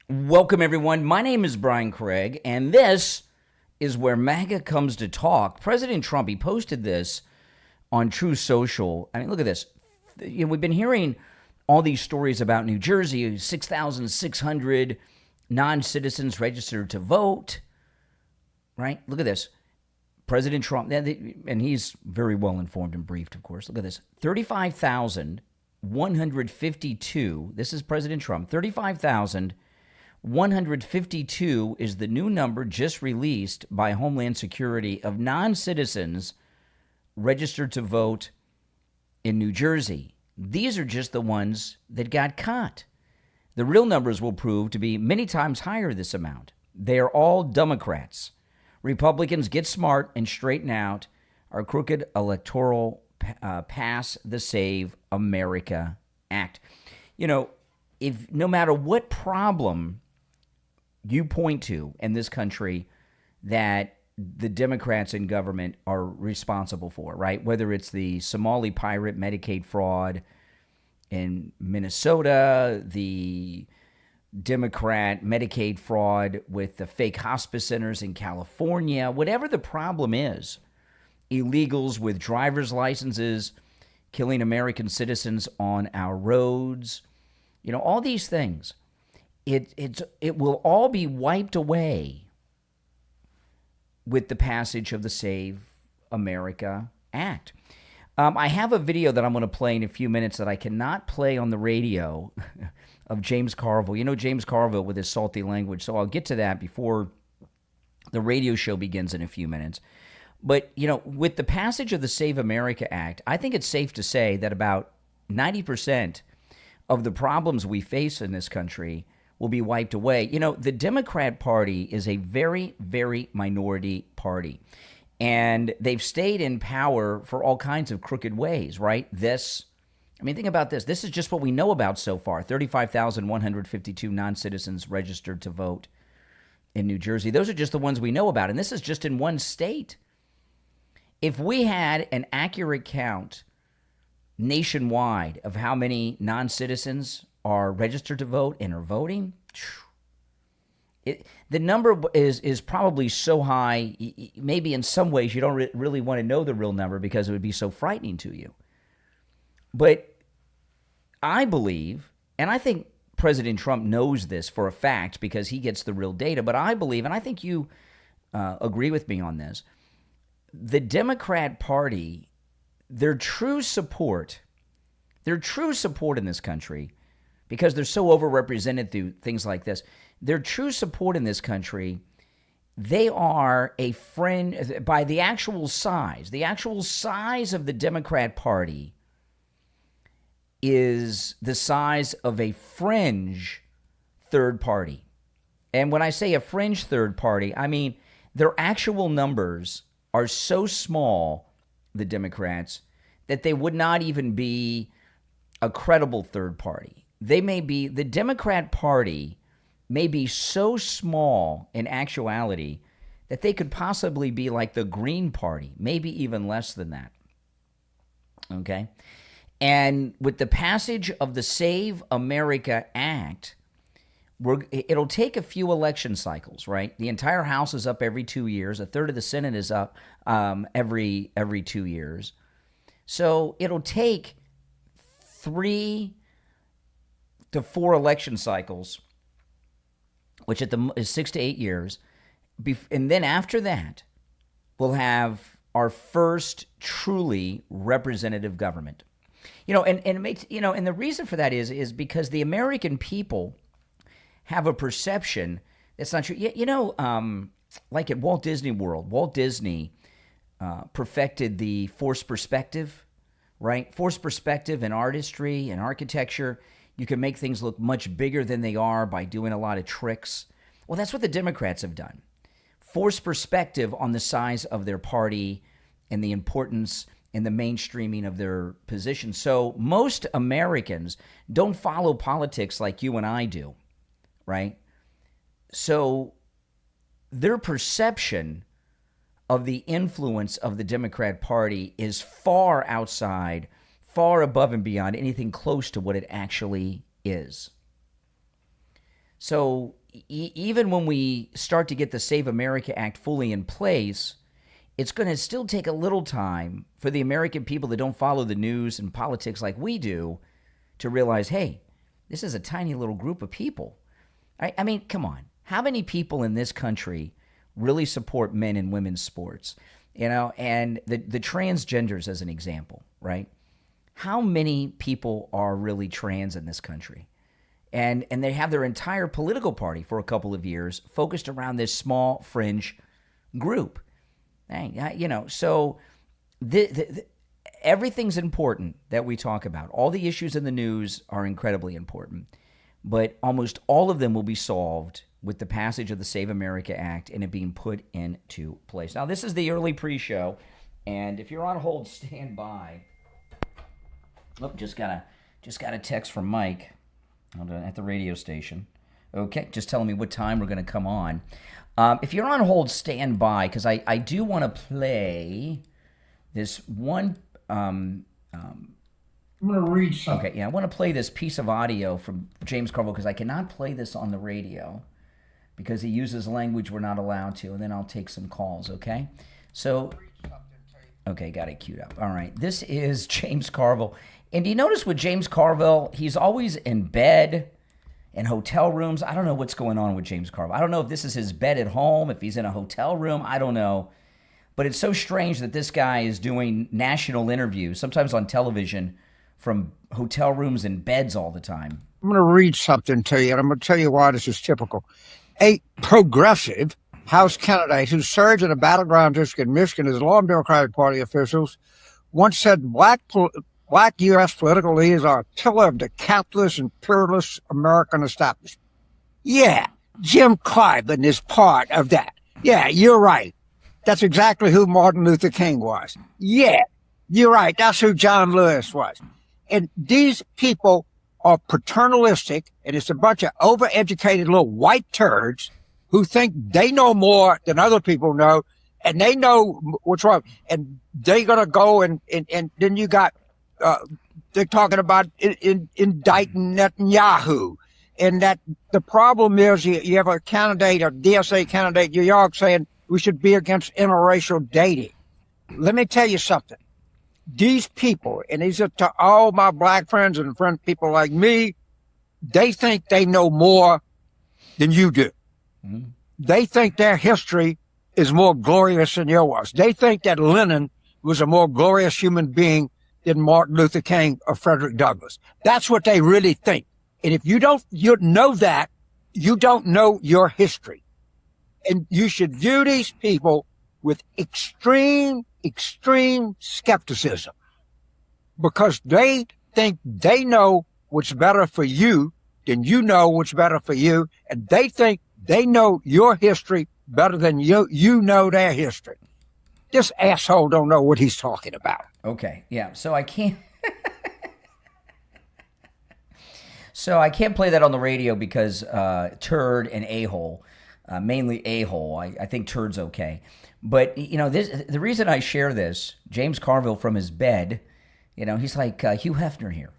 Welcome, everyone. My name is Brian Craig, and this is where MAGA comes to talk. President Trump, he posted this on True Social. I mean, look at this. We've been hearing all these stories about New Jersey, 6,600 non-citizens registered to vote, right? Look at this. President Trump, and he's very well informed and briefed, of course. Look at this. 35,152. This is President Trump. 35,152 is the new number just released by Homeland Security of non-citizens registered to vote in New Jersey. These are just the ones that got caught. The real numbers will prove to be many times higher this amount. They are all Democrats. Republicans, get smart and straighten out our crooked electoral Pass the Save America Act. You know, if no matter what problem you point to in this country that the Democrats in government are responsible for, right? Whether it's the Somali pirate Medicaid fraud in Minnesota, the Democrat Medicaid fraud with the fake hospice centers in California, whatever the problem is, illegals with driver's licenses, killing American citizens on our roads, you know, all these things, it will all be wiped away with the passage of the Save America Act. I have a video that I'm going to play in a few minutes that I cannot play on the radio of James Carville. You know James Carville with his salty language, so I'll get to that before the radio show begins in a few minutes. But, you know, with the passage of the Save America Act, I think it's safe to say that about 90% of the problems we face in this country will be wiped away. You know, the Democrat Party is a very, very minority party. And they've stayed in power for all kinds of crooked ways, right? Think about this. This is just what we know about so far. 35,152 non-citizens registered to vote in New Jersey. Those are just the ones we know about. And this is just in one state. If we had an accurate count nationwide of how many non-citizens are registered to vote and are voting, the number is probably so high, maybe in some ways you don't really want to know the real number because it would be so frightening to you. But I believe, and I think President Trump knows this for a fact because he gets the real data, but I believe, and I think you agree with me on this, the Democrat Party, their true support in this country, because they're so overrepresented through things like this, their true support in this country, they are a friend by the actual size. The actual size of the Democrat Party is the size of a fringe third party. And when I say a fringe third party, I mean their actual numbers are so small, the Democrats, that they would not even be a credible third party. The Democrat Party may be so small in actuality that they could possibly be like the Green Party, maybe even less than that. Okay? And with the passage of the Save America Act, it'll take a few election cycles, right? The entire House is up every 2 years. A third of the Senate is up every 2 years. So it'll take 3 to 4 election cycles, which is 6 to 8 years. And then after that, we'll have our first truly representative government. You know, and it makes, you know, and the reason for that is because the American people have a perception that's not true. You know, like at Walt Disney World, Walt Disney perfected the forced perspective, right? Forced perspective in artistry and architecture. You can make things look much bigger than they are by doing a lot of tricks. Well, that's what the Democrats have done. Forced perspective on the size of their party and the importance and the mainstreaming of their position. So most Americans don't follow politics like you and I do, right? So their perception of the influence of the Democrat Party is far outside, far above and beyond anything close to what it actually is. So even when we start to get the Save America Act fully in place, it's going to still take a little time for the American people that don't follow the news and politics like we do to realize, hey, this is a tiny little group of people. I mean, come on. How many people in this country really support men and women's sports? You know, and the transgenders as an example, right? How many people are really trans in this country? And they have their entire political party for a couple of years focused around this small fringe group. You know, so everything's important that we talk about. All the issues in the news are incredibly important, but almost all of them will be solved with the passage of the Save America Act and it being put into place. Now, this is the early pre-show, and if you're on hold, stand by. Oh, just got a text from Mike at the radio station. Okay, just telling me what time we're going to come on. If you're on hold, stand by, because I do want to play this one. I'm going to read something. Okay, yeah, I want to play this piece of audio from James Carville, because I cannot play this on the radio because he uses language we're not allowed to, and then I'll take some calls, okay? So, okay, got it queued up. All right, this is James Carville. And do you notice with James Carville, he's always in bed, in hotel rooms. I don't know what's going on with James Carville. I don't know if this is his bed at home, if he's in a hotel room. I don't know. But it's so strange that this guy is doing national interviews, sometimes on television, from hotel rooms and beds all the time. I'm going to read something to you, and I'm going to tell you why this is typical. A progressive House candidate who served in a battleground district in Michigan as law and Democratic Party officials once said black U.S. political leaders are a pillar of the capitalist and imperialist American establishment. Yeah, Jim Clyburn is part of that. Yeah, you're right. That's exactly who Martin Luther King was. Yeah, you're right. That's who John Lewis was. And these people are paternalistic, and it's a bunch of overeducated little white turds who think they know more than other people know, and they know what's wrong. And they're going to go and then you got, they're talking about indicting Netanyahu. And that the problem is you have a candidate, a DSA candidate, New York, saying we should be against interracial dating. Let me tell you something. These people, and these are to all my black friends and people like me, they think they know more than you do. Mm-hmm. They think their history is more glorious than yours. They think that Lenin was a more glorious human being than Martin Luther King or Frederick Douglass. That's what they really think. And if you know that, you don't know your history. And you should view these people with extreme skepticism, because they think they know what's better for you than you know what's better for you. And they think they know your history better than you know their history. This asshole don't know what he's talking about. Okay, yeah, so I can't... So I can't play that on the radio because turd and a-hole, mainly a-hole. I think turd's okay. But, you know, the reason I share this, James Carville from his bed, you know, he's like Hugh Hefner here.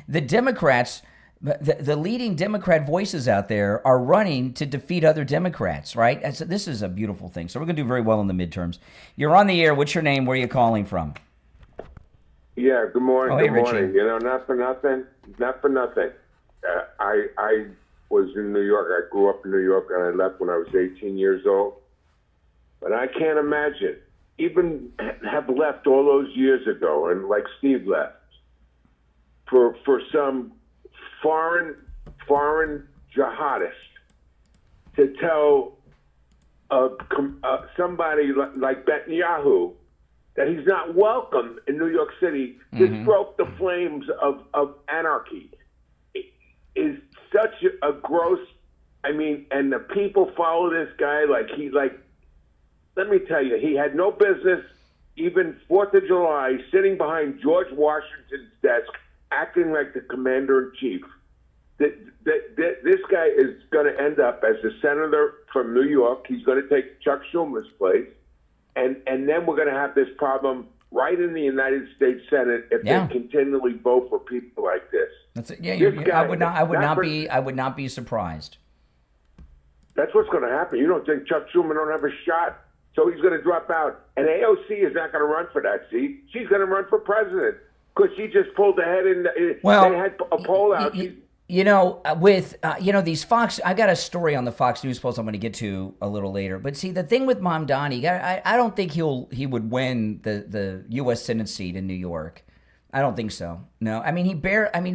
The Democrats, the leading Democrat voices out there are running to defeat other Democrats, right? This is a beautiful thing. So we're going to do very well in the midterms. You're on the air. What's your name? Where are you calling from? Yeah, good morning. Oh, hey, good morning. You know, not for nothing. I was in New York. I grew up in New York, and I left when I was 18 years old. But I can't imagine, even have left all those years ago, and like Steve left, for some foreign jihadist to tell somebody like Netanyahu that he's not welcome in New York City. This broke the flames of anarchy. It is such a gross, I mean, and the people follow this guy let me tell you, he had no business, even 4th of July, sitting behind George Washington's desk, acting like the commander-in-chief. This guy is going to end up as a senator from New York. He's going to take Chuck Schumer's place. And then we're going to have this problem right in the United States Senate if they continually vote for people like this. That's it. Yeah, This guy, I would not be surprised. That's what's going to happen. You don't think Chuck Schumer don't have a shot, so he's going to drop out. And AOC is not going to run for that seat. She's going to run for president because she just pulled ahead in. Well, they had a poll out. These Fox, I got a story on the Fox News Post I'm going to get to a little later. But see, the thing with Mamdani, I don't think he would win the U.S. Senate seat in New York. I don't think so. No, I mean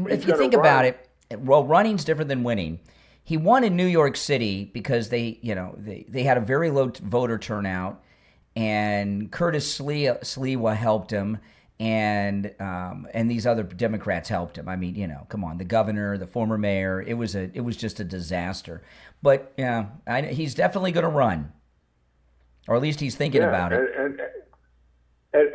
if you think about it, well, running's different than winning. He won in New York City because they had a very low voter turnout, and Curtis Sliwa helped him. And these other Democrats helped him. I mean, come on, the governor, the former mayor. It was just a disaster. But yeah, he's definitely going to run, or at least he's thinking about it. You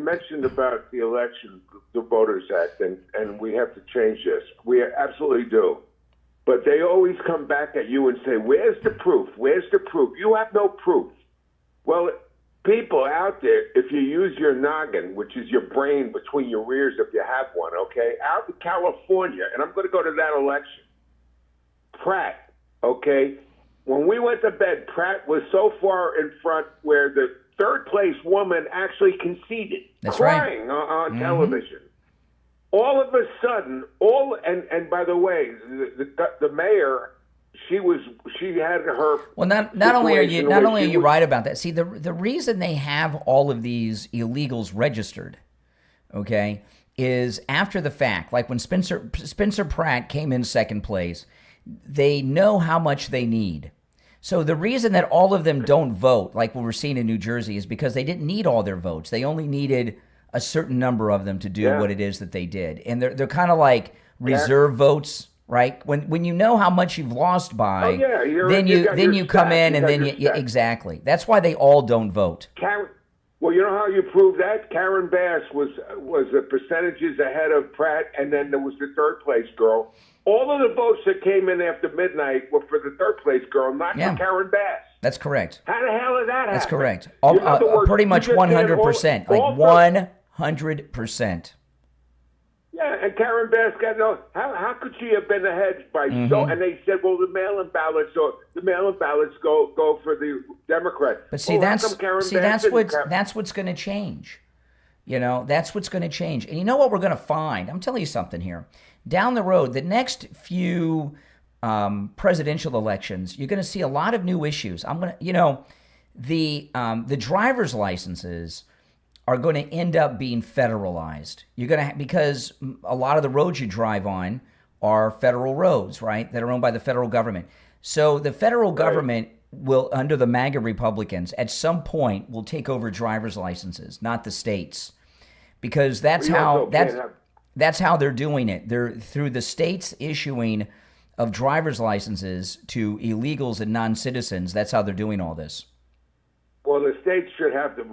mentioned about the election, the Voters Act, and we have to change this. We absolutely do. But they always come back at you and say, "Where's the proof? Where's the proof? You have no proof." Well, people out there, if you use your noggin, which is your brain between your ears if you have one, okay, out in California, and I'm going to go to that election, Pratt, okay, when we went to bed, Pratt was so far in front where the third place woman actually conceded, That's crying right. on television. All of a sudden, and by the way, the mayor, she had her. Well, not only are you right about that. See, the reason they have all of these illegals registered, okay, is after the fact. Like when Spencer Pratt came in second place, they know how much they need. So the reason that all of them don't vote, like what we're seeing in New Jersey, is because they didn't need all their votes. They only needed a certain number of them to do what it is that they did, and they're kind of like reserve votes. Right, when you know how much you've lost by, then you come in and then exactly. That's why they all don't vote. Well, you know how you prove that? Karen Bass was the percentages ahead of Pratt, and then there was the third place girl. All of the votes that came in after midnight were for the third place girl, not for Karen Bass. That's correct. How the hell did that happen? That's correct. Pretty much 100%, like 100%. Yeah, and Karen Bass got no. How could she have been ahead by so? And they said, well, the mail-in ballots go for the Democrats. But see, that's what's going to change. That's what's going to change. And you know what we're going to find? I'm telling you something here. Down the road, the next few presidential elections, you're going to see a lot of new issues. The driver's licenses are going to end up being federalized. You're going to because a lot of the roads you drive on are federal roads, right? That are owned by the federal government. So the federal government will, under the MAGA Republicans, at some point will take over driver's licenses, not the states, because that's how they're doing it. They're through the states issuing of driver's licenses to illegals and non-citizens. That's how they're doing all this. Well, the states should have to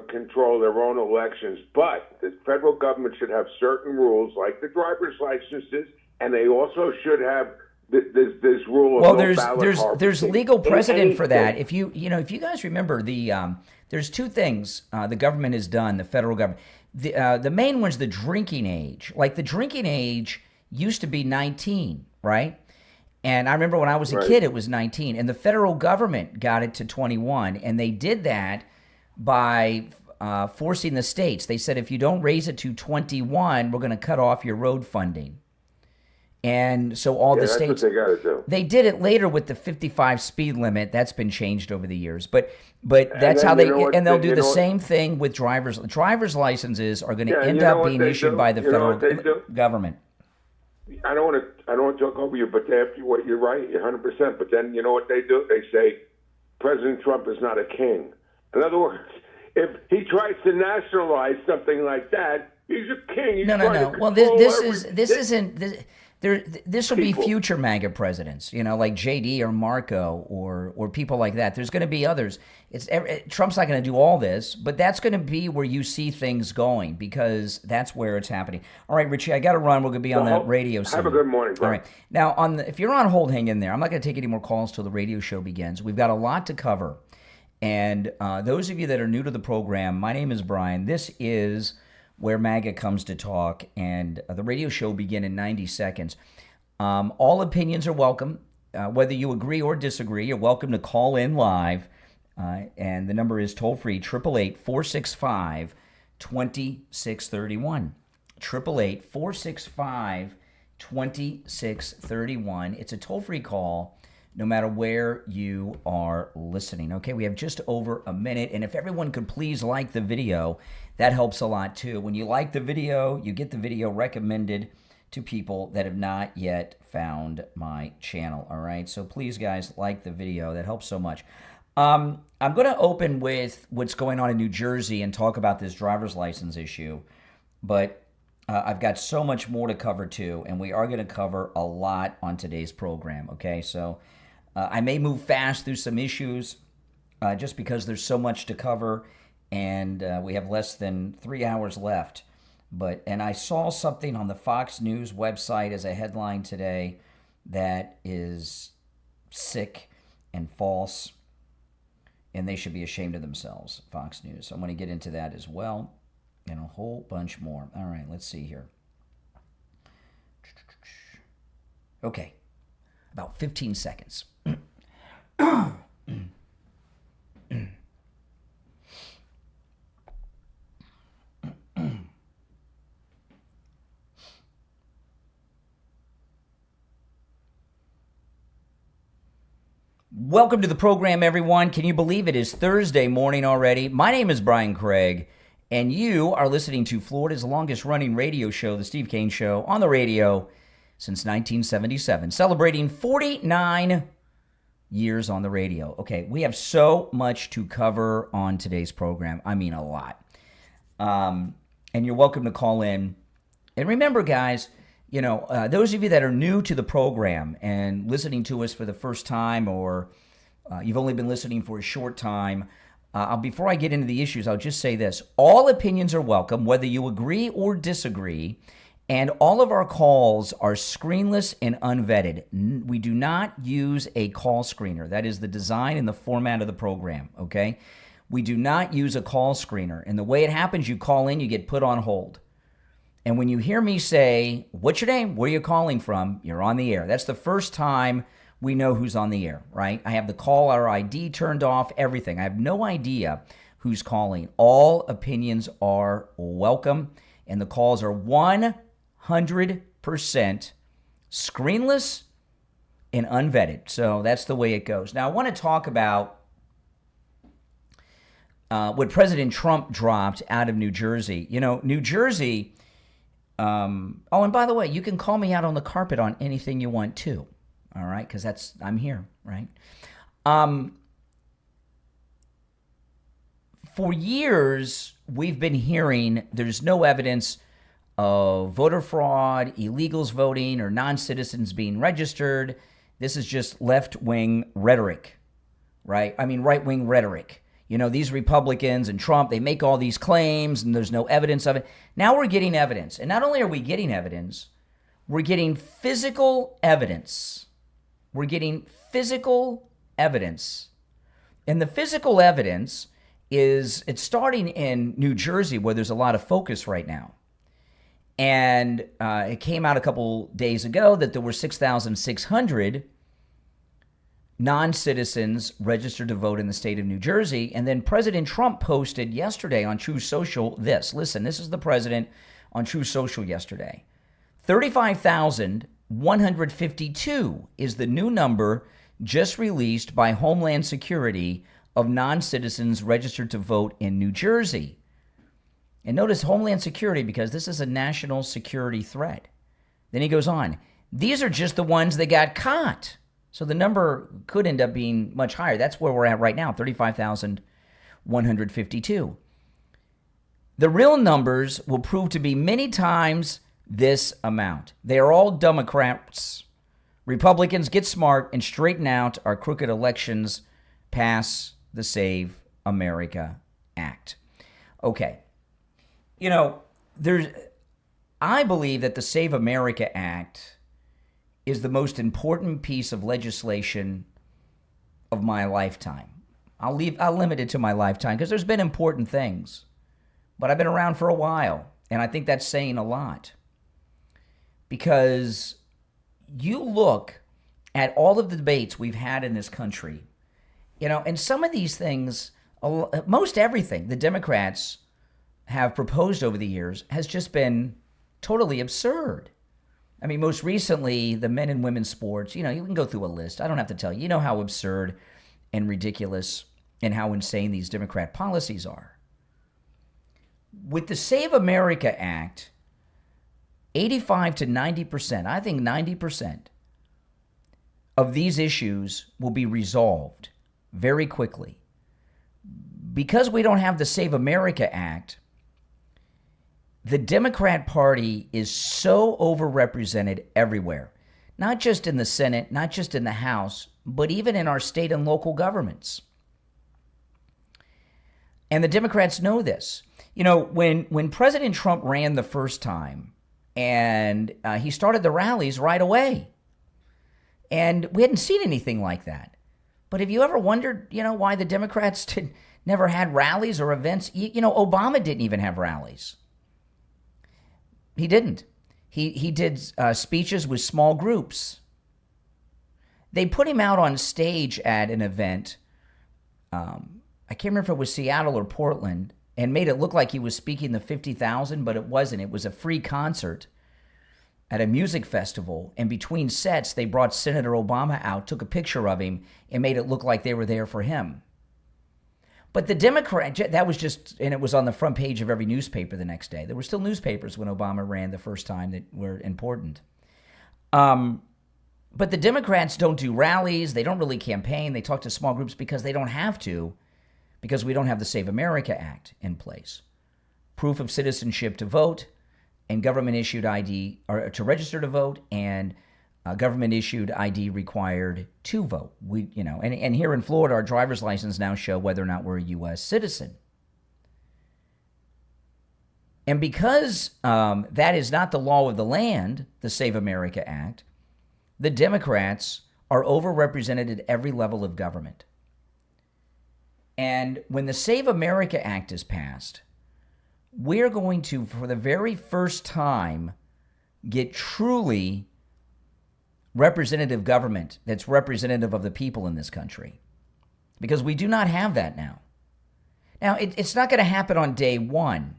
control their own elections, but the federal government should have certain rules, like the driver's licenses, and they also should have this rule of there's legal precedent for that. If you guys remember there's two things the government has done, the federal government. The main one's the drinking age. Like the drinking age used to be 19, right? And I remember when I was a kid, it was 19. And the federal government got it to 21. And they did that by forcing the states. They said, if you don't raise it to 21, we're going to cut off your road funding. And so all the states, that's what they got to do. They did it later with the 55 speed limit. That's been changed over the years. But that's how and they'll do the same thing with driver's licenses are going to end up being issued by the federal government. I don't want to talk over you, but you're right, you're 100%. But then you know what they do? They say President Trump is not a king. In other words, if he tries to nationalize something like that, he's a king. No. Well, this will be future MAGA presidents, like JD or Marco or people like that. There's going to be others. Trump's not going to do all this, but that's going to be where you see things going because that's where it's happening. All right, Richie, I got to run. We're going to be on the radio soon. Have a good morning, bro. All right. Now, if you're on hold, hang in there. I'm not going to take any more calls till the radio show begins. We've got a lot to cover. And those of you that are new to the program, my name is Brian. This is where MAGA comes to talk, and the radio show will begin in 90 seconds. All opinions are welcome. Whether you agree or disagree, you're welcome to call in live. And the number is toll-free, 888-465-2631. 888-465-2631. It's a toll-free call no matter where you are listening. Okay, we have just over a minute, and if everyone could please like the video, that helps a lot too. When you like the video, you get the video recommended to people that have not yet found my channel, all right? So please, guys, like the video. That helps so much. I'm going to open with what's going on in New Jersey and talk about this driver's license issue, but I've got so much more to cover too, and we are going to cover a lot on today's program, okay? So I may move fast through some issues just because there's so much to cover, and we have less than 3 hours left. And I saw something on the Fox News website as a headline today that is sick and false, and they should be ashamed of themselves, Fox News. So I'm going to get into that as well, and a whole bunch more. All right, let's see here. Okay, about 15 seconds. Welcome to the program, everyone. Can you believe it is Thursday morning already? My name is Brian Craig, and you are listening to Florida's longest-running radio show, The Steve Kane Show, on the radio since 1977, celebrating 49 years on the radio. Okay, we have so much to cover on today's program. I mean, a lot. And you're welcome to call in. And remember, guys, you know, those of you that are new to the program and listening to us for the first time, or you've only been listening for a short time, before I get into the issues, I'll just say this. All opinions are welcome, whether you agree or disagree, and all of our calls are screenless and unvetted. We do not use a call screener. That is the design and the format of the program, okay? We do not use a call screener. And the way it happens, you call in, you get put on hold. And when you hear me say, what's your name? Where are you calling from? You're on the air. That's the first time we know who's on the air, right? I have the caller ID turned off, everything. I have no idea who's calling. All opinions are welcome, and the calls are 100% screenless and unvetted. So that's the way it goes. Now, I want to talk about what President Trump dropped out of New Jersey. You know, New Jersey... oh, and by the way, you can call me out on the carpet on anything you want too. All right, because I'm here, right? For years, we've been hearing there's no evidence of voter fraud, illegals voting, or non-citizens being registered. This is just left-wing rhetoric, right? I mean, right-wing rhetoric. You know, these Republicans and Trump, they make all these claims and there's no evidence of it. Now we're getting evidence. And not only are we getting evidence, we're getting physical evidence. We're getting physical evidence. And the physical evidence it's starting in New Jersey, where there's a lot of focus right now. And it came out a couple days ago that there were 6,600 non-citizens registered to vote in the state of New Jersey. And then President Trump posted yesterday on True Social this. Listen, this is the president on True Social yesterday. 35,152 is the new number just released by Homeland Security of non-citizens registered to vote in New Jersey. And notice Homeland Security, because this is a national security threat. Then he goes on, these are just the ones that got caught. So the number could end up being much higher. That's where we're at right now, 35,152. The real numbers will prove to be many times this amount. They are all Democrats. Republicans, get smart and straighten out our crooked elections. Pass the Save America Act. Okay. You know, I believe that the Save America Act is the most important piece of legislation of my lifetime. I'll limit it to my lifetime because there's been important things, but I've been around for a while, And I think that's saying a lot. Because you look at all of the debates we've had in this country, and some of these things, most everything the Democrats have proposed over the years has just been totally absurd. I mean, most recently, the men and women's sports, you can go through a list. I don't have to tell you. You know how absurd and ridiculous and how insane these Democrat policies are. With the Save America Act, 85 to 90%, I think 90% of these issues will be resolved very quickly. Because we don't have the Save America Act, the Democrat Party is so overrepresented everywhere, not just in the Senate, not just in the House, but even in our state and local governments. And the Democrats know this. When President Trump ran the first time, and he started the rallies right away, and we hadn't seen anything like that. But have you ever wondered, why the Democrats never had rallies or events? Obama didn't even have rallies. He didn't. He did speeches with small groups. They put him out on stage at an event. I can't remember if it was Seattle or Portland, and made it look like he was speaking to 50,000, but it wasn't. It was a free concert at a music festival. And between sets, they brought Senator Obama out, took a picture of him, and made it look like they were there for him. But the Democrat, that was just, and it was on the front page of every newspaper the next day. There were still newspapers when Obama ran the first time that were important. But the Democrats don't do rallies. They don't really campaign. They talk to small groups because they don't have to, because we don't have the Save America Act in place. Proof of citizenship to vote and government-issued ID, or to register to vote, and government-issued ID required to vote. And here in Florida, our driver's license now show whether or not we're a U.S. citizen. And because that is not the law of the land, the Save America Act, the Democrats are overrepresented at every level of government. And when the Save America Act is passed, we're going to, for the very first time, get truly representative government that's representative of the people in this country. Because we do not have that now. Now, it's not going to happen on day one.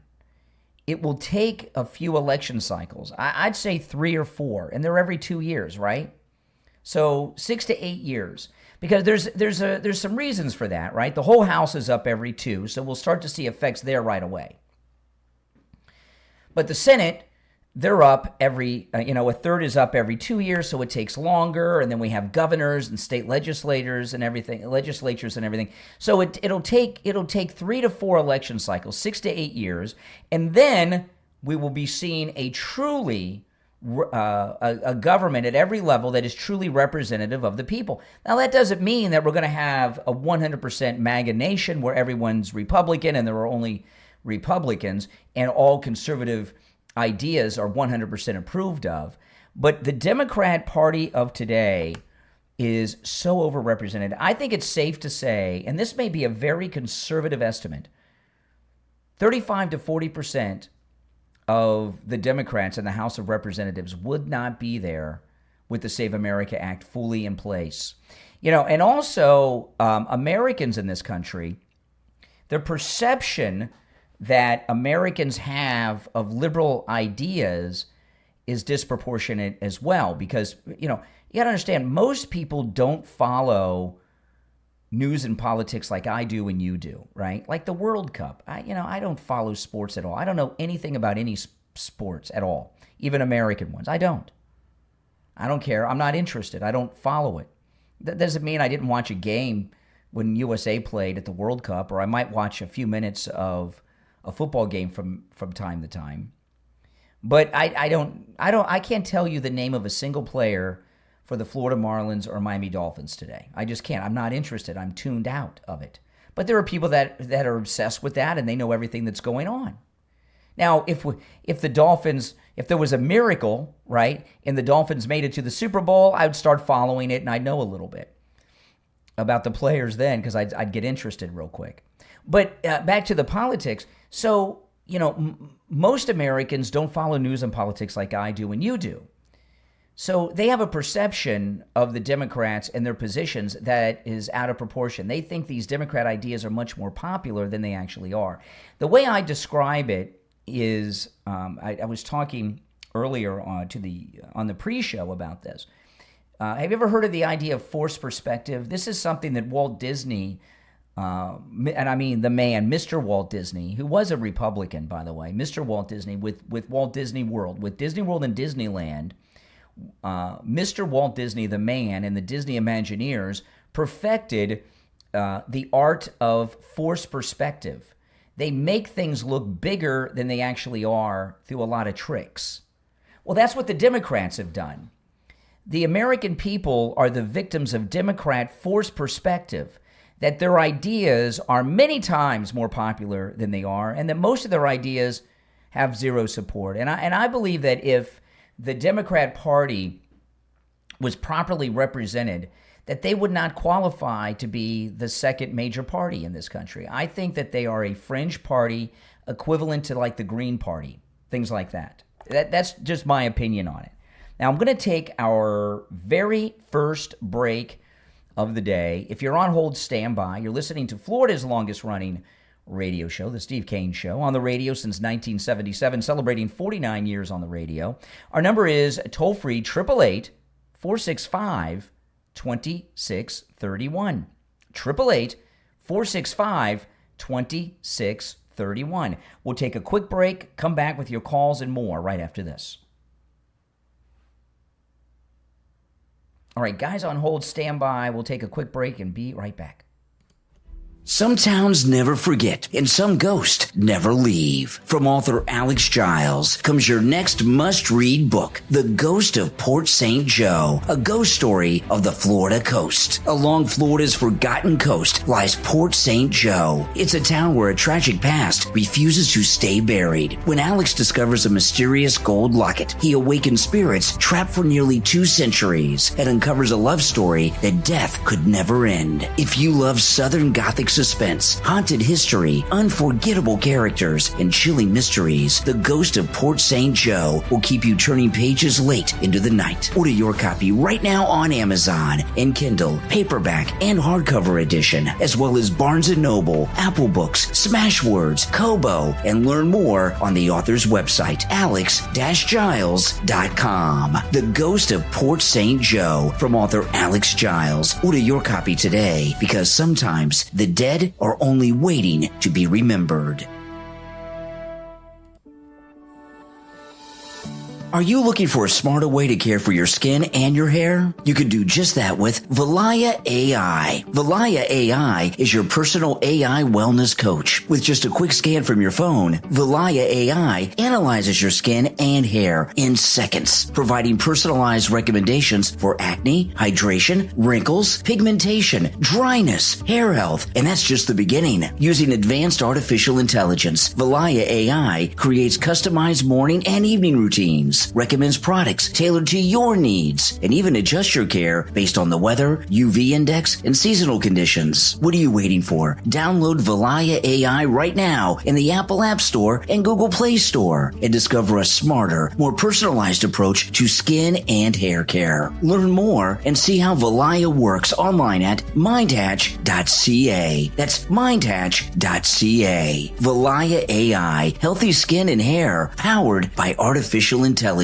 It will take a few election cycles. I'd say 3 or 4, and they're every 2 years, right? So 6 to 8 years. Because there's some reasons for that, right? The whole House is up every 2, so we'll start to see effects there right away. But the Senate, they're up every, a third is up every 2 years, so it takes longer. And then we have governors and state legislators and everything, legislatures and everything. So it'll take 3 to 4 election cycles, 6 to 8 years, and then we will be seeing a truly a government at every level that is truly representative of the people. Now, that doesn't mean that we're going to have a 100% MAGA nation where everyone's Republican and there are only Republicans and all conservative ideas are 100% approved of. But the Democrat Party of today is so overrepresented. I think it's safe to say, and this may be a very conservative estimate, 35 to 40% of the Democrats in the House of Representatives would not be there with the Save America Act fully in place. And also Americans in this country, the perception that Americans have of liberal ideas is disproportionate as well. Because, you got to understand, most people don't follow news and politics like I do and you do, right? Like the World Cup. I don't follow sports at all. I don't know anything about any sports at all, even American ones. I don't care. I'm not interested. I don't follow it. That doesn't mean I didn't watch a game when USA played at the World Cup, or I might watch a few minutes of a football game from time to time. But I can't tell you the name of a single player for the Florida Marlins or Miami Dolphins today. I just can't. I'm not interested. I'm tuned out of it. But there are people that are obsessed with that, and they know everything that's going on. Now, if the Dolphins, if there was a miracle, right, and the Dolphins made it to the Super Bowl, I would start following it, and I'd know a little bit about the players then, because I'd get interested real quick. But back to the politics. So most Americans don't follow news and politics like I do and you do. So they have a perception of the Democrats and their positions that is out of proportion. They think these Democrat ideas are much more popular than they actually are. The way I describe it is, I was talking earlier on the pre-show about this. Have you ever heard of the idea of forced perspective? This is something that Walt Disney, and I mean the man, Mr. Walt Disney, who was a Republican, by the way, Mr. Walt Disney with Walt Disney World, with Disney World and Disneyland. Mr. Walt Disney, the man, and the Disney Imagineers perfected the art of forced perspective. They make things look bigger than they actually are through a lot of tricks. Well, that's what the Democrats have done. The American people are the victims of Democrat forced perspective, that their ideas are many times more popular than they are, and that most of their ideas have zero support. And I believe that if the Democrat Party was properly represented, that they would not qualify to be the second major party in this country. I think that they are a fringe party equivalent to like the Green Party, things like that. That's just my opinion on it. Now, I'm going to take our very first break of the day. If you're on hold, stand by. You're listening to Florida's longest running radio show, The Steve Kane Show, on the radio since 1977, celebrating 49 years on the radio. Our number is toll-free 888-465-2631. 888-465-2631. We'll take a quick break, come back with your calls and more right after this. All right, guys on hold, stand by. We'll take a quick break and be right back. Some towns never forget, and some ghosts never leave. From author Alex Giles comes your next must-read book, The Ghost of Port St. Joe, a ghost story of the Florida coast. Along Florida's forgotten coast lies Port St. Joe. It's a town where a tragic past refuses to stay buried. When Alex discovers a mysterious gold locket, he awakens spirits trapped for nearly 2 centuries and uncovers a love story that death could never end. If you love Southern Gothic suspense, haunted history, unforgettable characters, and chilling mysteries, The Ghost of Port St. Joe will keep you turning pages late into the night. Order your copy right now on Amazon in Kindle, paperback, and hardcover edition, as well as Barnes & Noble, Apple Books, Smashwords, Kobo, and learn more on the author's website, alex-giles.com. The Ghost of Port St. Joe from author Alex Giles. Order your copy today, because sometimes the dead are only waiting to be remembered. Are you looking for a smarter way to care for your skin and your hair? You can do just that with Valaya AI. Valaya AI is your personal AI wellness coach. With just a quick scan from your phone, Valaya AI analyzes your skin and hair in seconds, providing personalized recommendations for acne, hydration, wrinkles, pigmentation, dryness, hair health, and that's just the beginning. Using advanced artificial intelligence, Valaya AI creates customized morning and evening routines, recommends products tailored to your needs, and even adjusts your care based on the weather, UV index, and seasonal conditions. What are you waiting for? Download Valaya AI right now in the Apple App Store and Google Play Store and discover a smarter, more personalized approach to skin and hair care. Learn more and see how Valaya works online at mindhatch.ca. That's mindhatch.ca. Valaya AI, healthy skin and hair powered by artificial intelligence.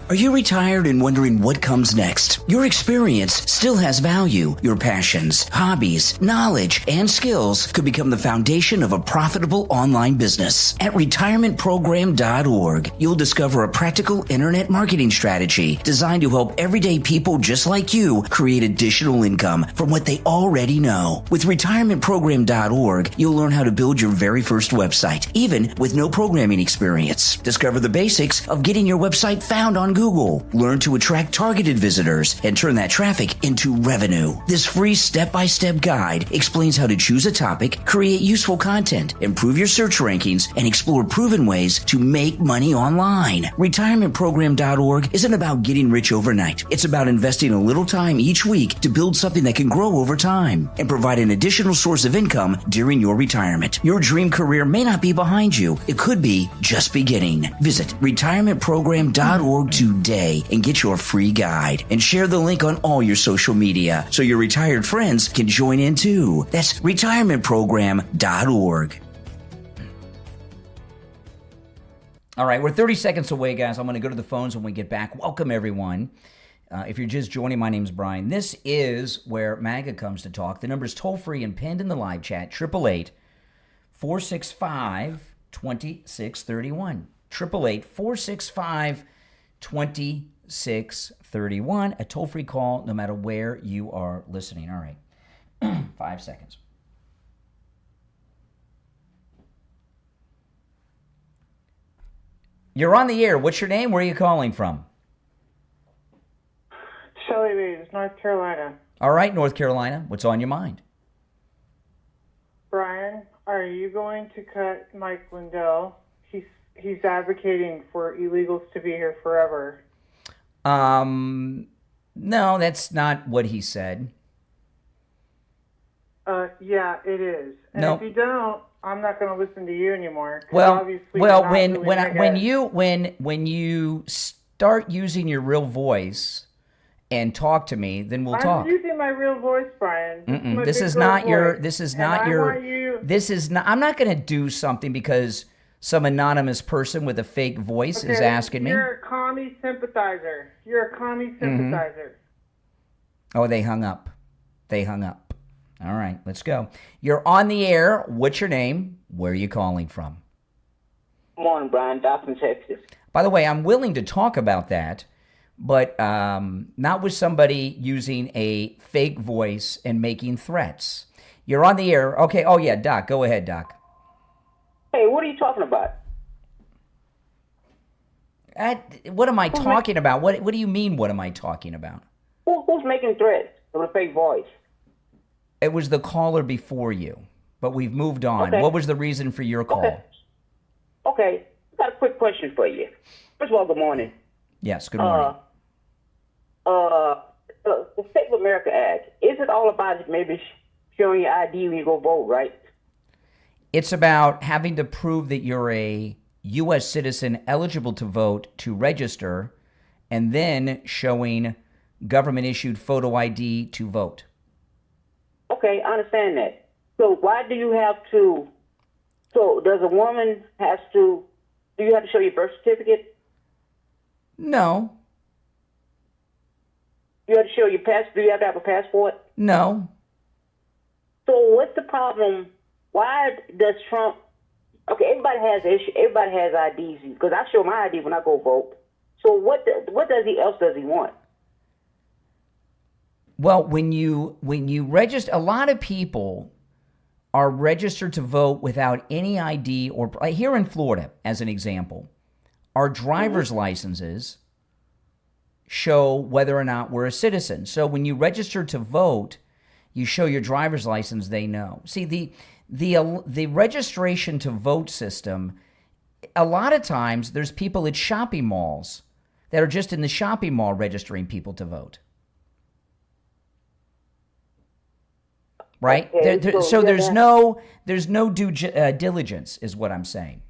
Are you retired and wondering what comes next? Your experience still has value. Your passions, hobbies, knowledge, and skills could become the foundation of a profitable online business. At retirementprogram.org, you'll discover a practical internet marketing strategy designed to help everyday people just like you create additional income from what they already know. With retirementprogram.org, you'll learn how to build your very first website, even with no programming experience. Discover the basics of getting your website found on Google Google. Learn to attract targeted visitors and turn that traffic into revenue. This free step-by-step guide explains how to choose a topic, create useful content, improve your search rankings, and explore proven ways to make money online. Retirementprogram.org isn't about getting rich overnight. It's about investing a little time each week to build something that can grow over time and provide an additional source of income during your retirement. Your dream career may not be behind you. It could be just beginning. Visit retirementprogram.org today and get your free guide, and share the link on all your social media so your retired friends can join in too. That's retirementprogram.org. All right, we're 30 seconds away, guys. I'm going to go to the phones when we get back. Welcome, everyone. If you're just joining, my name's Brian. This is where MAGA comes to talk. The number's toll-free and pinned in the live chat, 888-465-2631. 888-465-2631. A toll-free call no matter where you are listening. All right, 5 seconds. You're on the air. What's your name? Where are you calling from? Shelley Reeves, North Carolina. All right, North Carolina. What's on your mind? Brian, are you going to cut Mike Lindell? He's advocating for illegals to be here forever. No, that's not what he said. Yeah, it is. And No. if you don't, I'm not going to listen to you anymore. 'Cause Well, obviously you're not really when you start using your real voice and talk to me, then we'll talk. I'm using my real voice, Brian. This is not your. I'm not going to do something because some anonymous person with a fake voice is asking me. You're a commie sympathizer. Oh, they hung up. All right, let's go. You're on the air. What's your name? Where are you calling from? Morning, Brian. Dawson, Texas. By the way, I'm willing to talk about that, but not with somebody using a fake voice and making threats. You're on the air. Okay. Oh, yeah, Doc. Go ahead, Doc. Hey, what are you talking about? What am I talking about? What do you mean, what am I talking about? Who's making threats with a fake voice? It was the caller before you, but we've moved on. Okay. What was the reason for your call? Okay. I got a quick question for you. First of all, good morning. Yes, good morning. The State of America Act, is it all about maybe showing your ID when you go vote, right? It's about having to prove that you're a U.S. citizen eligible to vote to register, and then showing government-issued photo ID to vote. Okay, I understand that. So why do you have to? So does a woman do you have to show your birth certificate? No. You have to show your do you have to have a passport? No. So what's the problem? Why does Trump? Okay, everybody has issue. Everybody has IDs because I show my ID when I go vote. So what else does he want? Well, when you register, a lot of people are registered to vote without any ID, or like here in Florida, as an example, our driver's licenses show whether or not we're a citizen. So when you register to vote, you show your driver's license, they know. See, the registration to vote system, a lot of times there's people at shopping malls that are just in the shopping mall registering people to vote. Right? Okay, so there's no due diligence, is what I'm saying.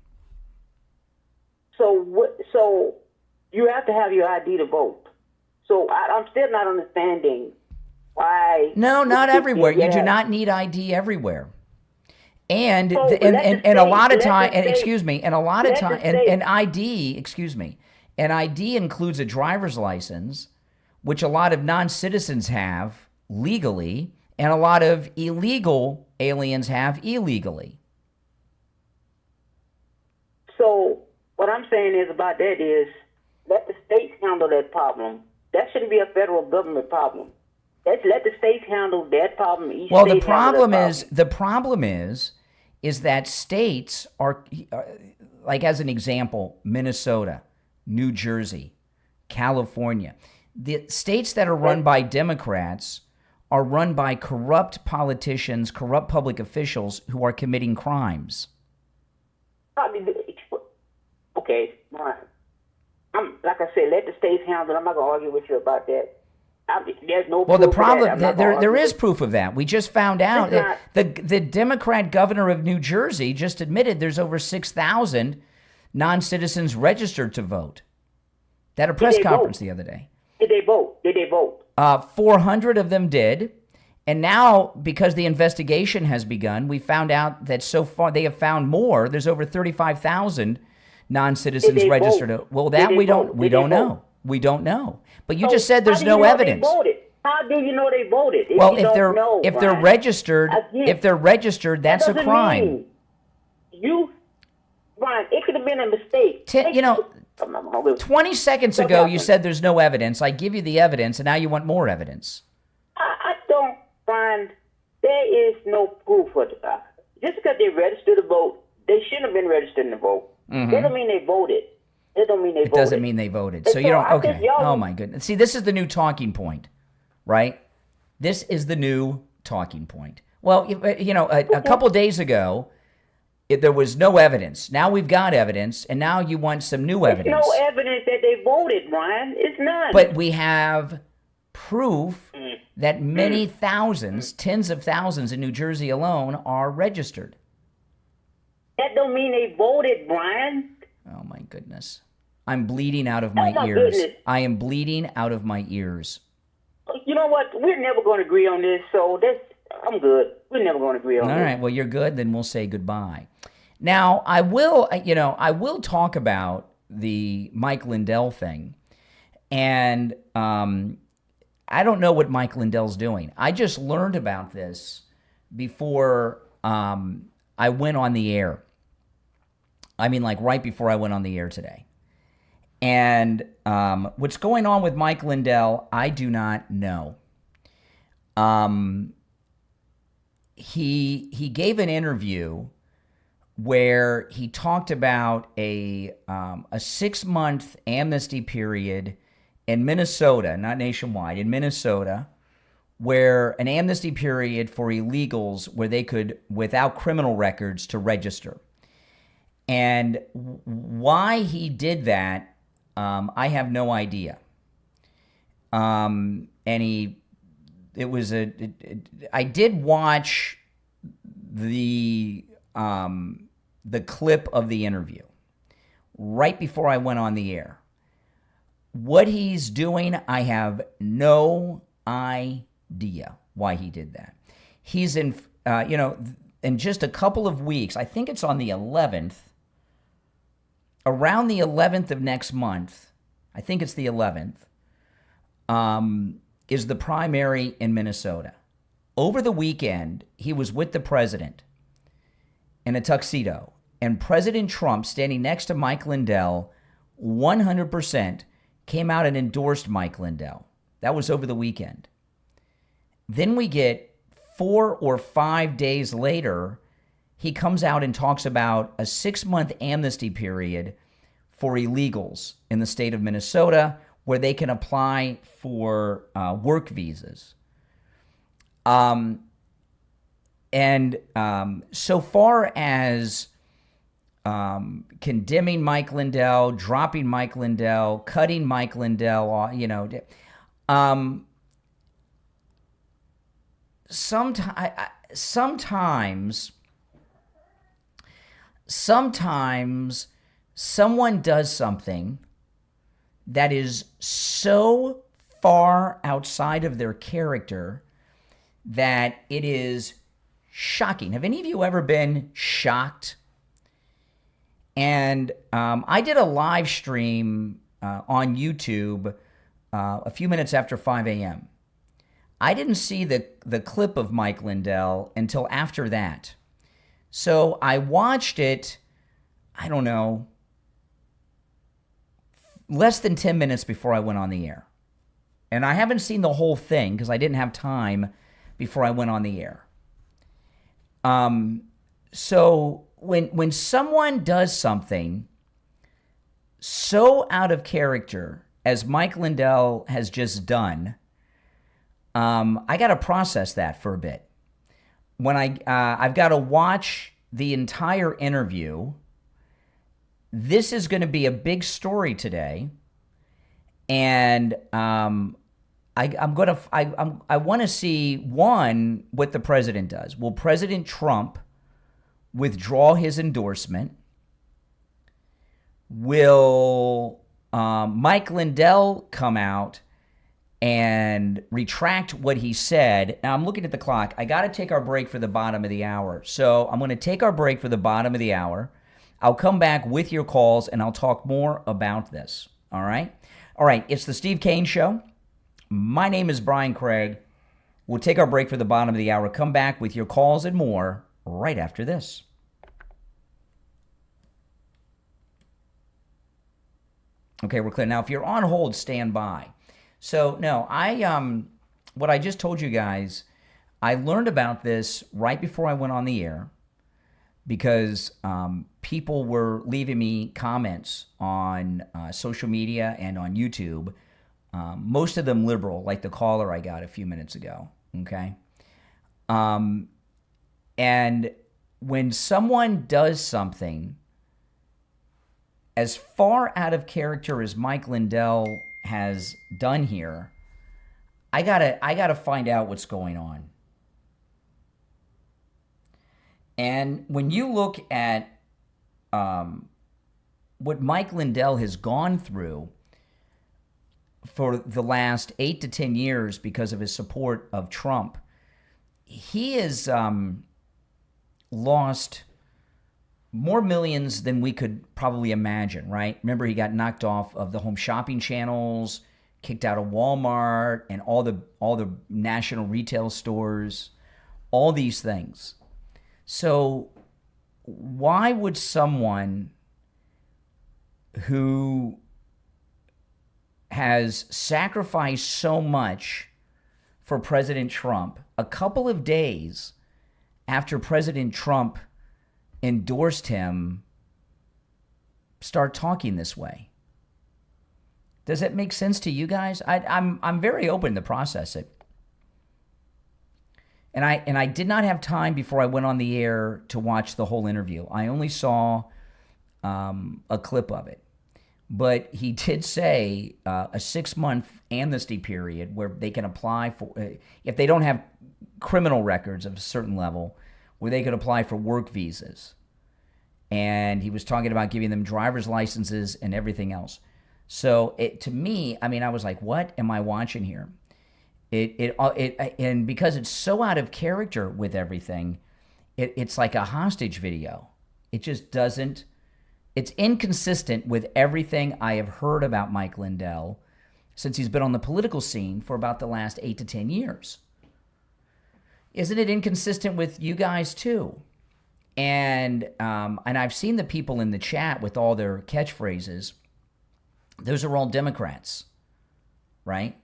So you have to have your ID to vote. So I'm still not understanding why. No, not everywhere. You do not need ID everywhere. And a lot of time, and excuse me, and a lot of time, and ID, excuse me, an ID includes a driver's license, which a lot of non-citizens have legally, and a lot of illegal aliens have illegally. So what I'm saying is about that is let the states handle that problem. That shouldn't be a federal government problem. Let the states handle that problem. Well, the problem is that states are, like as an example, Minnesota, New Jersey, California. The states that are run by Democrats are run by corrupt politicians, corrupt public officials who are committing crimes. Okay, Brian. Like I said, let the states handle it. I'm not going to argue with you about that. There's no well, the proof of problem, that. there is proof of that. We just found out that the Democrat governor of New Jersey just admitted there's over 6,000 non-citizens registered to vote. They had a press conference the other day. Did they vote? 400 of them did. And now, because the investigation has begun, we found out that so far they have found more. There's over 35,000 non-citizens registered. Well, that we don't know. We don't know. But you just said there's no evidence. How do you know they voted? Well, if they're registered, that's a crime. Brian, it could have been a mistake. 20 seconds ago you said there's no evidence. I give you the evidence, and now you want more evidence. I don't find there is no proof of it. Just because they registered to vote, they shouldn't have been registered to vote. Mm-hmm. That don't mean they voted. It doesn't mean they voted. So you don't. Okay. Oh my goodness. See, this is the new talking point, right? This is the new talking point. Well, a couple days ago, there was no evidence. Now we've got evidence, and now you want some new evidence. There's no evidence that they voted, Brian. It's none. But we have proof that many thousands, tens of thousands in New Jersey alone are registered. That don't mean they voted, Brian. Oh my goodness. I'm bleeding out of my ears. Goodness. I am bleeding out of my ears. You know what? We're never going to agree on this, so I'm good. We're never going to agree on this. All right. Well, you're good. Then we'll say goodbye. Now, I will talk about the Mike Lindell thing. And I don't know what Mike Lindell's doing. I just learned about this before I went on the air. I mean, like right before I went on the air today. And what's going on with Mike Lindell, I do not know. He gave an interview where he talked about a 6-month amnesty period in Minnesota, not nationwide, in Minnesota, where an amnesty period for illegals where they could, without criminal records, to register. And why he did that, I have no idea. I did watch the clip of the interview right before I went on the air. What he's doing, I have no idea why he did that. He's in just a couple of weeks, I think it's on the 11th, around the 11th of next month, I think it's the 11th, is the primary in Minnesota. Over the weekend, he was with the president in a tuxedo, and President Trump, standing next to Mike Lindell, 100% came out and endorsed Mike Lindell. That was over the weekend. Then we get 4 or 5 days later, he comes out and talks about a 6-month amnesty period for illegals in the state of Minnesota where they can apply for work visas. So far as condemning Mike Lindell, dropping Mike Lindell, cutting Mike Lindell, sometimes someone does something that is so far outside of their character that it is shocking. Have any of you ever been shocked? And I did a live stream on YouTube a few minutes after 5 a.m. I didn't see the clip of Mike Lindell until after that. So I watched it, I don't know, less than 10 minutes before I went on the air. And I haven't seen the whole thing because I didn't have time before I went on the air. So when someone does something so out of character as Mike Lindell has just done, I got to process that for a bit. When I've got to watch the entire interview. This is going to be a big story today, and I want to see, one, what the president does. Will President Trump withdraw his endorsement? Will Mike Lindell come out and retract what he said? Now, I'm looking at the clock. I got to take our break for the bottom of the hour. So I'm going to take our break for the bottom of the hour. I'll come back with your calls, and I'll talk more about this. All right? All right, it's the Steve Kane Show. My name is Brian Craig. We'll take our break for the bottom of the hour. Come back with your calls and more right after this. Okay, we're clear. Now, if you're on hold, stand by. So, no, what I just told you guys, I learned about this right before I went on the air because people were leaving me comments on social media and on YouTube, most of them liberal, like the caller I got a few minutes ago, okay? And when someone does something as far out of character as Mike Lindell has done here, I gotta find out what's going on. And when you look at what Mike Lindell has gone through for the last 8 to 10 years because of his support of Trump, he has lost more millions than we could probably imagine, right? Remember, he got knocked off of the home shopping channels, kicked out of Walmart and all the national retail stores, all these things. So why would someone who has sacrificed so much for President Trump, a couple of days after President Trump endorsed him, start talking this way? Does it make sense to you guys? I'm very open to process it. And I did not have time before I went on the air to watch the whole interview. I only saw a clip of it. But he did say a 6-month amnesty period where they can apply for, if they don't have criminal records of a certain level, where they could apply for work visas. And he was talking about giving them driver's licenses and everything else. So to me, I mean, I was like, what am I watching here? And because it's so out of character with everything, it's like a hostage video. It just doesn't, it's inconsistent with everything I have heard about Mike Lindell since he's been on the political scene for about the last 8 to 10 years. Isn't it inconsistent with you guys too? And I've seen the people in the chat with all their catchphrases. Those are all Democrats, right?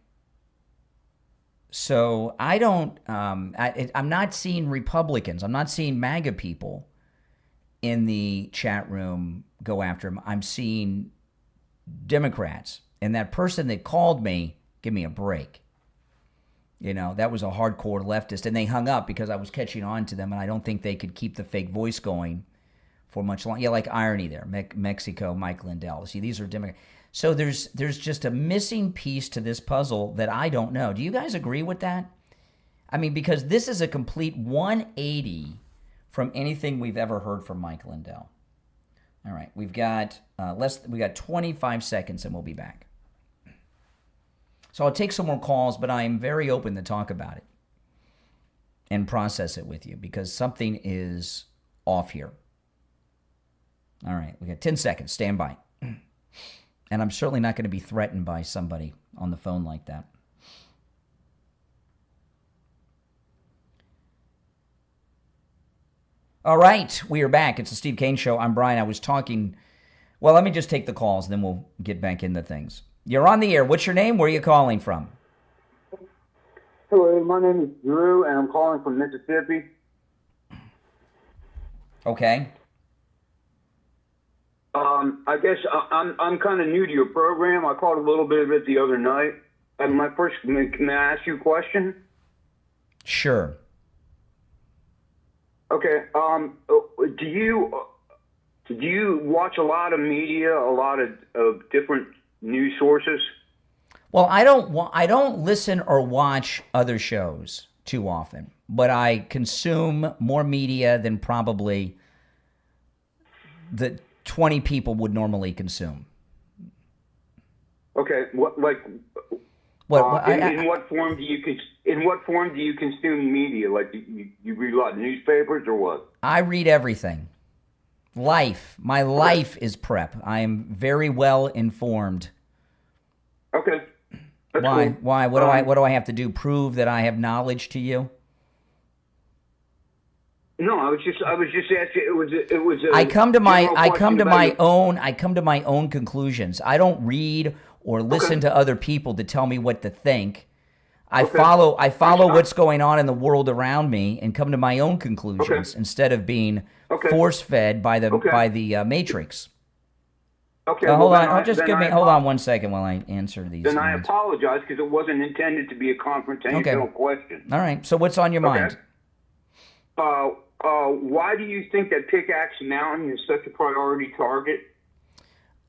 So I don't, I'm not seeing Republicans. I'm not seeing MAGA people in the chat room go after him. I'm seeing Democrats. And that person that called me, give me a break. You know, that was a hardcore leftist. And they hung up because I was catching on to them, and I don't think they could keep the fake voice going for much longer. Yeah, like irony there. Mexico, Mike Lindell. See, these are Democrats. So there's just a missing piece to this puzzle that I don't know. Do you guys agree with that? I mean, because this is a complete 180 from anything we've ever heard from Mike Lindell. All right, we got 25 seconds and we'll be back. So I'll take some more calls, but I'm very open to talk about it and process it with you because something is off here. All right, we got 10 seconds. Stand by. And I'm certainly not going to be threatened by somebody on the phone like that. All right, we are back. It's the Steve Kane Show. I'm Brian. I was talking. Well, let me just take the calls, and then we'll get back into things. You're on the air. What's your name? Where are you calling from? Hello, my name is Drew, and I'm calling from Mississippi. Okay. I guess I'm kind of new to your program. I caught a little bit of it the other night. And can I ask you a question? Sure. Okay. Do you watch a lot of media, a lot of different news sources? Well, I don't listen or watch other shows too often, but I consume more media than probably the 20 people would normally consume. Okay. In what form do you consume media? Like you read a lot of newspapers or what? I read everything. My life is prep. I am very well informed. Okay. That's Why? cool. Why? What do I have to do? Prove that I have knowledge to you? No, I was just asking. It was. I come to my my own conclusions. I don't read or listen to other people to tell me what to think. I follow what's going on in the world around me and come to my own conclusions instead of being force fed by the matrix. Okay. Hold on. Hold on 1 second while I answer these. Then I apologize because it wasn't intended to be a confrontational question. All right. So what's on your mind? Why do you think that Pickaxe Mountain is such a priority target?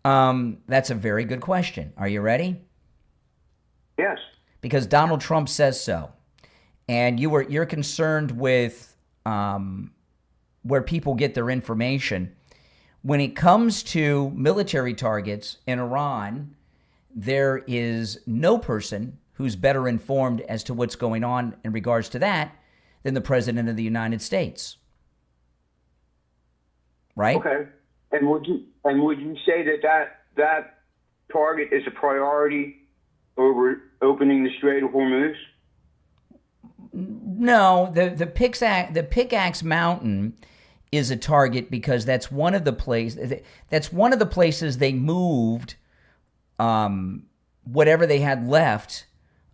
That's a very good question. Are you ready? Yes. Because Donald Trump says so, and you're concerned with where people get their information. When it comes to military targets in Iran, there is no person who's better informed as to what's going on in regards to that than the President of the United States. Right? Okay. And would you say that target is a priority over opening the Strait of Hormuz? No, the Pickaxe Mountain is a target because that's one of the places they moved whatever they had left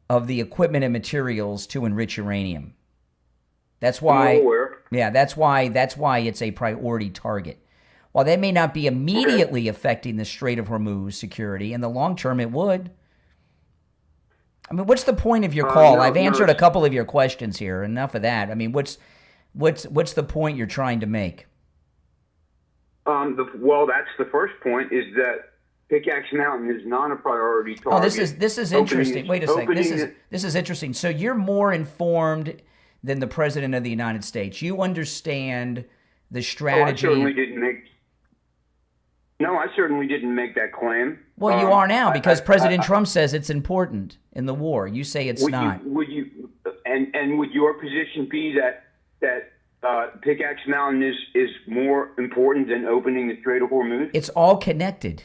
of the equipment and materials to enrich uranium. That's why. Yeah, that's why it's a priority target. While that may not be immediately affecting the Strait of Hormuz security, in the long term it would. I mean, what's the point of your call? I've answered a couple of your questions here. Enough of that. I mean, what's the point you're trying to make? Well, that's the first point. Is that Pickaxe Mountain is not a priority target. Oh, this is interesting. Wait a second. This is interesting. So you're more informed than the President of the United States. You understand the strategy. I certainly didn't make that claim. Well, you are now because President Trump says it's important in the war. You say it's not. Would your position be that Pickaxe Mountain is more important than opening the Strait of Hormuz? It's all connected.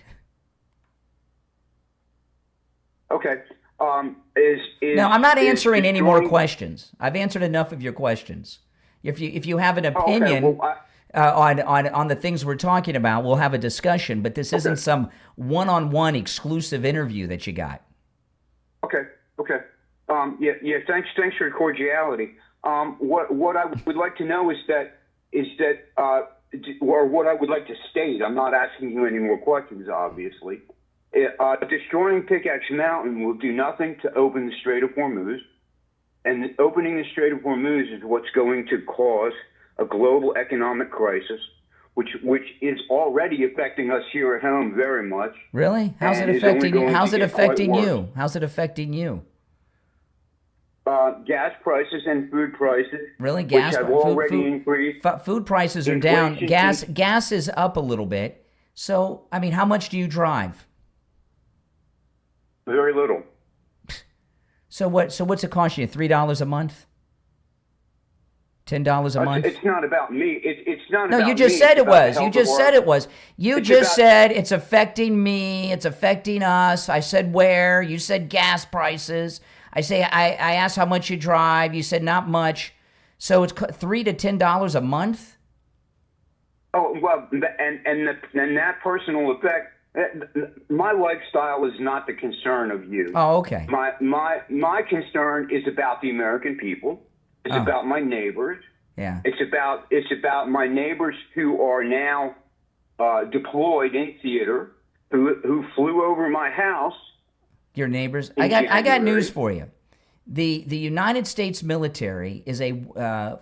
Okay. No, I'm not answering any more questions. I've answered enough of your questions. If you have an opinion on the things we're talking about, we'll have a discussion. But this isn't some one-on-one exclusive interview that you got. Okay. Yeah. Thanks for your cordiality. What I would like to know is that, or what I would like to state. I'm not asking you any more questions, obviously. Destroying Pickaxe Mountain will do nothing to open the Strait of Hormuz, and opening the Strait of Hormuz is what's going to cause a global economic crisis, which is already affecting us here at home very much. Really? How's it affecting you? How's it affecting you? How's it affecting you? Gas prices and food prices. Really? Gas which have already increased. Food prices are down. Gas is up a little bit. So, I mean, how much do you drive? Very little. So what's it costing you? $3 a month? $10 a month? It's not about me. It's not about me. No, you just said it was. You just said it was. You just said it's affecting me. It's affecting us. I said where. You said gas prices. I asked how much you drive. You said not much. So it's $3 to $10 a month? Oh, well, and that personal effect. My lifestyle is not the concern of you. Oh, okay. My concern is about the American people. It's about my neighbors. Yeah. It's about my neighbors who are now deployed in theater who flew over my house. Your neighbors. I got news for you. The United States military is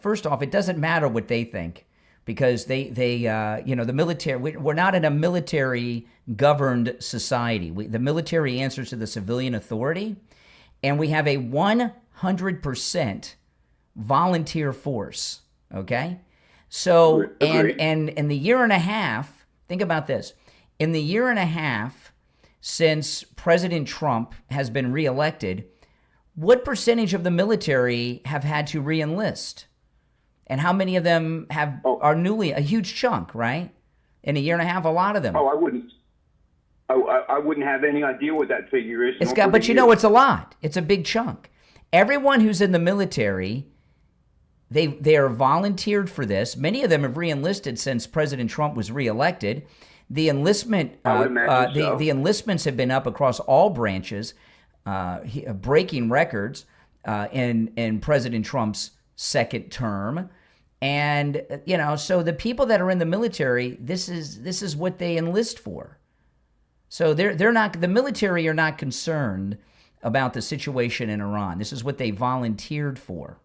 first off, it doesn't matter what they think, because they the military, we're not in a military governed society. The military answers to the civilian authority, and we have a 100% volunteer force. Okay, so and in the year and a half, think about this. In the year and a half since President Trump has been reelected, what percentage of the military have had to re-enlist? And how many of them are newly, a huge chunk, right? In a year and a half, a lot of them. I wouldn't have any idea what that figure is. It's a lot. It's a big chunk. Everyone who's in the military, they are volunteered for this. Many of them have re-enlisted since President Trump was reelected. The enlistment, the enlistments have been up across all branches, breaking records in President Trump's second term. And so the people that are in the military, this is what they enlist for. So the military are not concerned about the situation in Iran. This is what they volunteered for.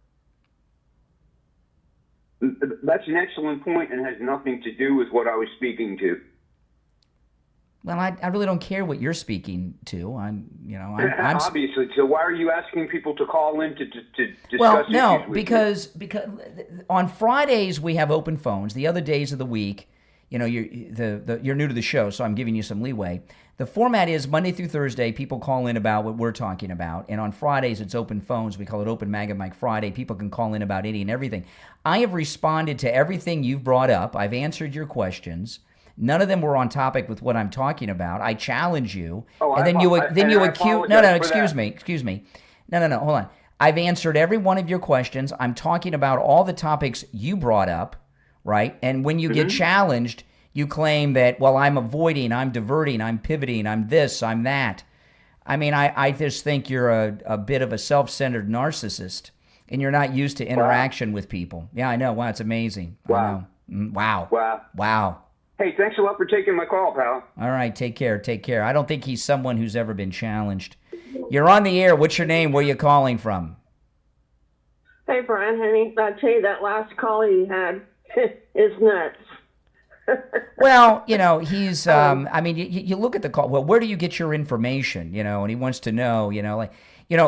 That's an excellent point and has nothing to do with what I was speaking to. Well, I really don't care what you're speaking to. I'm obviously. So why are you asking people to call in to discuss? Well, no, issues with because on Fridays we have open phones. The other days of the week, you're new to the show, so I'm giving you some leeway. The format is Monday through Thursday. People call in about what we're talking about, and on Fridays it's open phones. We call it Open Mag and Mike Friday. People can call in about any and everything. I have responded to everything you've brought up. I've answered your questions. None of them were on topic with what I'm talking about. I challenge you, and then you accuse. No, excuse me. No, hold on. I've answered every one of your questions. I'm talking about all the topics you brought up, right? And when you get challenged, you claim that, well, I'm avoiding, I'm diverting, I'm pivoting, I'm this, I'm that. I mean, I just think you're a bit of a self-centered narcissist, and you're not used to interaction with people. Yeah, I know. Wow, it's amazing. Wow. I know. Wow. Hey, thanks a lot for taking my call, pal. All right, take care. I don't think he's someone who's ever been challenged. You're on the air. What's your name? Where are you calling from? Hey, Brian, honey, I tell you, that last call you had is nuts. Well, he's, you look at the call. Well, where do you get your information? And he wants to know,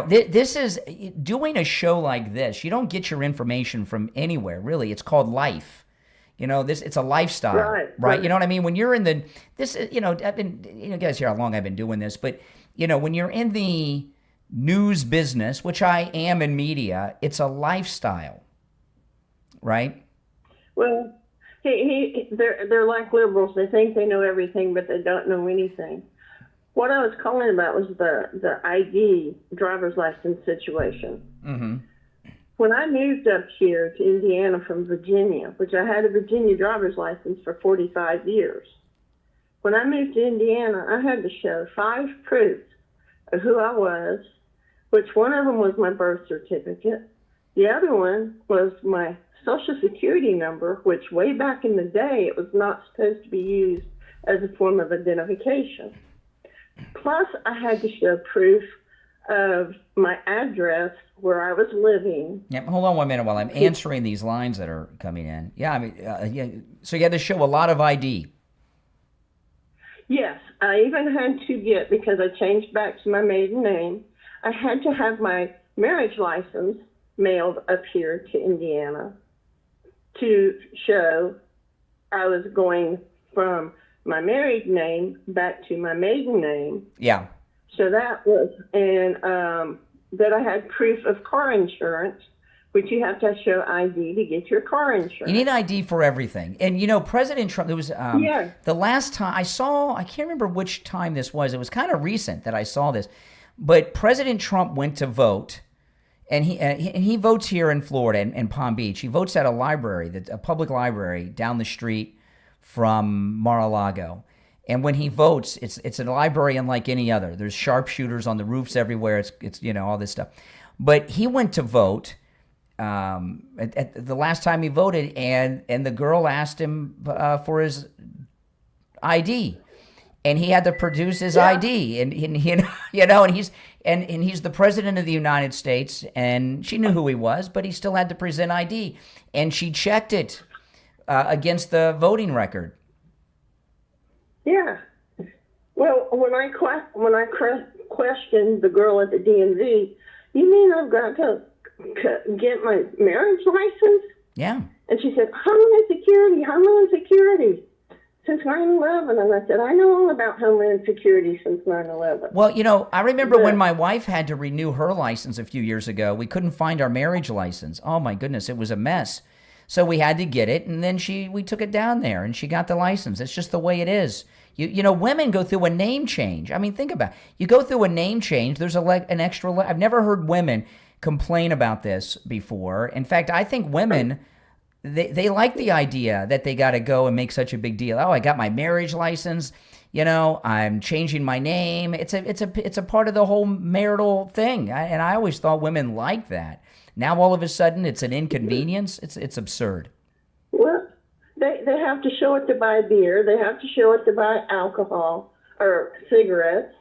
this is, doing a show like this, you don't get your information from anywhere, really. It's called life. It's a lifestyle, right? You know what I mean? When you're in I've been, you guys hear how long I've been doing this, but, when you're in the news business, which I am in media, it's a lifestyle, right? Well, they're like liberals. They think they know everything, but they don't know anything. What I was calling about was the ID, driver's license situation. Mm-hmm. When I moved up here to Indiana from Virginia, which I had a Virginia driver's license for 45 years, when I moved to Indiana, I had to show 5 proofs of who I was, which one of them was my birth certificate. The other one was my Social Security number, which way back in the day, it was not supposed to be used as a form of identification. Plus, I had to show proof of my address where I was living. Yeah, hold on 1 minute while I'm answering these lines that are coming in. Yeah, so you had to show a lot of ID. Yes, I even had to get, because I changed back to my maiden name, I had to have my marriage license mailed up here to Indiana to show I was going from my married name back to my maiden name. Yeah. So that was, and that I had proof of car insurance, which you have to show ID to get your car insurance. You need ID for everything. And, President Trump, there was the last time I can't remember which time this was. It was kind of recent that I saw this. But President Trump went to vote, and he votes here in Florida, in Palm Beach. He votes at a library, a public library down the street from Mar-a-Lago. And when he votes, it's a library unlike any other. There's sharpshooters on the roofs everywhere. It's all this stuff. But he went to vote at the last time he voted, and the girl asked him for his ID, and he had to produce his ID, and and he's the president of the United States, and she knew who he was, but he still had to present ID, and she checked it against the voting record. Yeah. Well, when I questioned the girl at the DMV, you mean I've got to get my marriage license? Yeah. And she said, Homeland Security, since 9/11. And I said, I know all about Homeland Security since 9/11. Well, I remember when my wife had to renew her license a few years ago, we couldn't find our marriage license. Oh, my goodness, it was a mess. So we had to get it, and then we took it down there, and she got the license. It's just the way it is. Women go through a name change. I mean, think about it. You go through a name change, there's an extra I've never heard women complain about this before. In fact, I think women, they like the idea that they got to go and make such a big deal. Oh, I got my marriage license. I'm changing my name. It's a part of the whole marital thing. And I always thought women liked that. Now all of a sudden it's an inconvenience. It's absurd. Well, they have to show it to buy beer. They have to show it to buy alcohol or cigarettes.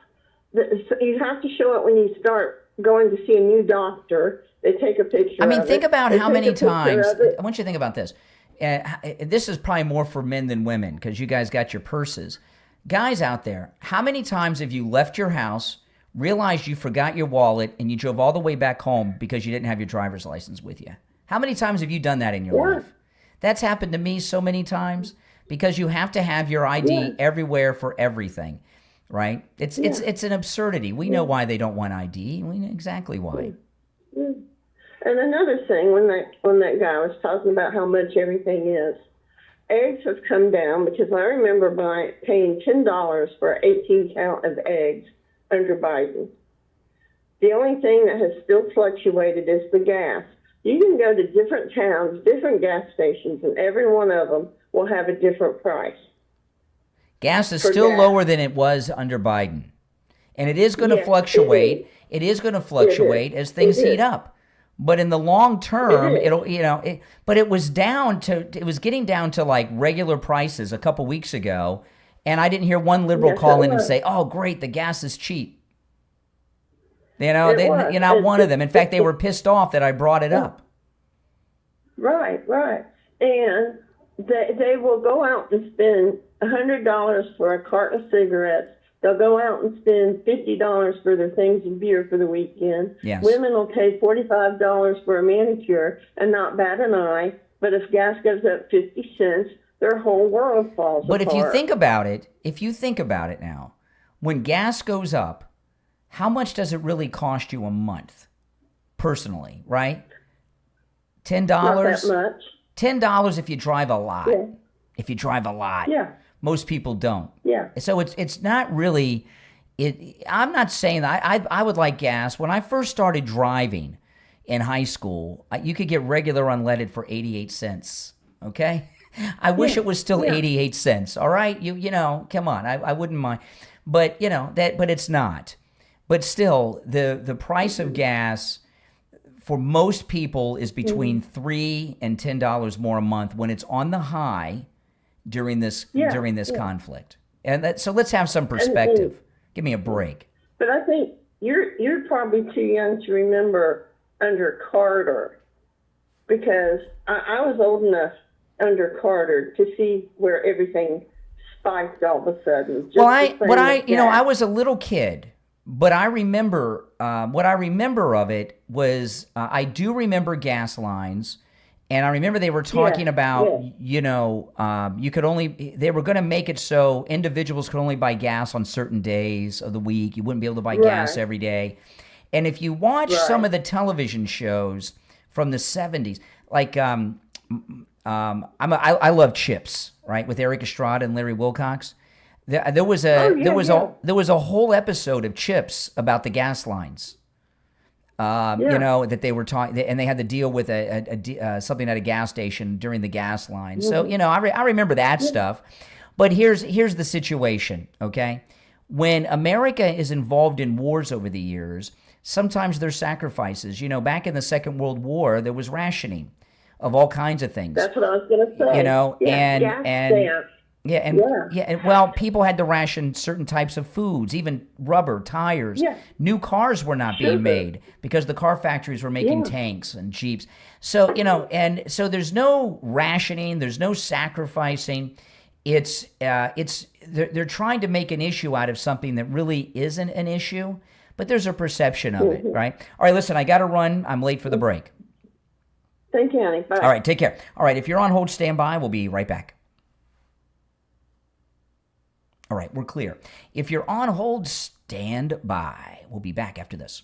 You have to show it when you start going to see a new doctor. They take a picture. I mean, of think it. about They how take many a picture times. of it. I want you to think about this. This is probably more for men than women because you guys got your purses. Guys out there, how many times have you left your house, realized you forgot your wallet, and you drove all the way back home because you didn't have your driver's license with you? How many times have you done that in your life? That's happened to me so many times because you have to have your ID everywhere for everything, right? It's an absurdity. We know why they don't want ID. We know exactly why. And another thing, when that guy was talking about how much everything is, eggs have come down because I remember paying $10 for an 18 count of eggs under Biden. The only thing that has still fluctuated is the gas. You can go to different towns, different gas stations, and every one of them will have a different price. Gas is still lower than it was under Biden. And it is going to fluctuate. It is going to fluctuate as things heat up. But in the long term, but it was getting down to like regular prices a couple weeks ago. And I didn't hear one liberal call in and say, oh, great, the gas is cheap. You're not one of them. In fact, they were pissed off that I brought it up. Right. And they will go out and spend $100 for a carton of cigarettes. They'll go out and spend $50 for their things of beer for the weekend. Yes. Women will pay $45 for a manicure and not bat an eye. But if gas goes up 50 cents, their whole world falls apart. But if you think about it now, when gas goes up, how much does it really cost you a month, personally, right? $10? Not that much. $10 if you drive a lot. Yeah. If you drive a lot. Yeah. Most people don't. Yeah. So it's not really. I'm not saying that. I would like gas. When I first started driving in high school, you could get regular unleaded for 88 cents. Okay. I wish it was still 88 cents. All right. Come on. I wouldn't mind. But but it's not. But still, the price of gas for most people is between $3 and $10 more a month when it's on the high during this conflict. And so let's have some perspective. Give me a break. But I think you're probably too young to remember under Carter, because I was old enough under Carter to see where everything spiked all of a sudden. I was a little kid, but I remember what I remember of it was I do remember gas lines. And I remember they were talking about, you could only, they were going to make it so individuals could only buy gas on certain days of the week. You wouldn't be able to buy gas every day. And if you watch some of the television shows from the 70s, like I love Chips, right, with Eric Estrada and Larry Wilcox. There was a whole episode of Chips about the gas lines. That they were talking, and they had to deal with something at a gas station during the gas line. So, I remember that stuff. But here's the situation, okay? When America is involved in wars over the years, sometimes there's sacrifices. Back in the Second World War, there was rationing of all kinds of things. That's what I was going to say. Well, people had to ration certain types of foods, even rubber, tires. Yeah. New cars were not being made because the car factories were making tanks and Jeeps. So, and so there's no rationing, there's no sacrificing. They're trying to make an issue out of something that really isn't an issue, but there's a perception of it, right? All right, listen, I got to run. I'm late for the break. Thank you, honey. Bye. All right, take care. All right, if you're on hold, stand by. We'll be right back. All right, we're clear. If you're on hold, stand by. We'll be back after this.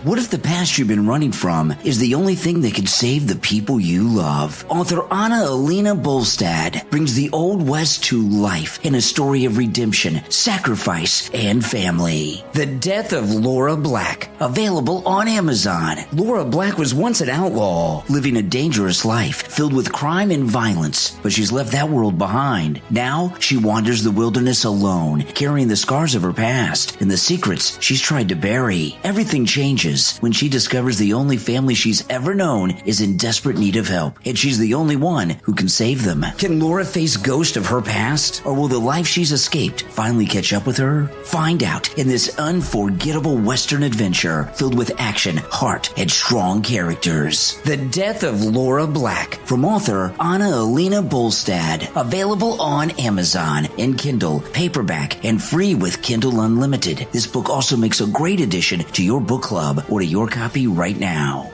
What if the past you've been running from is the only thing that can save the people you love? Author Anna Alina Bolstad brings the Old West to life in a story of redemption, sacrifice, and family. The Death of Laura Black, available on Amazon. Laura Black was once an outlaw, living a dangerous life filled with crime and violence, but she's left that world behind. Now, she wanders the wilderness alone, carrying the scars of her past and the secrets she's tried to bury. Everything changes when she discovers the only family she's ever known is in desperate need of help, and she's the only one who can save them. Can Laura face ghosts of her past, or will the life she's escaped finally catch up with her? Find out in this unforgettable Western adventure filled with action, heart, and strong characters. The Death of Laura Black, from author Anna Alina Bolstad, available on Amazon in Kindle, paperback, and free with Kindle Unlimited. This book also makes a great addition to your book club. Order your copy right now.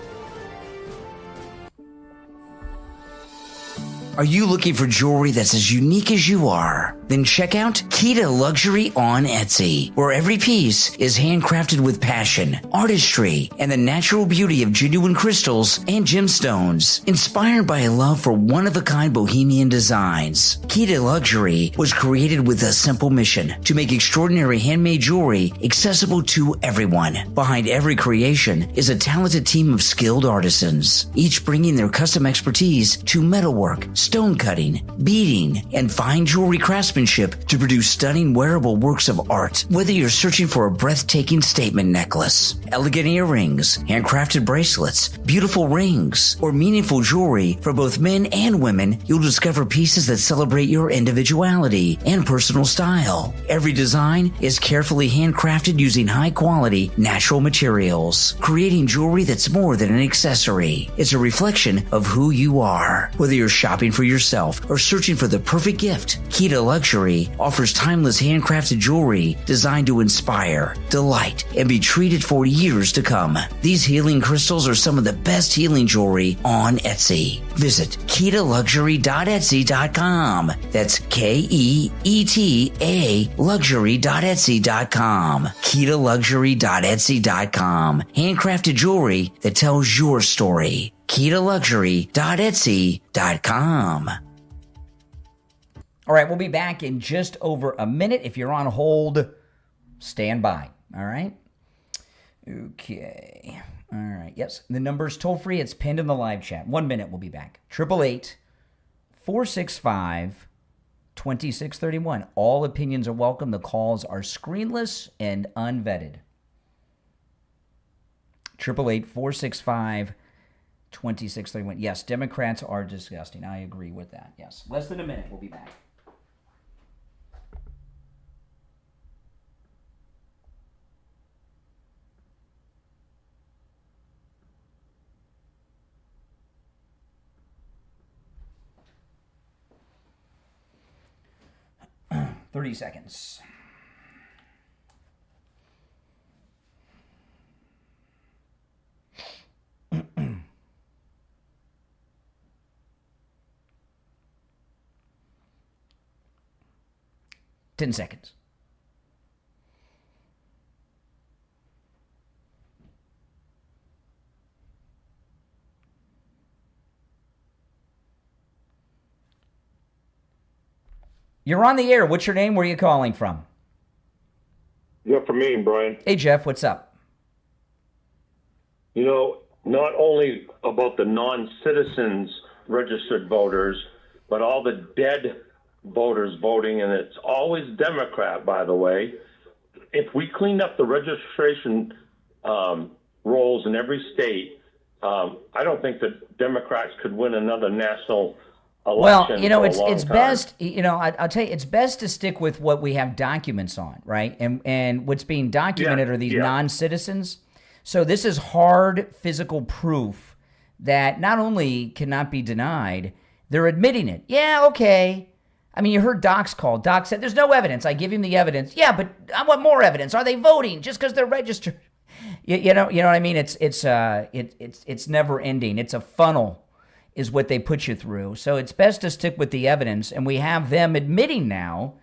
Are you looking for jewelry that's as unique as you are? Then check out Kita Luxury on Etsy, where every piece is handcrafted with passion, artistry, and the natural beauty of genuine crystals and gemstones, inspired by a love for one-of-a-kind bohemian designs. Kita Luxury was created with a simple mission to make extraordinary handmade jewelry accessible to everyone. Behind every creation is a talented team of skilled artisans, each bringing their custom expertise to metalwork, stone cutting, beading, and fine jewelry craftsmanship to produce stunning wearable works of art. Whether you're searching for a breathtaking statement necklace, elegant earrings, handcrafted bracelets, beautiful rings, or meaningful jewelry for both men and women, you'll discover pieces that celebrate your individuality and personal style. Every design is carefully handcrafted using high-quality, natural materials, creating jewelry that's more than an accessory. It's a reflection of who you are. Whether you're shopping for yourself or searching for the perfect gift, Kita Luxury offers timeless handcrafted jewelry designed to inspire, delight, and be treated for years to come. These healing crystals are some of the best healing jewelry on Etsy. Visit KetaLuxury.etsy.com. That's KEETA luxury.etsy.com. KetaLuxury.etsy.com. Handcrafted jewelry that tells your story. KetaLuxury.etsy.com. All right, we'll be back in just over a minute. If you're on hold, stand by. All right? Okay. All right. Yes, the number's toll free. It's pinned in the live chat. 1 minute, we'll be back. 888-465-2631. All opinions are welcome. The calls are screenless and unvetted. 888-465-2631. Yes, Democrats are disgusting. I agree with that. Yes. Less than a minute, we'll be back. $30 seconds. $10 seconds. You're on the air. What's your name? Where are you calling from? Yeah, for me, Brian. Hey, Jeff. What's up? You know, not only about the non-citizens registered voters, but all the dead voters voting, and it's always Democrat, by the way. If we cleaned up the registration rolls in every state, I don't think that Democrats could win another national Well, election you know, for a it's long it's time. best. You know, I'll tell you, it's best to stick with what we have documents on, right? And what's being documented are these non-citizens. So this is hard physical proof that not only cannot be denied, they're admitting it. Yeah, okay. I mean, you heard Doc's call. Doc said, "There's no evidence." I give him the evidence. Yeah, but I want more evidence. Are they voting just because they're registered? You know what I mean? It's never ending. It's a funnel, is what they put you through. So it's best to stick with the evidence. And we have them admitting now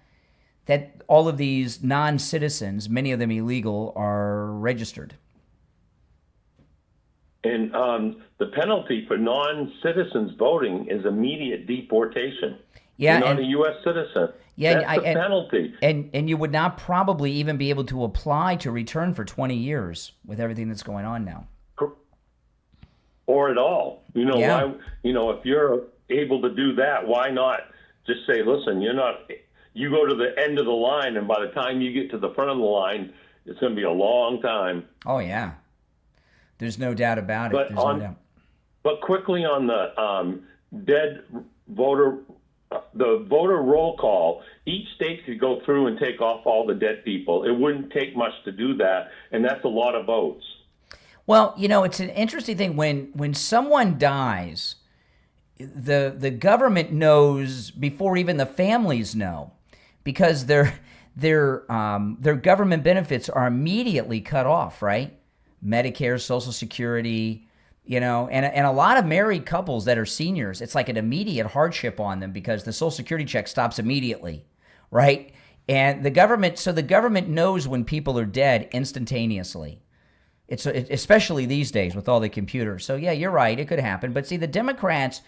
that all of these non-citizens, many of them illegal, are registered. And the penalty for non-citizens voting is immediate deportation. Yeah, You're not a U.S. citizen. Yeah, that's the penalty. And you would not probably even be able to apply to return for 20 years with everything that's going on now. Or at all. You know, Yeah. why, you know, if you're able to do that, why not just say, listen, you go to the end of the line, and by the time you get to the front of the line, it's going to be a long time. Oh, yeah. There's no doubt about it. But There's no doubt. But quickly on the dead voter, the voter roll call, each state could go through and take off all the dead people. It wouldn't take much to do that, and that's a lot of votes. Well, you know, it's an interesting thing. When someone dies, the government knows before even the families know, because their government benefits are immediately cut off, right? Medicare, Social Security, you know, and a lot of married couples that are seniors, it's like an immediate hardship on them because the Social Security check stops immediately, right? And the government knows when people are dead instantaneously. It's especially these days with all the computers. So yeah, you're right. It could happen. But see, the Democrats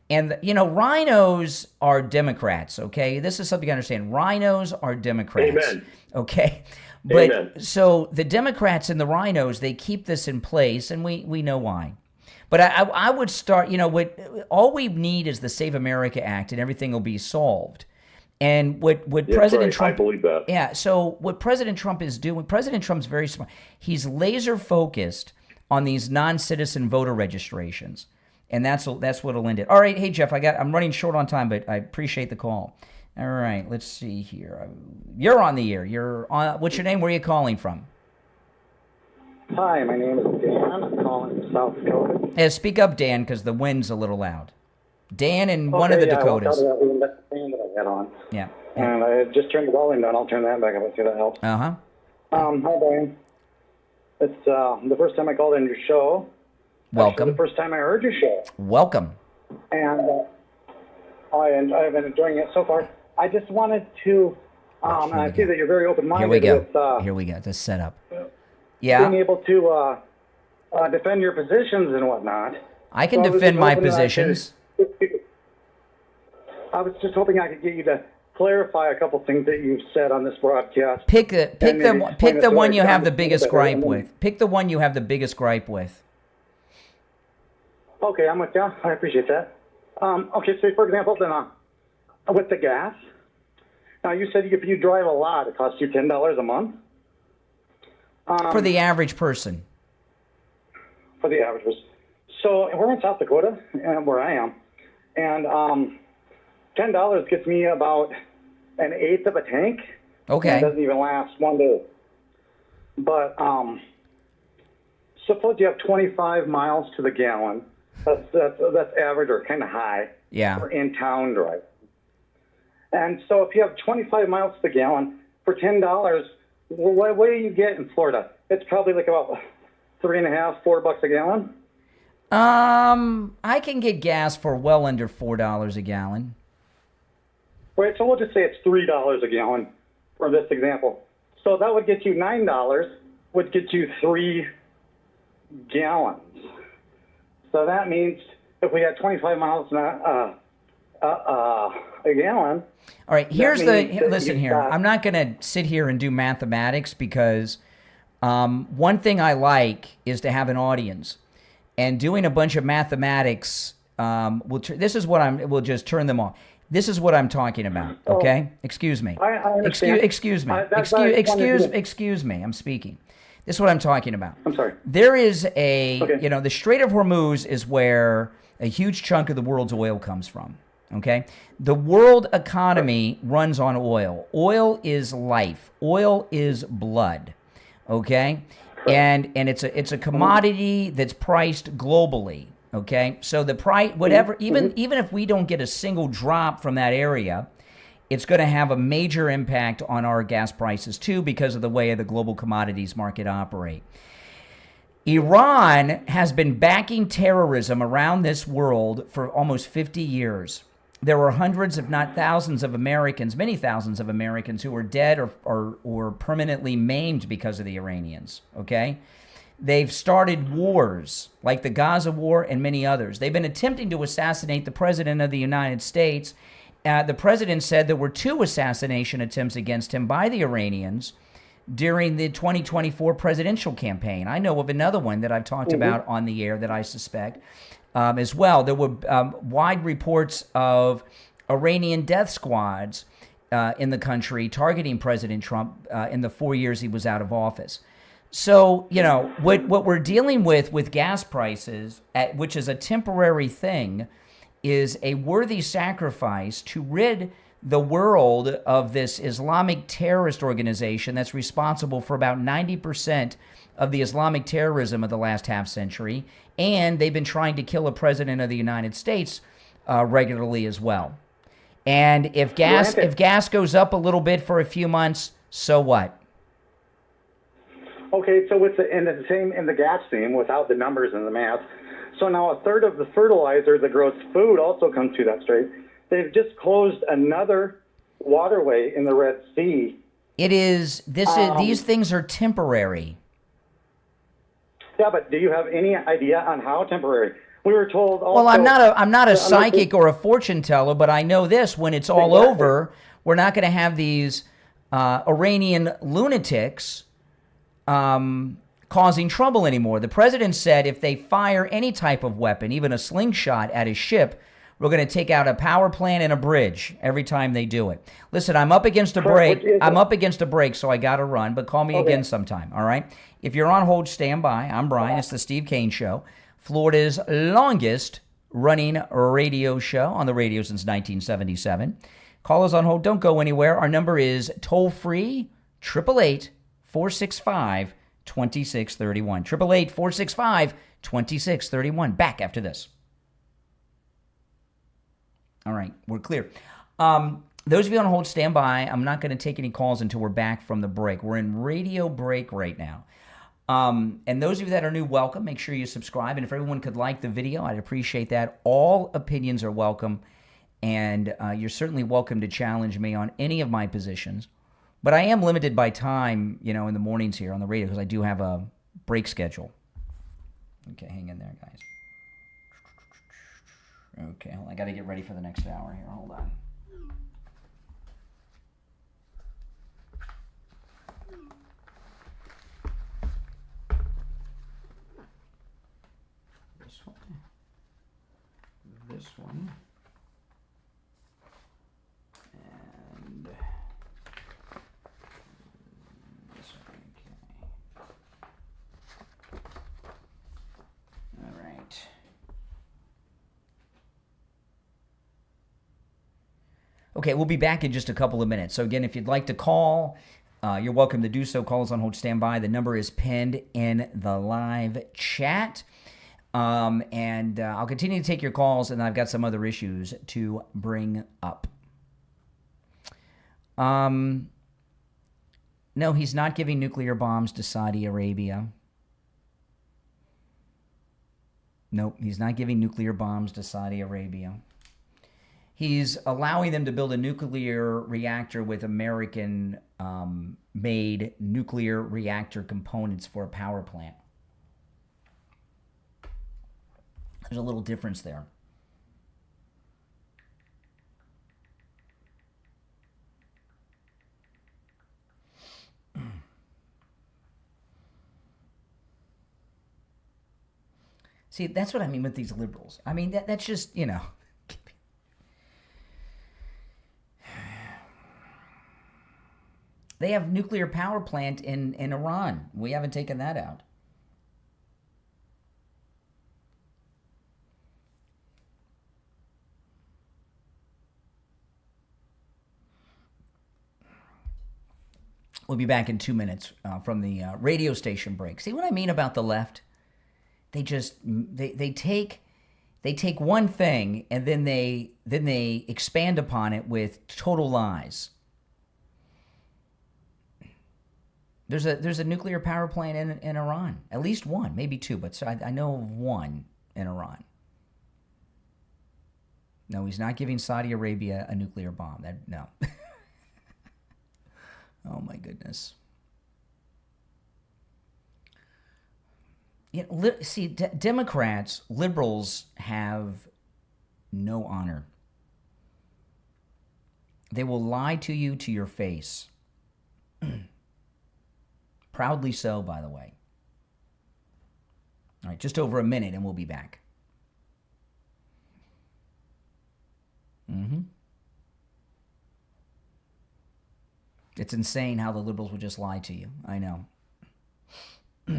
and rhinos are Democrats. Okay, this is something I understand. Rhinos are Democrats. Amen. Okay, but Amen. so the Democrats and the rhinos, they keep this in place, and we know why. But I would start. You know, all we need is the Save America Act, and everything will be solved. And what President Trump, I believe that. Yeah, so what President Trump is doing, President Trump's very smart. He's laser focused on these non-citizen voter registrations. And that's what'll end it. All right, hey Jeff, I'm running short on time, but I appreciate the call. All right, let's see here. You're on the air. You're on. What's your name? Where are you calling from? Hi, my name is Dan. I'm calling from South Dakota. Yeah, speak up, Dan, because the wind's a little loud. Dan in one of the Dakotas. I walked out of that fan that I had on. Yeah. And I just turned the volume down. I'll turn that back up. Let's see if that helps. Uh-huh. Hi, Brian. It's the first time I called in your show. Welcome. Actually, the first time I heard your show. Welcome. And I've been enjoying it so far. I just wanted to, and I see that you're very open-minded. Here we go. This setup. Yeah. Being able to defend your positions and whatnot. I can defend my positions. I was just hoping I could get you to clarify a couple things that you've said on this broadcast. Pick the one you have the biggest gripe with. Pick the one you have the biggest gripe with. Okay, I'm with you. I appreciate that. Okay, so for example, then with the gas. Now you said if you drive a lot, it costs you $10 a month. For the average person. For the average person. So we're in South Dakota, where I am, and $10 gets me about an eighth of a tank. Okay. It doesn't even last one day. But suppose you have 25 miles to the gallon. That's average or kind of high. Yeah. For in-town drive. And so if you have 25 miles to the gallon for $10, what do you get in Florida? It's probably like about $3.50, $4 a gallon. I can get gas for well under $4 a gallon. Right, so we'll just say it's $3 a gallon for this example. So that would get you $9, would get you 3 gallons. So that means if we had 25 miles a gallon. All right, listen here. I'm not going to sit here and do mathematics because one thing I like is to have an audience. And doing a bunch of mathematics, we'll just turn them off. This is what I'm talking about, okay? Excuse me. I understand. Excuse me. Excuse me. I'm speaking. This is what I'm talking about. I'm sorry. There is the Strait of Hormuz is where a huge chunk of the world's oil comes from, Okay? The world economy runs on oil. Oil is life. Oil is blood. Okay? And it's a commodity that's priced globally. Okay? So the price, whatever, even if we don't get a single drop from that area, it's going to have a major impact on our gas prices too, because of the way the global commodities market operate. Iran has been backing terrorism around this world for almost 50 years. There were hundreds, if not thousands of Americans, many thousands of Americans who were dead or permanently maimed because of the Iranians, okay? They've started wars like the Gaza War and many others. They've been attempting to assassinate the President of the United States. The president said there were 2 assassination attempts against him by the Iranians during the 2024 presidential campaign. I know of another one that I've talked about on the air that I suspect as well. There were wide reports of Iranian death squads in the country targeting President Trump in the 4 years he was out of office. So, you know, what we're dealing with gas prices, which is a temporary thing, is a worthy sacrifice to rid the world of this Islamic terrorist organization that's responsible for about 90% of the Islamic terrorism of the last half century, and they've been trying to kill a president of the United States regularly as well. And if gas goes up a little bit for a few months, so what? Okay, so it's in the gas theme without the numbers and the math. So now a third of the fertilizer that grows food also comes through that strait. They've just closed another waterway in the Red Sea. These things are temporary. Yeah, but do you have any idea on how temporary? We were told also, well, I'm not a psychic or a fortune teller, but I know this: when it's all over, we're not going to have these Iranian lunatics causing trouble anymore. The president said if they fire any type of weapon, even a slingshot at his ship, we're going to take out a power plant and a bridge every time they do it. Listen, I'm up against a break. So I got to run, but call me again sometime, all right? If you're on hold, stand by. I'm Brian. It's the Steve Kane Show, Florida's longest running radio show on the radio since 1977. Call us on hold. Don't go anywhere. Our number is toll-free, 888-465-2631. 888-465-2631. Back after this. All right, we're clear. Those of you on hold, stand by. I'm not going to take any calls until we're back from the break. We're in radio break right now. And those of you that are new, welcome. Make sure you subscribe. And if everyone could like the video, I'd appreciate that. All opinions are welcome. And you're certainly welcome to challenge me on any of my positions. But I am limited by time, in the mornings here on the radio because I do have a break schedule. Okay, hang in there, guys. Okay, hold on. I got to get ready for the next hour here. Hold on. This one. This one. And this one. Okay. All right. Okay, we'll be back in just a couple of minutes. So again, if you'd like to call, you're welcome to do so. Call us on hold, stand by. The number is pinned in the live chat. And I'll continue to take your calls, and I've got some other issues to bring up. No, he's not giving nuclear bombs to Saudi Arabia. Nope, he's not giving nuclear bombs to Saudi Arabia. He's allowing them to build a nuclear reactor with American made nuclear reactor components for a power plant. There's a little difference there. See, that's what I mean with these liberals. I mean, that's just, They have nuclear power plant in Iran. We haven't taken that out. We'll be back in 2 minutes from the radio station break. See what I mean about the left? They just they take one thing and then they expand upon it with total lies. There's a nuclear power plant in Iran, at least one, maybe two, but I know of one in Iran. No, he's not giving Saudi Arabia a nuclear bomb. No. Oh my goodness. See, Democrats, liberals have no honor. They will lie to you to your face. Proudly so, by the way. All right, just over a minute and we'll be back. It's insane how the liberals would just lie to you. I know. All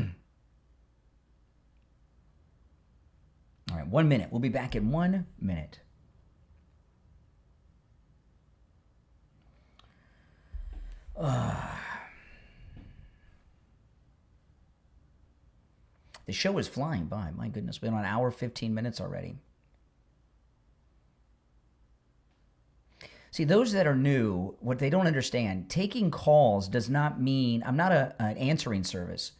right, 1 minute. We'll be back in 1 minute. The show is flying by. My goodness, we've been on an hour, 15 minutes already. See, those that are new, what they don't understand, taking calls does not mean, I'm not an answering service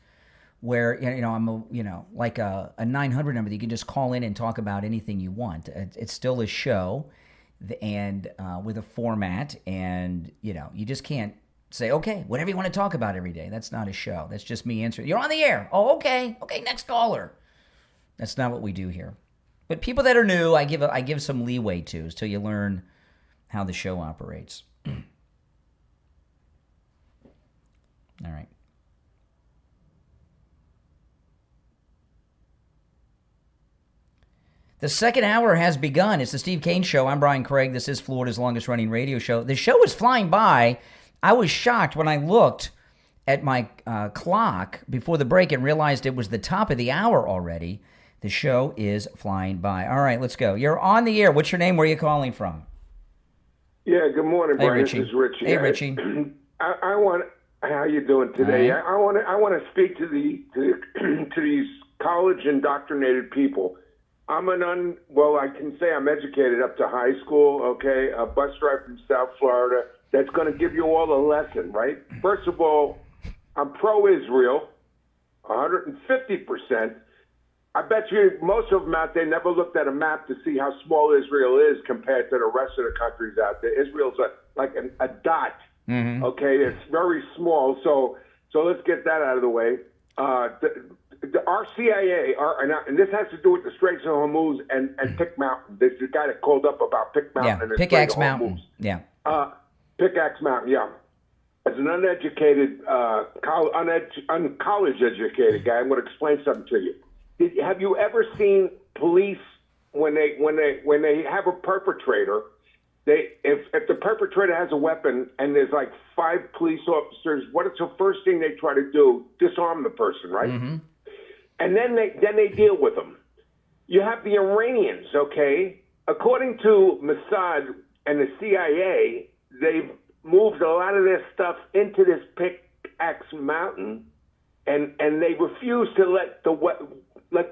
where, I'm like a 900 number that you can just call in and talk about anything you want. It's still a show and with a format, and, you just can't say, okay, whatever you want to talk about every day. That's not a show. That's just me answering. You're on the air. Oh, okay. Okay, next caller. That's not what we do here. But people that are new, I give some leeway to until you learn how the show operates. All right. The second hour has begun. It's the Steve Kane Show. I'm Brian Craig. This is Florida's longest running radio show. The show is flying by. I was shocked when I looked at my clock before the break and realized it was the top of the hour already. The show is flying by. All right, let's go. You're on the air. What's your name? Where are you calling from? Yeah, good morning, Brian. Hey, Richie. This is Richie. Hey, Richie. I want. How you doing today? Right. I want to speak to to these college indoctrinated people. I can say I'm educated up to high school. Okay, a bus driver from South Florida that's going to give you all a lesson, right? First of all, I'm pro-Israel, 150%. I bet you most of them out there never looked at a map to see how small Israel is compared to the rest of the countries out there. Israel's like a dot, okay? It's very small. So let's get that out of the way. Our CIA, and this has to do with the Straits of Hormuz and Pick Mountain. There's a guy that called up about Pick Mountain. Yeah, and the Pickaxe Strait of Mountain. Hormuz. Yeah. Pickaxe Mountain, yeah. As an uneducated, college-educated guy, I'm going to explain something to you. Have you ever seen police when they have a perpetrator? If the perpetrator has a weapon and there's like 5 police officers, what is the first thing they try to do? Disarm the person, right? Mm-hmm. And then they deal with them. You have the Iranians, okay? According to Mossad and the CIA, they've moved a lot of their stuff into this Pickaxe Mountain, and they refuse to let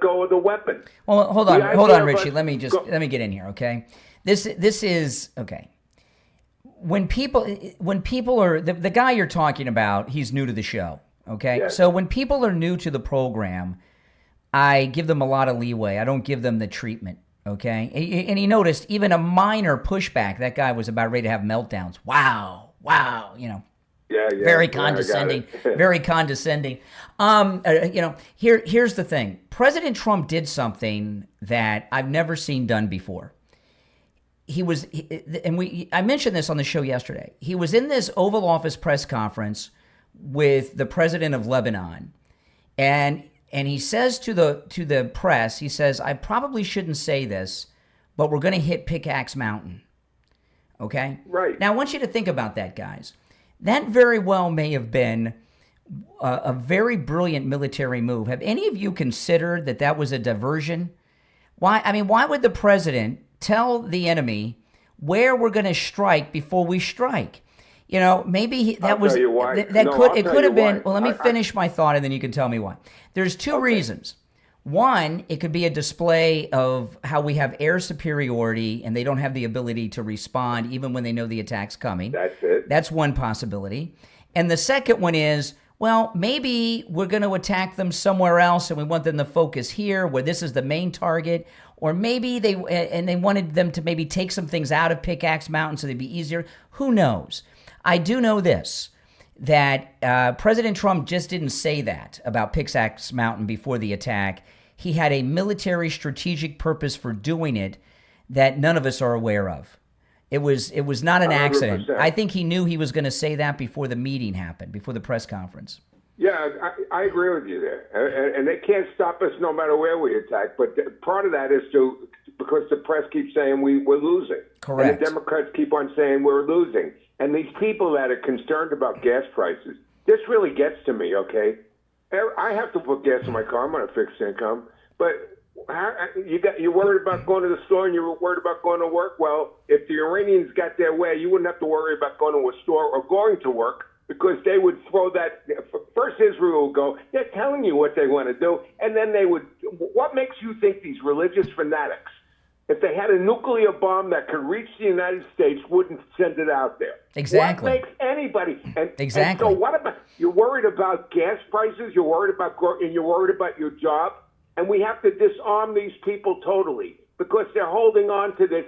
go of the weapon. Well, hold on, Richie. Let me get in here, okay? This is okay. When people are the guy you're talking about, he's new to the show, okay? Yes. So when people are new to the program, I give them a lot of leeway. I don't give them the treatment, okay? And he noticed even a minor pushback, that guy was about ready to have meltdowns. Wow, Yeah. Very condescending. Very condescending. Here's the thing. President Trump did something that I've never seen done before. I mentioned this on the show yesterday. He was in this Oval Office press conference with the president of Lebanon, and he says to the press, he says, "I probably shouldn't say this, but we're going to hit Pickaxe Mountain." Okay? Right. Now I want you to think about that, guys. That very well may have been a very brilliant military move. Have any of you considered that was a diversion? Why would the president tell the enemy where we're going to strike before we strike? maybe that I'll was tell you why. that No, could I'll it tell could you have been. why. Well, let me finish my thought, and then you can tell me why. There's two reasons. One, it could be a display of how we have air superiority, and they don't have the ability to respond even when they know the attack's coming. That's it. That's one possibility. And the second one is, well, maybe we're going to attack them somewhere else, and we want them to focus here, where this is the main target. Or maybe they wanted them to maybe take some things out of Pickaxe Mountain so they'd be easier. Who knows? I do know this, that President Trump just didn't say that about Pickaxe Mountain before the attack. He had a military strategic purpose for doing it that none of us are aware of. It was not an accident. 100%. I think he knew he was going to say that before the meeting happened, before the press conference. Yeah, I agree with you there. And they can't stop us no matter where we attack. But part of that is because the press keeps saying we're losing. Correct. And the Democrats keep on saying we're losing. And these people that are concerned about gas prices, this really gets to me, okay? I have to put gas in my car. I'm on a fixed income. But you're worried about going to the store and you're worried about going to work? Well, if the Iranians got their way, you wouldn't have to worry about going to a store or going to work, because they would throw that. First, Israel would go, they're telling you what they want to do, and then they would. What makes you think these religious fanatics, if they had a nuclear bomb that could reach the United States, wouldn't send it out there? Exactly. What makes anybody? Exactly. And so what about, you're worried about gas prices, you're worried about your job, and we have to disarm these people totally because they're holding on to this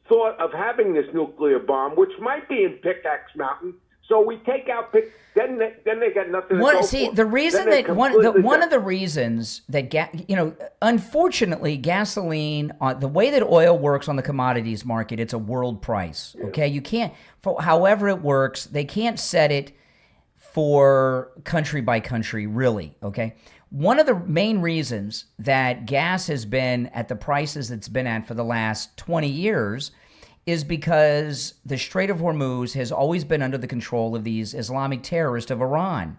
thought of having this nuclear bomb, which might be in Pickaxe Mountain. So we take out then they got nothing to go for. The reason that one of the reasons that unfortunately gasoline, the way that oil works on the commodities market, it's a world price. Okay, you can't, however it works, they can't set it for country by country, really. Okay, one of the main reasons that gas has been at the prices it's been at for the last 20 years is because the Strait of Hormuz has always been under the control of these Islamic terrorists of Iran.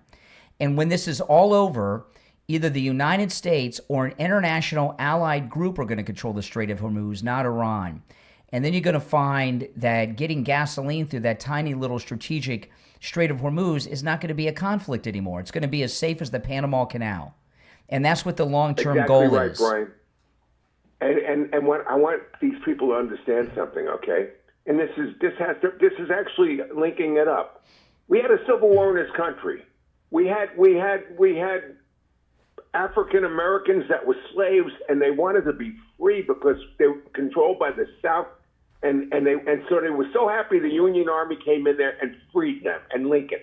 And when this is all over, either the United States or an international allied group are going to control the Strait of Hormuz, not Iran. And then you're going to find that getting gasoline through that tiny little strategic Strait of Hormuz is not going to be a conflict anymore. It's going to be as safe as the Panama Canal. And that's what the long-term goal right, is. Brian. And what I want these people to understand something, okay? And this is actually linking it up. We had a civil war in this country. We had African Americans that were slaves, and they wanted to be free because they were controlled by the South, and so they were so happy the Union Army came in there and freed them, and Lincoln.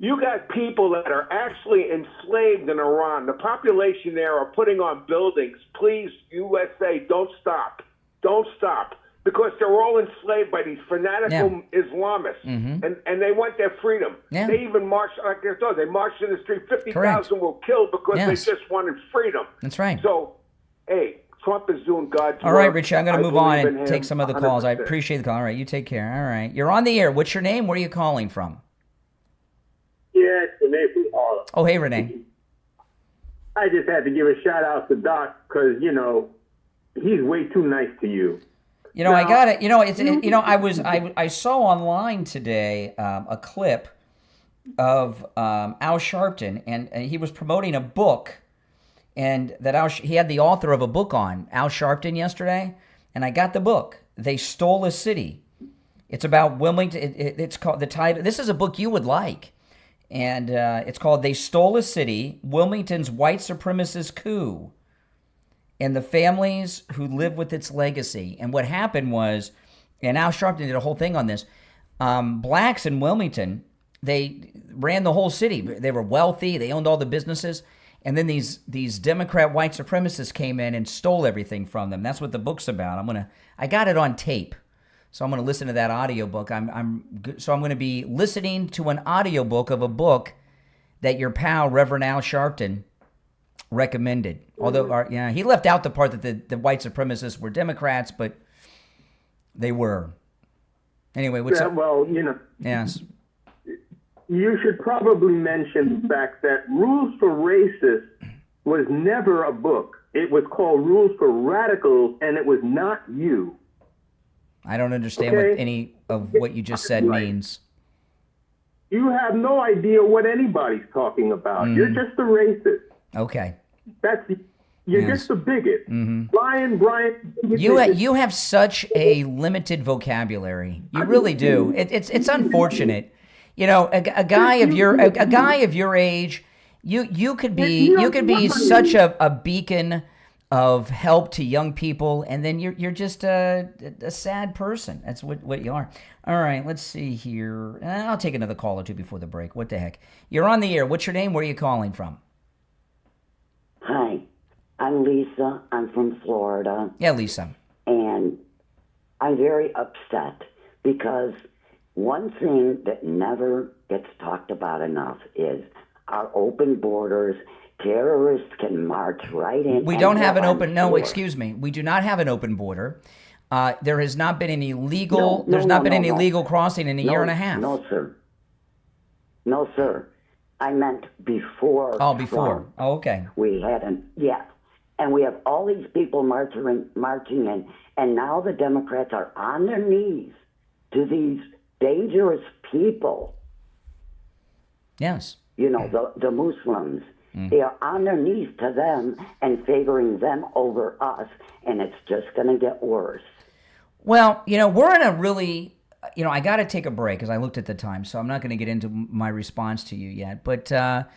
You got people that are actually enslaved in Iran. The population there are putting on buildings. Please, USA, don't stop. Don't stop. Because they're all enslaved by these fanatical Islamists. Mm-hmm. And they want their freedom. Yeah. They even marched, like I thought, they marched in the street. 50,000 were killed because they just wanted freedom. That's right. So, hey, Trump is doing God's work. All right, Richie, I'm going to move on and take some of the calls. 100%. I appreciate the call. All right, you take care. All right. You're on the air. What's your name? Where are you calling from? Yeah, it's Renee from Harlem. Oh, hey, Renee. I just had to give a shout out to Doc because, he's way too nice to you. I got it. I saw online today a clip of Al Sharpton, and he was promoting a book, and that he had the author of a book on Al Sharpton yesterday, and I got the book. They Stole a City. It's about Wilmington. It's called the title. This is a book you would like. And it's called They Stole a City, Wilmington's White Supremacist Coup, and the Families Who Live with Its Legacy. And what happened was, and Al Sharpton did a whole thing on this, blacks in Wilmington, they ran the whole city. They were wealthy. They owned all the businesses. And then these Democrat white supremacists came in and stole everything from them. That's what the book's about. I got it on tape. So I'm going to listen to that audiobook. I'm going to be listening to an audiobook of a book that your pal, Reverend Al Sharpton, recommended. Although, he left out the part that the white supremacists were Democrats, but they were. Anyway, what's up? Well, Yes. You should probably mention the fact that Rules for Racists was never a book. It was called Rules for Radicals, and it was not you. I don't understand what any of what you just said means. You have no idea what anybody's talking about. You're just a racist. Okay. You're just a bigot. Brian. You have such a limited vocabulary. You really do. It's unfortunate. You know, a guy of your age, you could be such a beacon of help to young people, and then you're just a sad person. That's what you are. All right, let's see here. I'll take another call or two before the break. What the heck? You're on the air. What's your name? Where are you calling from? Hi, I'm Lisa. I'm from Florida. Yeah, Lisa. And I'm very upset because one thing that never gets talked about enough is our open borders. Terrorists can march right in. We don't have an open. No, excuse me. We do not have an open border. There has not been any legal. There's not been any legal crossing in a year and a half. No, sir. No, sir. I meant before. Oh, before. Trump. Oh, okay. We hadn't. Yeah, and we have all these people marching in, and now the Democrats are on their knees to these dangerous people. Yes. You know, the Muslims. They are on their knees to them and favoring them over us, and it's just going to get worse. Well, you know, we're in a really, you know, I got to take a break because I looked at the time, so I'm not going to get into my response to you yet. But a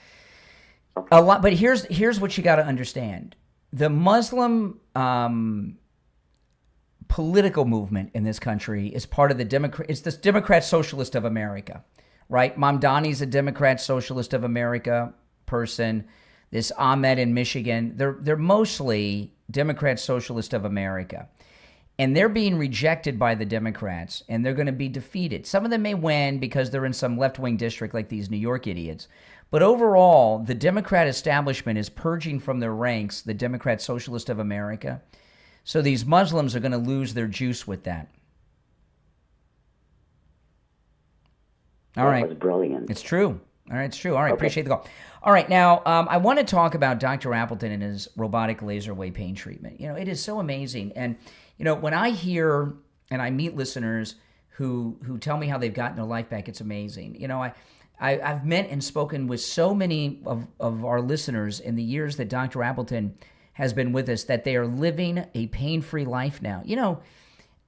lot. But here's what you got to understand: the Muslim political movement in this country is part of the Democrat. It's the Democrat Socialist of America, right? Mamdani's a Democrat Socialist of America person. This Ahmed in Michigan, they're mostly Democrat Socialist of America. And they're being rejected by the Democrats, and they're going to be defeated. Some of them may win because they're in some left-wing district like these New York idiots. But overall, the Democrat establishment is purging from their ranks the Democrat Socialist of America. So these Muslims are going to lose their juice with that. All right. That was brilliant. It's true. All right, it's true. All right, Okay. Appreciate the call. All right, now I want to talk about Dr. Appleton and his robotic laser wave pain treatment. You know, it is so amazing. And, you know, when I hear and I meet listeners who tell me how they've gotten their life back, it's amazing. You know, I've met and spoken with so many of our listeners in the years that Dr. Appleton has been with us that they are living a pain-free life now. You know,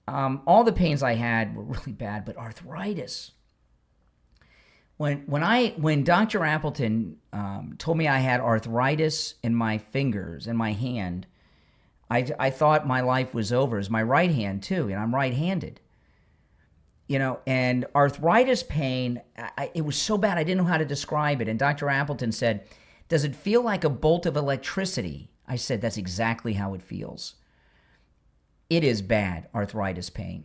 all the pains I had were really bad, but arthritis. When Dr. Appleton told me I had arthritis in my fingers and my hand, I thought my life was over. It's my right hand too, and I'm right-handed. You know, and arthritis pain, it was so bad I didn't know how to describe it. And Dr. Appleton said, "Does it feel like a bolt of electricity?" I said, "That's exactly how it feels." It is bad, arthritis pain.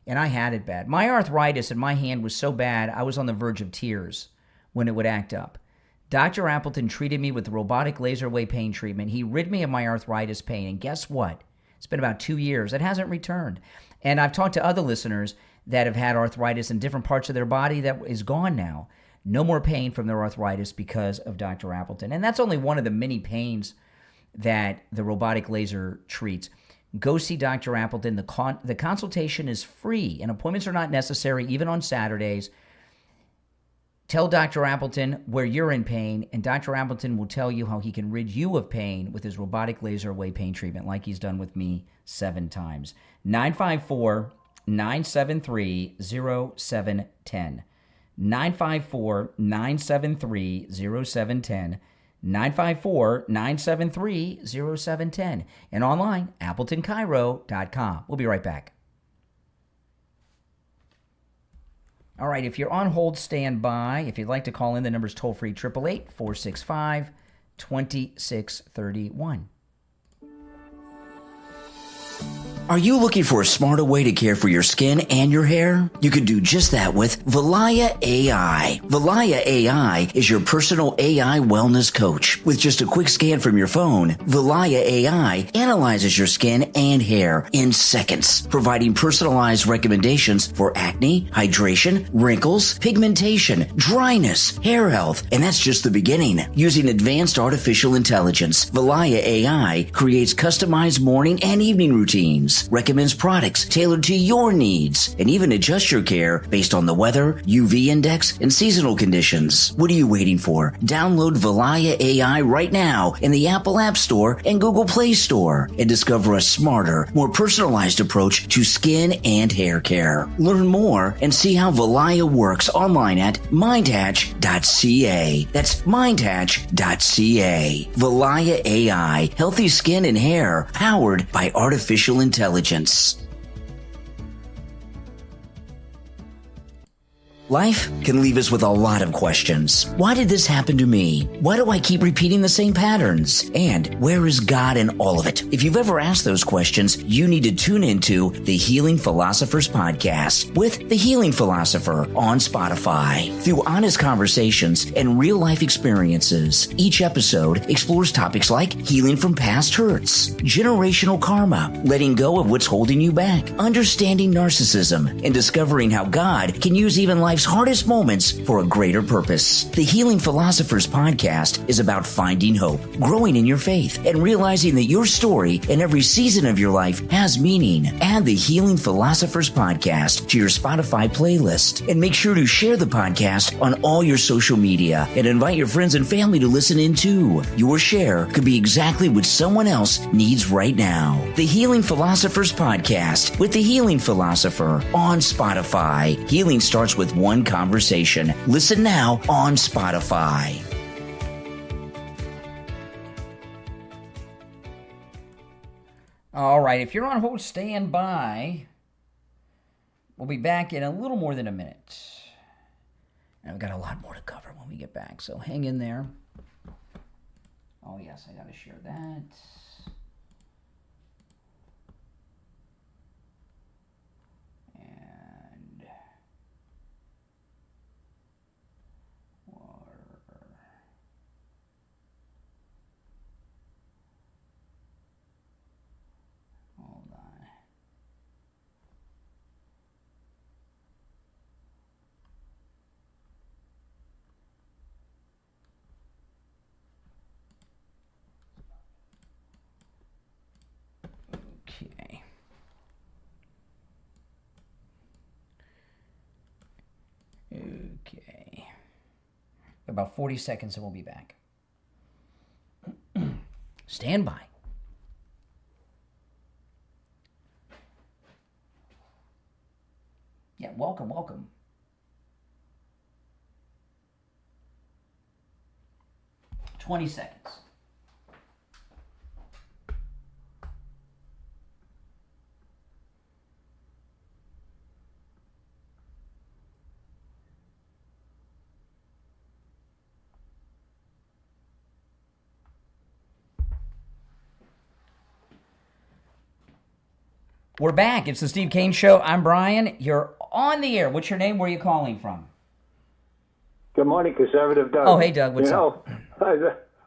And I had it bad. My arthritis in my hand was so bad, I was on the verge of tears when it would act up. Dr. Appleton treated me with robotic laser wave pain treatment. He rid me of my arthritis pain. And guess what? It's been about 2 years. It hasn't returned. And I've talked to other listeners that have had arthritis in different parts of their body that is gone now. No more pain from their arthritis because of Dr. Appleton. And that's only one of the many pains that the robotic laser treats. Go see Dr. Appleton. The consultation is free, and appointments are not necessary, even on Saturdays. Tell Dr. Appleton where you're in pain, and Dr. Appleton will tell you how he can rid you of pain with his robotic laser wave pain treatment, like he's done with me 7 times. 954-973-0710. 954-973-0710. 954-973-0710. And online, AppletonCairo.com. We'll be right back. All right, if you're on hold, stand by. If you'd like to call in, the number's toll-free, 888-465-2631. Are you looking for a smarter way to care for your skin and your hair? You can do just that with Valaya AI. Valaya AI is your personal AI wellness coach. With just a quick scan from your phone, Valaya AI analyzes your skin and hair in seconds, providing personalized recommendations for acne, hydration, wrinkles, pigmentation, dryness, hair health, and that's just the beginning. Using advanced artificial intelligence, Valaya AI creates customized morning and evening routines. advice, recommends products tailored to your needs, and even adjusts your care based on the weather, UV index, and seasonal conditions. What are you waiting for? Download Valaya AI right now in the Apple App Store and Google Play Store and discover a smarter, more personalized approach to skin and hair care. Learn more and see how Valaya works online at mindhatch.ca. That's mindhatch.ca. Valaya AI, healthy skin and hair powered by artificial intelligence. Life can leave us with a lot of questions. Why did this happen to me? Why do I keep repeating the same patterns? And where is God in all of it? If you've ever asked those questions, you need to tune into the Healing Philosophers podcast with The Healing Philosopher on Spotify. Through honest conversations and real-life experiences, each episode explores topics like healing from past hurts, generational karma, letting go of what's holding you back, understanding narcissism, and discovering how God can use even life's hardest moments for a greater purpose. The Healing Philosophers podcast is about finding hope, growing in your faith, and realizing that your story and every season of your life has meaning. Add the Healing Philosophers podcast to your Spotify playlist and make sure to share the podcast on all your social media and invite your friends and family to listen in too. Your share could be exactly what someone else needs right now. The Healing Philosophers podcast with the Healing Philosopher on Spotify. Healing starts with one conversation. Listen now on Spotify. All right, if you're on hold, stand by. We'll be back in a little more than a minute. And we've got a lot more to cover when we get back, so hang in there. Oh, yes, I got to share that. Okay. Okay. About 40 seconds and we'll be back. Stand by. Yeah, welcome. Twenty seconds. We're back. It's the Steve Kane Show. I'm Brian. You're on the air. What's your name? Where are you calling from? Good morning, Conservative Doug. Oh, hey, Doug. What's up?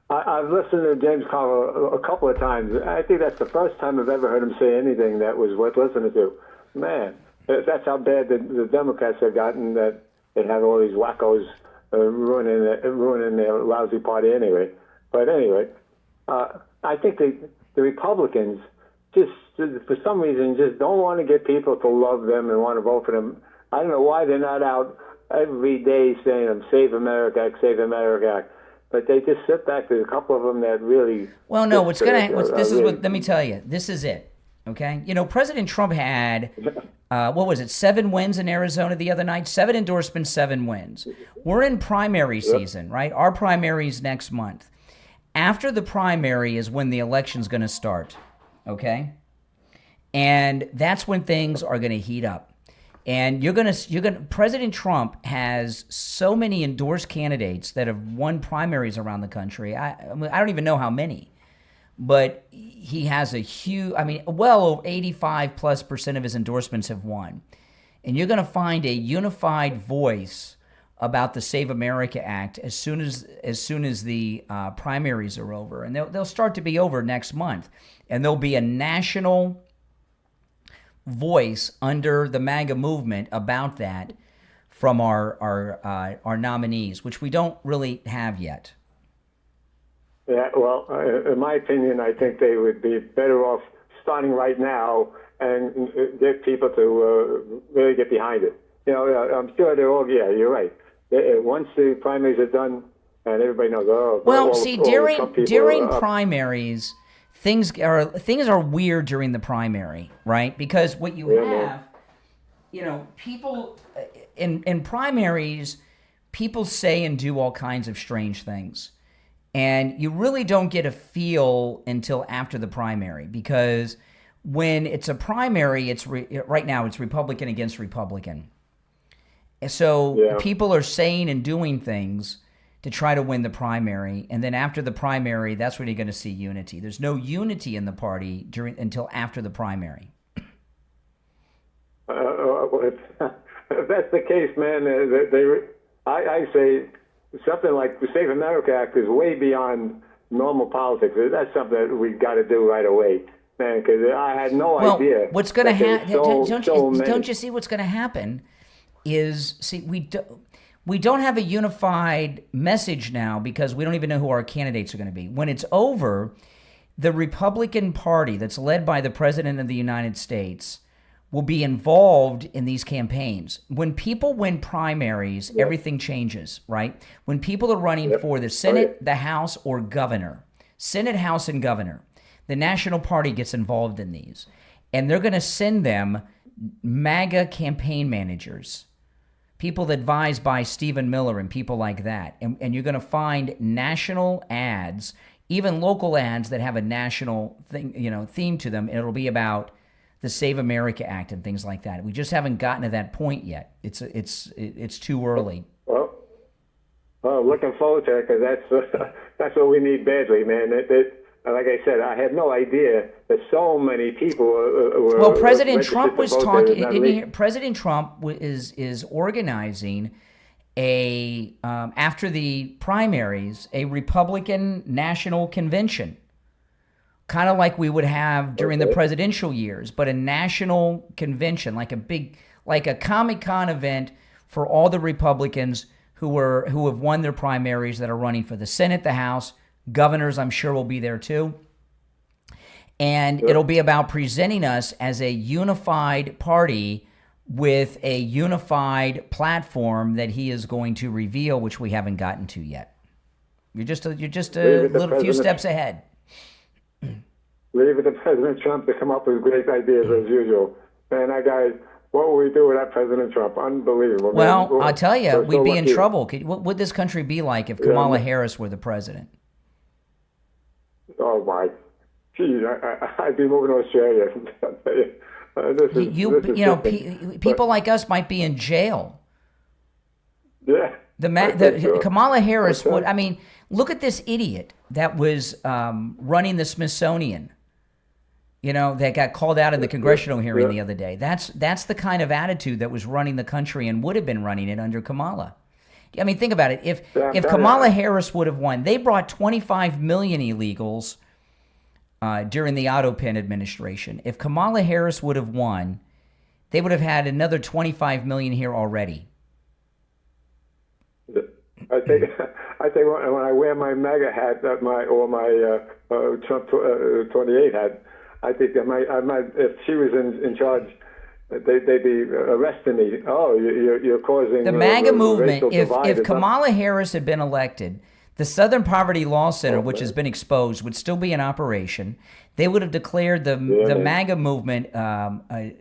I've listened to James Carville a couple of times. I think that's the first time I've ever heard him say anything that was worth listening to. Man, that's how bad the Democrats have gotten, that they have all these wackos ruining their lousy party anyway. But anyway, I think the Republicans just, for some reason, just don't want to get people to love them and want to vote for them. I don't know why they're not out every day saying, Save America Act, Save America Act. But they just sit back. There's a couple of them that really... Well, no, let me tell you, this is it, okay? You know, President Trump had, 7 wins in Arizona the other night? 7 endorsements, 7 wins. We're in primary season, right? Our primary's next month. After the primary is when the election's going to start. Okay, and that's when things are going to heat up, and President Trump has so many endorsed candidates that have won primaries around the country. I don't even know how many, but he has a huge. Well over 85+% of his endorsements have won, and you're going to find a unified voice about the Save America Act as soon as the primaries are over, and they'll start to be over next month. And there'll be a national voice under the MAGA movement about that from our nominees, which we don't really have yet. Yeah, well, in my opinion, I think they would be better off starting right now and get people to really get behind it. You know, I'm sure they're all, yeah, you're right. Once the primaries are done and everybody knows, during primaries, things are weird during the primary, right? Because what you have, people in primaries, people say and do all kinds of strange things. And you really don't get a feel until after the primary, because when it's a primary, right now it's Republican against Republican. So people are saying and doing things to try to win the primary, and then after the primary, that's when you're going to see unity. There's no unity in the party until after the primary. If that's the case, man, I say something like the Save America Act is way beyond normal politics. That's something that we've got to do right away, man, because I had no idea. What's going to happen? Don't you see what's going to happen? We don't have a unified message now because we don't even know who our candidates are going to be. When it's over, the Republican Party that's led by the President of the United States will be involved in these campaigns. When people win primaries, everything changes, right? When people are running for the Senate, the House, or governor, Senate, House, and governor, the National Party gets involved in these. And they're going to send them MAGA campaign managers, people advised by Stephen Miller and people like that. And you're going to find national ads, even local ads that have a national theme to them. And it'll be about the Save America Act and things like that. We just haven't gotten to that point yet. It's too early. Well, looking forward to it, because that's what we need badly, man. Like I said, I had no idea that so many people were. Well, President Trump was talking. Didn't you hear? President Trump is organizing after the primaries a Republican national convention, kind of like we would have during the presidential years, but a national convention, like a Comic-Con event for all the Republicans who have won their primaries that are running for the Senate, the House. Governors, I'm sure, will be there too. And it'll be about presenting us as a unified party with a unified platform that he is going to reveal, which we haven't gotten to yet. You're just a few steps ahead. Leave it to President Trump to come up with great ideas as usual. Man, that guy, what would we do without President Trump? Unbelievable. Well, I'll tell you, we'd be in trouble. What would this country be like if Kamala Harris were the president? Oh my, geez, I'd be moving to Australia. People like us might be in jail. Yeah. Kamala Harris would. I mean, look at this idiot that was running the Smithsonian. That got called out in the congressional hearing the other day. That's the kind of attitude that was running the country and would have been running it under Kamala. I mean, think about it. If Kamala Harris would have won, they brought 25 million illegals during the Otto Penn administration. If Kamala Harris would have won, they would have had another 25 million here already. I think when I wear my MAGA hat, my Trump 28 hat, I think I might if she was in charge. They'd be arresting me. Oh, you're causing the MAGA movement. If Kamala Harris had been elected, the Southern Poverty Law Center, which has been exposed, would still be in operation. They would have declared the MAGA movement a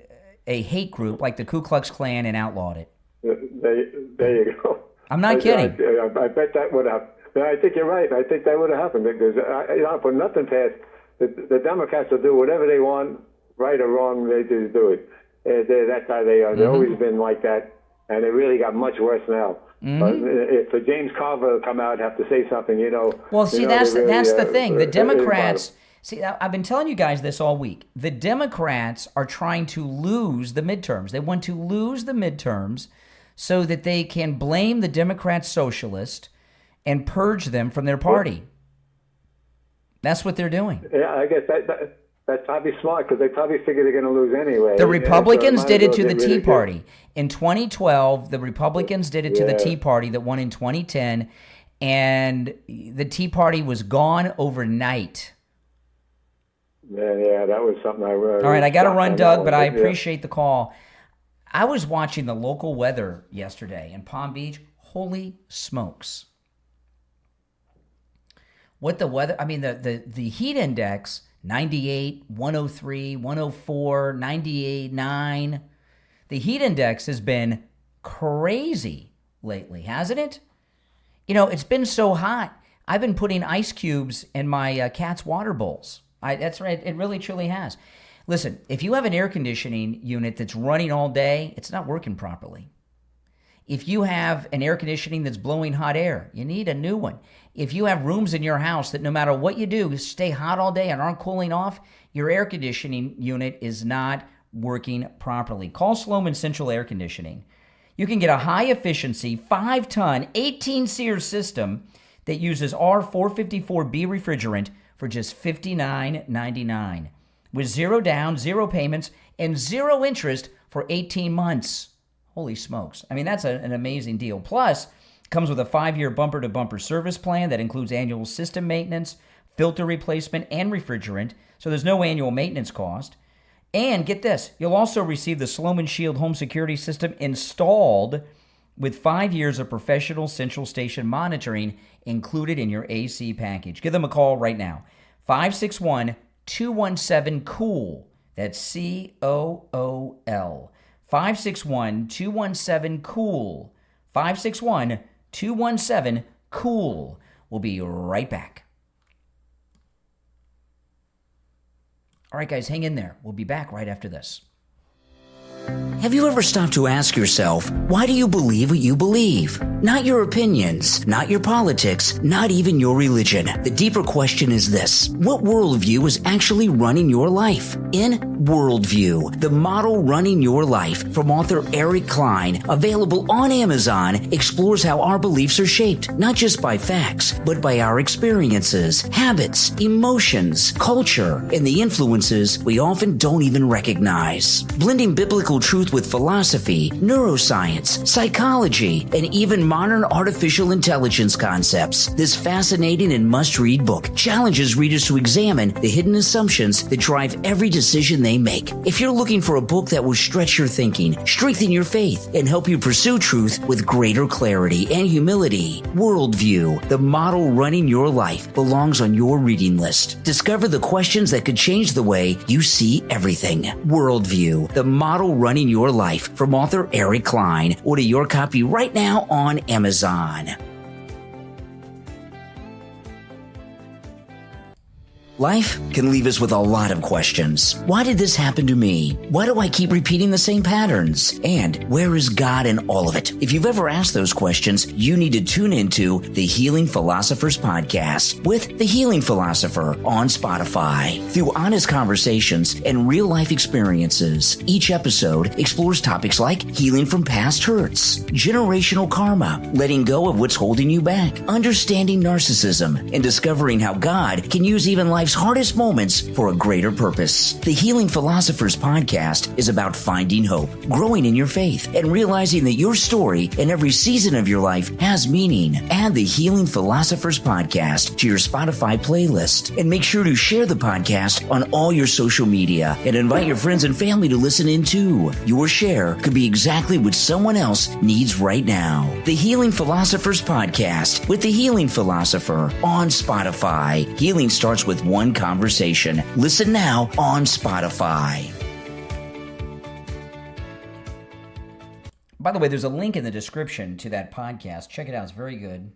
hate group like the Ku Klux Klan and outlawed it. There you go. I'm not kidding. I bet that would have. I think you're right. I think that would have happened because I put nothing past the Democrats will do whatever they want, right or wrong. They just do it. That's how they are. They've always been like that, and it really got much worse now. But for James Carver to come out and have to say something, Well, see, that's the thing. The Democrats. See, I've been telling you guys this all week. The Democrats are trying to lose the midterms. They want to lose the midterms so that they can blame the Democrat socialist and purge them from their party. That's what they're doing. Yeah, I guess that's probably smart because they probably figure they're going to lose anyway. The Republicans did it to the Tea Party. In 2012, the Republicans did it to the Tea Party that won in 2010, and the Tea Party was gone overnight. Yeah, that was something I really. All right, I got to run, Doug, but I Yeah. appreciate the call. I was watching the local weather yesterday in Palm Beach. Holy smokes. What the weather, I mean, the heat index, 98, 103, 104, 98, 9. The heat index has been crazy lately, hasn't it? You know, it's been so hot. I've been putting ice cubes in my cat's water bowls. That's right. It really, truly has. Listen, if you have an air conditioning unit that's running all day, it's not working properly. If you have an air conditioning that's blowing hot air, you need a new one. If you have rooms in your house that no matter what you do, stay hot all day and aren't cooling off, your air conditioning unit is not working properly. Call Sloman Central Air Conditioning. You can get a high efficiency 5-ton 18-SEER system that uses R454B refrigerant for just $59.99 with zero down, zero payments, and zero interest for 18 months. Holy smokes. I mean, that's an amazing deal. Plus, comes with a 5-year bumper-to-bumper service plan that includes annual system maintenance, filter replacement, and refrigerant, so there's no annual maintenance cost. And get this, you'll also receive the Sloman Shield home security system installed with 5 years of professional central station monitoring included in your AC package. Give them a call right now. 561-217-COOL. That's COOL. 561-217-COOL. 561-217-COOL. We'll be right back. All right, guys, hang in there. We'll be back right after this. Have you ever stopped to ask yourself, why do you believe what you believe? Not your opinions, not your politics, not even your religion. The deeper question is this: what worldview is actually running your life? In Worldview, the model running your life from author Eric Klein, available on Amazon, explores how our beliefs are shaped, not just by facts, but by our experiences, habits, emotions, culture, and the influences we often don't even recognize. Blending biblical truth with philosophy, neuroscience, psychology, and even modern artificial intelligence concepts, this fascinating and must-read book challenges readers to examine the hidden assumptions that drive every decision they make. If you're looking for a book that will stretch your thinking, strengthen your faith, and help you pursue truth with greater clarity and humility, Worldview, the model running your life, belongs on your reading list. Discover the questions that could change the way you see everything. Worldview, the model running your life, from author Eric Klein. Order your copy right now on Amazon. Life can leave us with a lot of questions. Why did this happen to me? Why do I keep repeating the same patterns? And where is God in all of it? If you've ever asked those questions, you need to tune into the Healing Philosophers podcast with The Healing Philosopher on Spotify. Through honest conversations and real-life experiences, each episode explores topics like healing from past hurts, generational karma, letting go of what's holding you back, understanding narcissism, and discovering how God can use even life's hardest moments for a greater purpose. The Healing Philosophers podcast is about finding hope, growing in your faith, and realizing that your story and every season of your life has meaning. Add the Healing Philosophers podcast to your Spotify playlist, and make sure to share the podcast on all your social media and invite your friends and family to listen in too. Your share could be exactly what someone else needs right now. The Healing Philosophers podcast with the Healing Philosopher on Spotify. Healing starts with one conversation. Listen now on Spotify. By the way, there's a link in the description to that podcast. Check it out. It's very good.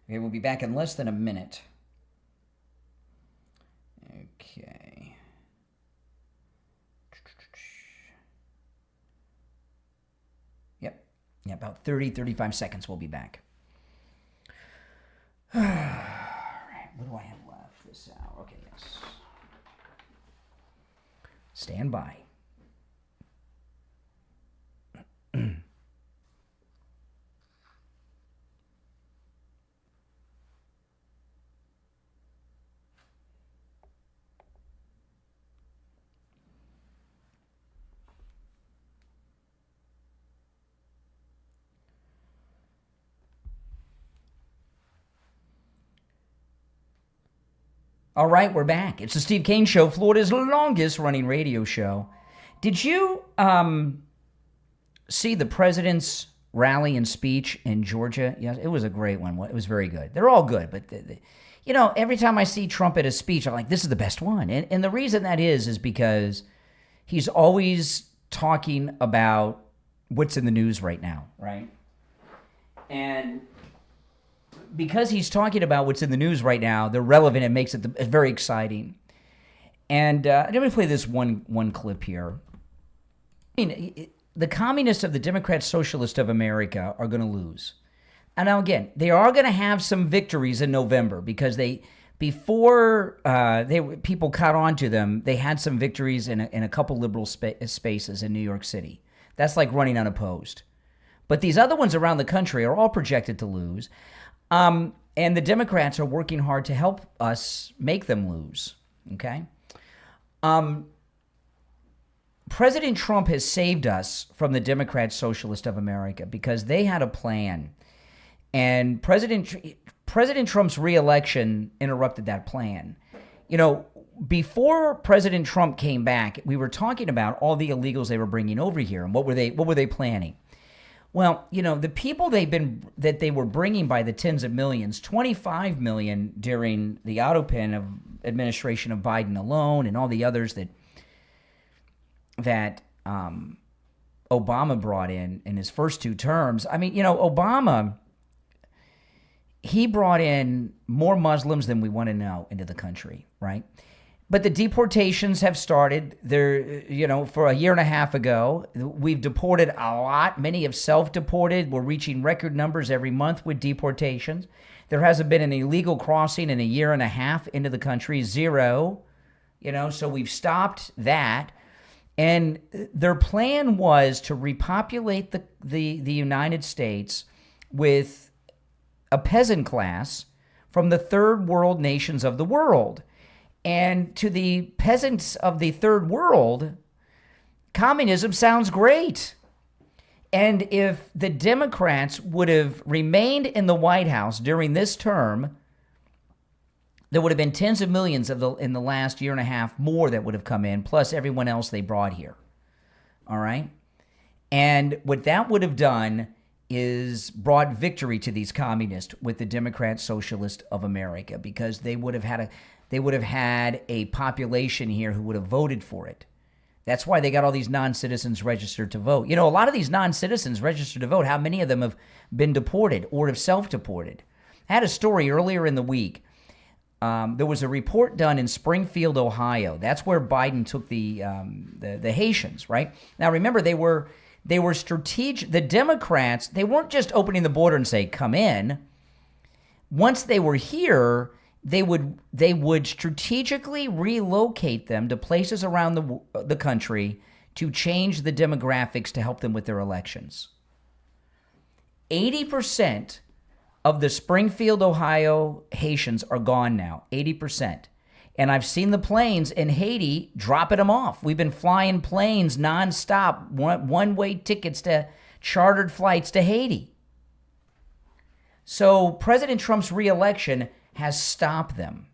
Okay, we'll be back in less than a minute. Okay. Yep. Yeah, about 35 seconds we'll be back. All right. What do I have left this hour? Okay, yes. Stand by. All right, we're back. It's the Steve Kane Show, Florida's longest running radio show. Did you see the president's rally and speech in Georgia? Yes, it was a great one. It was very good. They're all good, but every time I see Trump at a speech, I'm like, this is the best one. And the reason that is because he's always talking about what's in the news right now, right? And because he's talking about what's in the news right now, they're relevant. It makes it very exciting. And let me play this one clip here. I mean, the communists of the Democrat Socialist of America are going to lose. And now again, they are going to have some victories in November because before people caught on to them, they had some victories in a couple liberal spaces in New York City. That's like running unopposed. But these other ones around the country are all projected to lose. And the Democrats are working hard to help us make them lose. Okay? President Trump has saved us from the Democrat Socialist of America because they had a plan. And President Trump's reelection interrupted that plan. Before President Trump came back, we were talking about all the illegals they were bringing over here and what were they planning? Well, the people that they were bringing by the tens of millions, 25 million during the Autopen administration of Biden alone, and all the others that Obama brought in his first two terms. I mean, Obama, he brought in more Muslims than we want to know into the country, right? But the deportations have started. For a year and a half ago, we've deported a lot. Many have self-deported. We're reaching record numbers every month with deportations. There hasn't been an illegal crossing in a year and a half into the country, 0. So we've stopped that. And their plan was to repopulate the United States with a peasant class from the third world nations of the world. And to the peasants of the third world, communism sounds great. And if the Democrats would have remained in the White House during this term, there would have been tens of millions in the last year and a half more that would have come in, plus everyone else they brought here. All right? And what that would have done is brought victory to these communists with the Democrat Socialist of America, because they would have had a population here who would have voted for it. That's why they got all these non-citizens registered to vote. A lot of these non-citizens registered to vote, how many of them have been deported or have self-deported? I had a story earlier in the week. There was a report done in Springfield, Ohio. That's where Biden took the Haitians, right? Now, remember, they were strategic. The Democrats, they weren't just opening the border and say, come in. Once they were here, they would strategically relocate them to places around the country to change the demographics to help them with their elections. 80% of the Springfield, Ohio Haitians are gone now, 80%. And I've seen the planes in Haiti dropping them off. We've been flying planes nonstop, one-way tickets to chartered flights to Haiti. So President Trump's reelection has stopped them.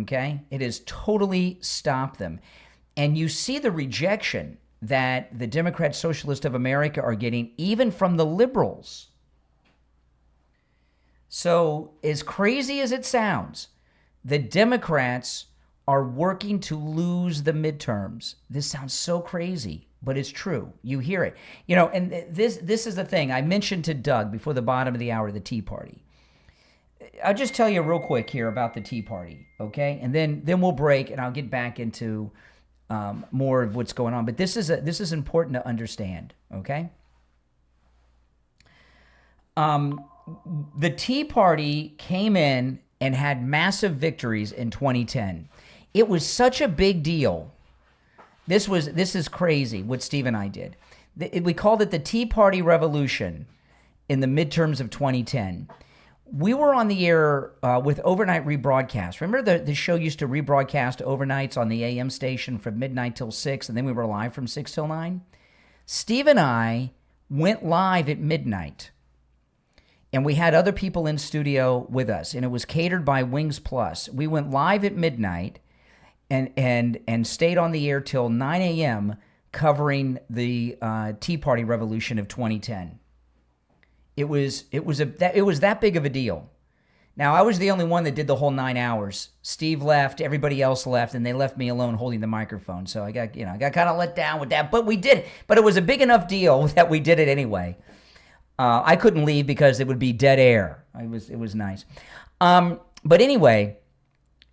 Okay? It has totally stopped them. And you see the rejection that the Democrat Socialist of America are getting, even from the liberals. So, as crazy as it sounds, the Democrats are working to lose the midterms. This sounds so crazy, but it's true. You hear it. And this is the thing. I mentioned to Doug before the bottom of the hour, the Tea Party. I'll just tell you real quick here about the Tea Party, okay? And then we'll break, and I'll get back into more of what's going on. But this is important to understand, okay? The Tea Party came in and had massive victories in 2010. It was such a big deal. This is crazy what Steve and I did. We called it the Tea Party Revolution in the midterms of 2010. We were on the air with overnight rebroadcast. Remember the show used to rebroadcast overnights on the AM station from midnight till 6, and then we were live from 6 till 9? Steve and I went live at midnight. And we had other people in studio with us, and it was catered by Wings Plus. We went live at midnight and stayed on the air till 9 a.m. covering the Tea Party revolution of 2010. It was that big of a deal. Now, I was the only one that did the whole 9 hours. Steve left, everybody else left, and they left me alone holding the microphone. So I got kind of let down with that, but we did it. But it was a big enough deal that we did it anyway. I couldn't leave because it would be dead air. It was nice. But anyway,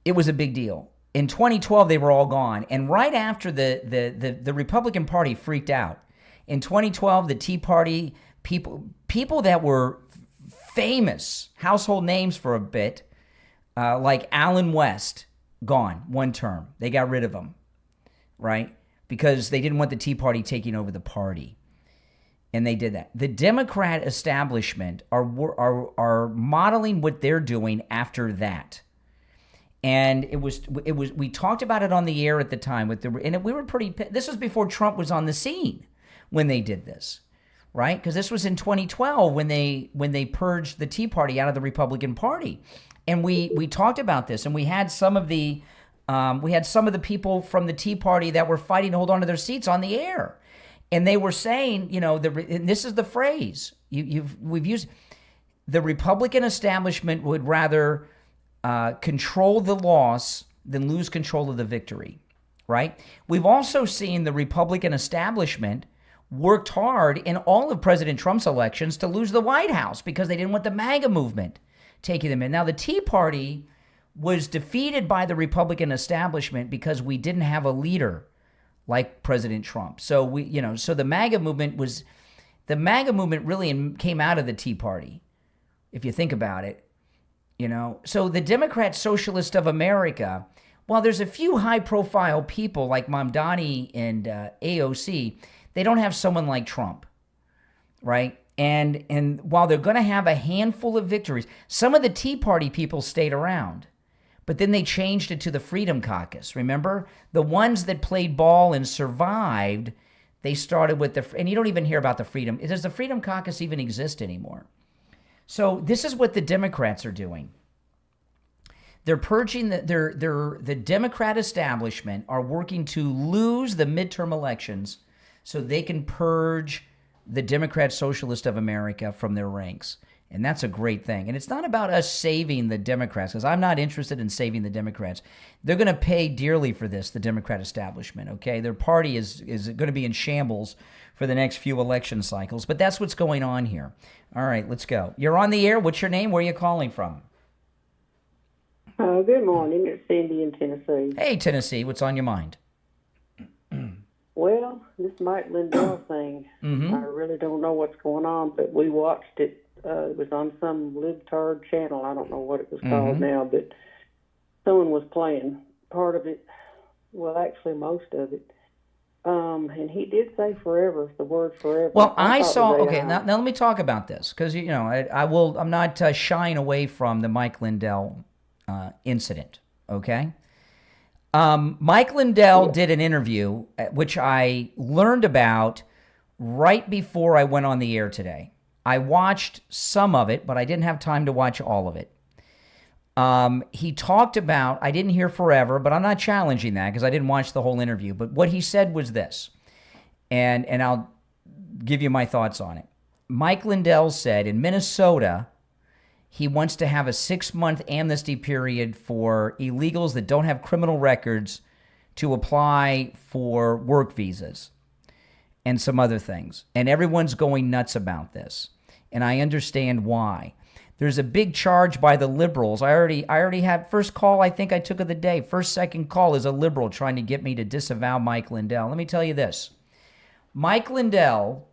it was a big deal. In 2012, they were all gone. And right after the Republican Party freaked out, in 2012, the Tea Party people that were famous household names for a bit, like Alan West, gone one term. They got rid of him, right? Because they didn't want the Tea Party taking over the party. And they did that. The Democrat establishment are modeling what they're doing after that. And we talked about it on the air at the time we were pretty. This was before Trump was on the scene when they did this, right? Because this was in 2012 when they purged the Tea Party out of the Republican Party, and we talked about this, and we had some of the people from the Tea Party that were fighting to hold on to their seats on the air, and they were saying, and this is the phrase we've used: the Republican establishment would rather control the loss than lose control of the victory, right? We've also seen the Republican establishment worked hard in all of President Trump's elections to lose the White House because they didn't want the MAGA movement taking them in. Now, the Tea Party was defeated by the Republican establishment because we didn't have a leader like President Trump. So the MAGA movement really came out of the Tea Party, if you think about it. So the Democrat Socialist of America, while there's a few high-profile people like Mamdani and AOC, they don't have someone like Trump, right? And while they're going to have a handful of victories, some of the Tea Party people stayed around, but then they changed it to the Freedom Caucus. Remember? The ones that played ball and survived, they started with and you don't even hear about the Freedom. Does the Freedom Caucus even exist anymore? So this is what the Democrats are doing. They're purging the Democrat establishment are working to lose the midterm elections so they can purge the Democrat Socialist of America from their ranks. And that's a great thing. And it's not about us saving the Democrats, because I'm not interested in saving the Democrats. They're going to pay dearly for this, the Democrat establishment, okay? Their party is going to be in shambles for the next few election cycles. But that's what's going on here. All right, let's go. You're on the air. What's your name? Where are you calling from? Good morning. It's Cindy in Tennessee. Hey, Tennessee. What's on your mind? Well, this Mike Lindell thing, I really don't know what's going on, but we watched it. It was on some libtard channel. I don't know what it was called now, but someone was playing part of it. Well, actually, most of it. And he did say forever, the word forever. Well, I saw. Okay, now let me talk about this, because I'm not shying away from the Mike Lindell incident. Okay. Mike Lindell did an interview, which I learned about right before I went on the air today. I watched some of it, but I didn't have time to watch all of it. He talked about, I didn't hear forever, but I'm not challenging that because I didn't watch the whole interview. But what he said was this, and I'll give you my thoughts on it. Mike Lindell said in Minnesota, he wants to have a 6-month amnesty period for illegals that don't have criminal records to apply for work visas and some other things. And everyone's going nuts about this. And I understand why. There's a big charge by the liberals. I already had first call I think I took of the day. Second call is a liberal trying to get me to disavow Mike Lindell. Let me tell you this. Mike Lindell,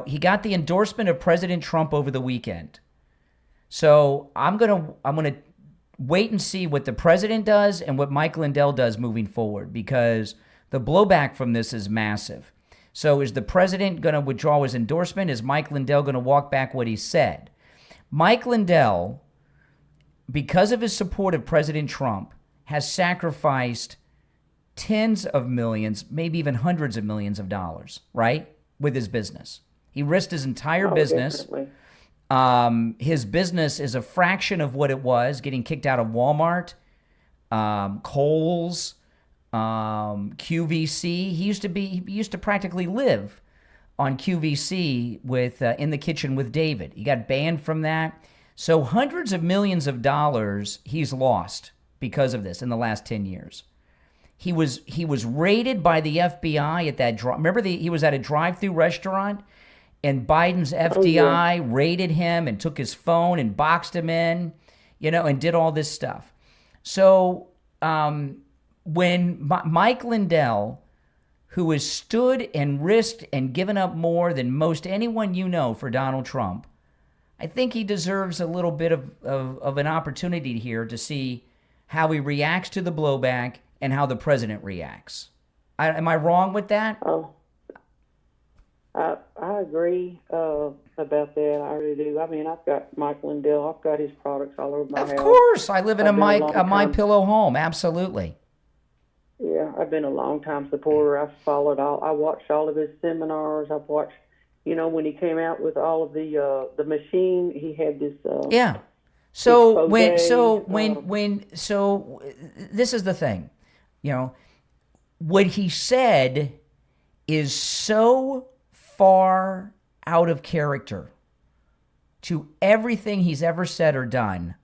he got the endorsement of President Trump over the weekend. So I'm gonna wait and see what the president does and what Mike Lindell does moving forward, because the blowback from this is massive. So is the president going to withdraw his endorsement? Is Mike Lindell going to walk back what he said? Mike Lindell, because of his support of President Trump, has sacrificed tens of millions, maybe even hundreds of millions of dollars, right, with his business. He risked his entire business. Definitely. His business is a fraction of what it was, getting kicked out of Walmart, Kohl's, QVC. He used to practically live on QVC with In the Kitchen with David. He got banned from that. So hundreds of millions of dollars he's lost because of this in the last 10 years. He was raided by the FBI at that he was at a drive-through restaurant and Biden's FDI raided him and took his phone and boxed him in, and did all this stuff. So when Mike Lindell, who has stood and risked and given up more than most anyone for Donald Trump, I think he deserves a little bit of an opportunity here to see how he reacts to the blowback and how the president reacts. Am I wrong with that? Oh, I agree about that. I really do. I mean, I've got Mike Lindell. I've got his products all over my house. Of course. I live in a My Pillow home. Absolutely. Yeah, I've been a long-time supporter. I've followed I watched all of his seminars. I've watched, when he came out with all of the machine, he had this. Yeah. So this is the thing, what he said is so far out of character to everything he's ever said or done.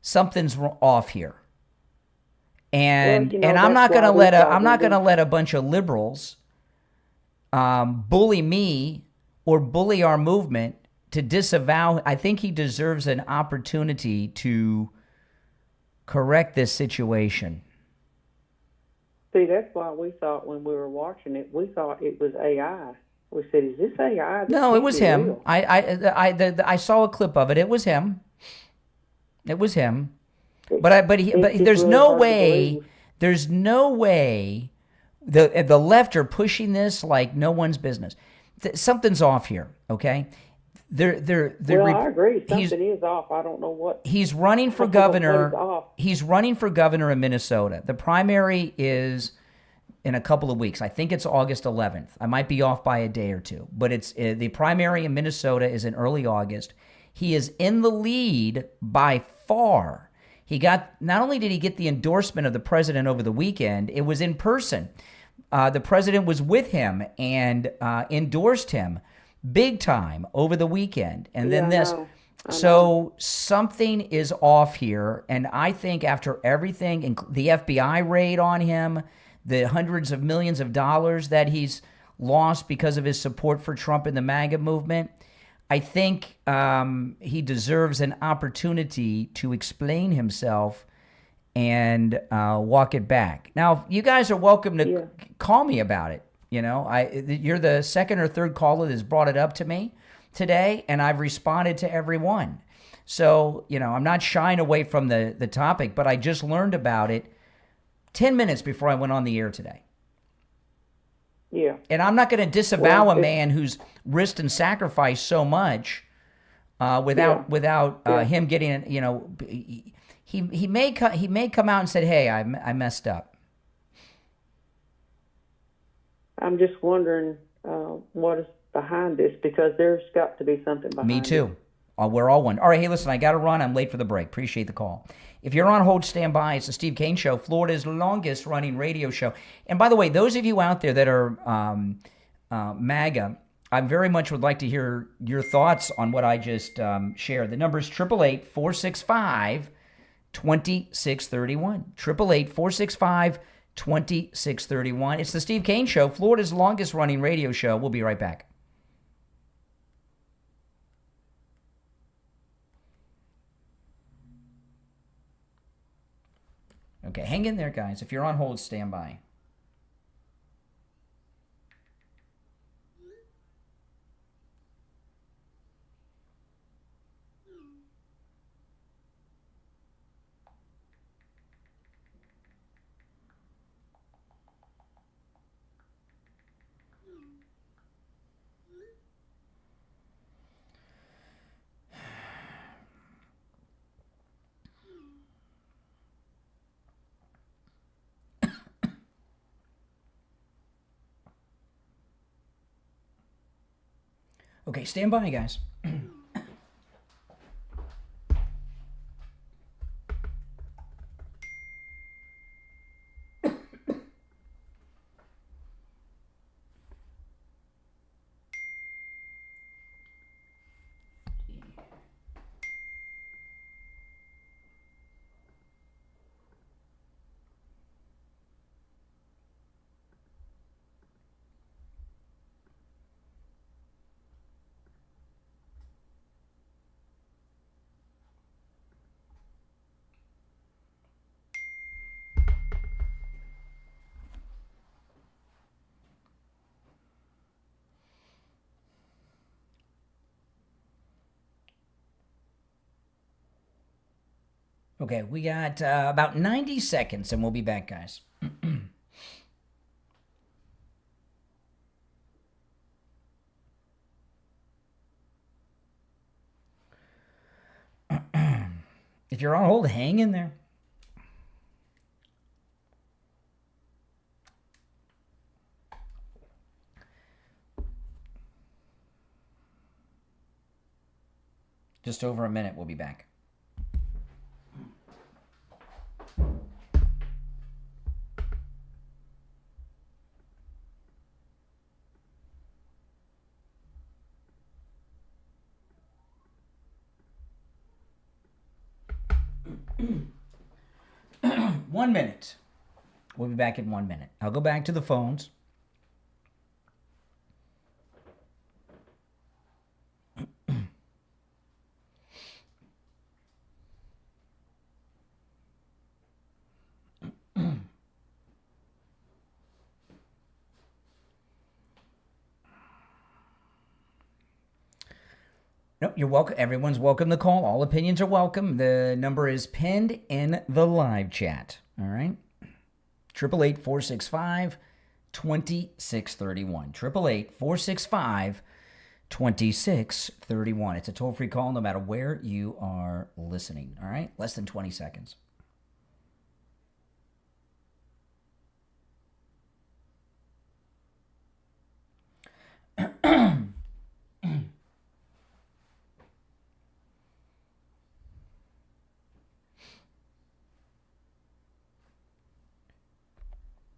Something's off here. And I'm not going to let a bunch of liberals bully me or bully our movement to disavow. I think he deserves an opportunity to correct this situation. See, that's why we thought when we were watching it, we thought it was AI. We said, "Is this AI?" No, it was him. I saw a clip of it. It was him. It was him. But there's no way. There's no way. The left are pushing this like no one's business. Something's off here. Okay. I agree. Something is off. I don't know what. He's running for governor. He's running for governor in Minnesota. The primary is in a couple of weeks. I think it's August 11th. I might be off by a day or two, but it's the primary in Minnesota is in early August. He is in the lead by far. Not only did he get the endorsement of the president over the weekend, it was in person. The president was with him and endorsed him big time over the weekend. And then this. So something is off here. And I think after everything, the FBI raid on him, the hundreds of millions of dollars that he's lost because of his support for Trump and the MAGA movement, I think he deserves an opportunity to explain himself and walk it back. Now, you guys are welcome to call me about it. You're the second or third caller that's brought it up to me today, and I've responded to every one. So, I'm not shying away from the topic, but I just learned about it 10 minutes before I went on the air today. Yeah. And I'm not going to disavow a man who's risked and sacrificed so much without him getting, he may come out and said, "Hey, I messed up." I'm just wondering what is behind this, because there's got to be something behind it. Me too. We're all one. All right, hey, listen, I got to run. I'm late for the break. Appreciate the call. If you're on hold, stand by. It's the Steve Kane Show, Florida's longest running radio show. And by the way, those of you out there that are MAGA, I very much would like to hear your thoughts on what I just shared. The number is 888-465-2631. 888-465-2631. It's the Steve Kane Show, Florida's longest running radio show. We'll be right back. Okay, hang in there, guys. If you're on hold, stand by. Okay, stand by, guys. Okay, we got about 90 seconds, and we'll be back, guys. If you're on hold, hang in there. Just over a minute, we'll be back. One minute. We'll be back in 1 minute. I'll go back to the phones. Nope, you're welcome. Everyone's welcome to call. All opinions are welcome. The number is pinned in the live chat. All right? 888-465-2631. 888-465-2631. It's a toll-free call no matter where you are listening. All right? Less than 20 seconds.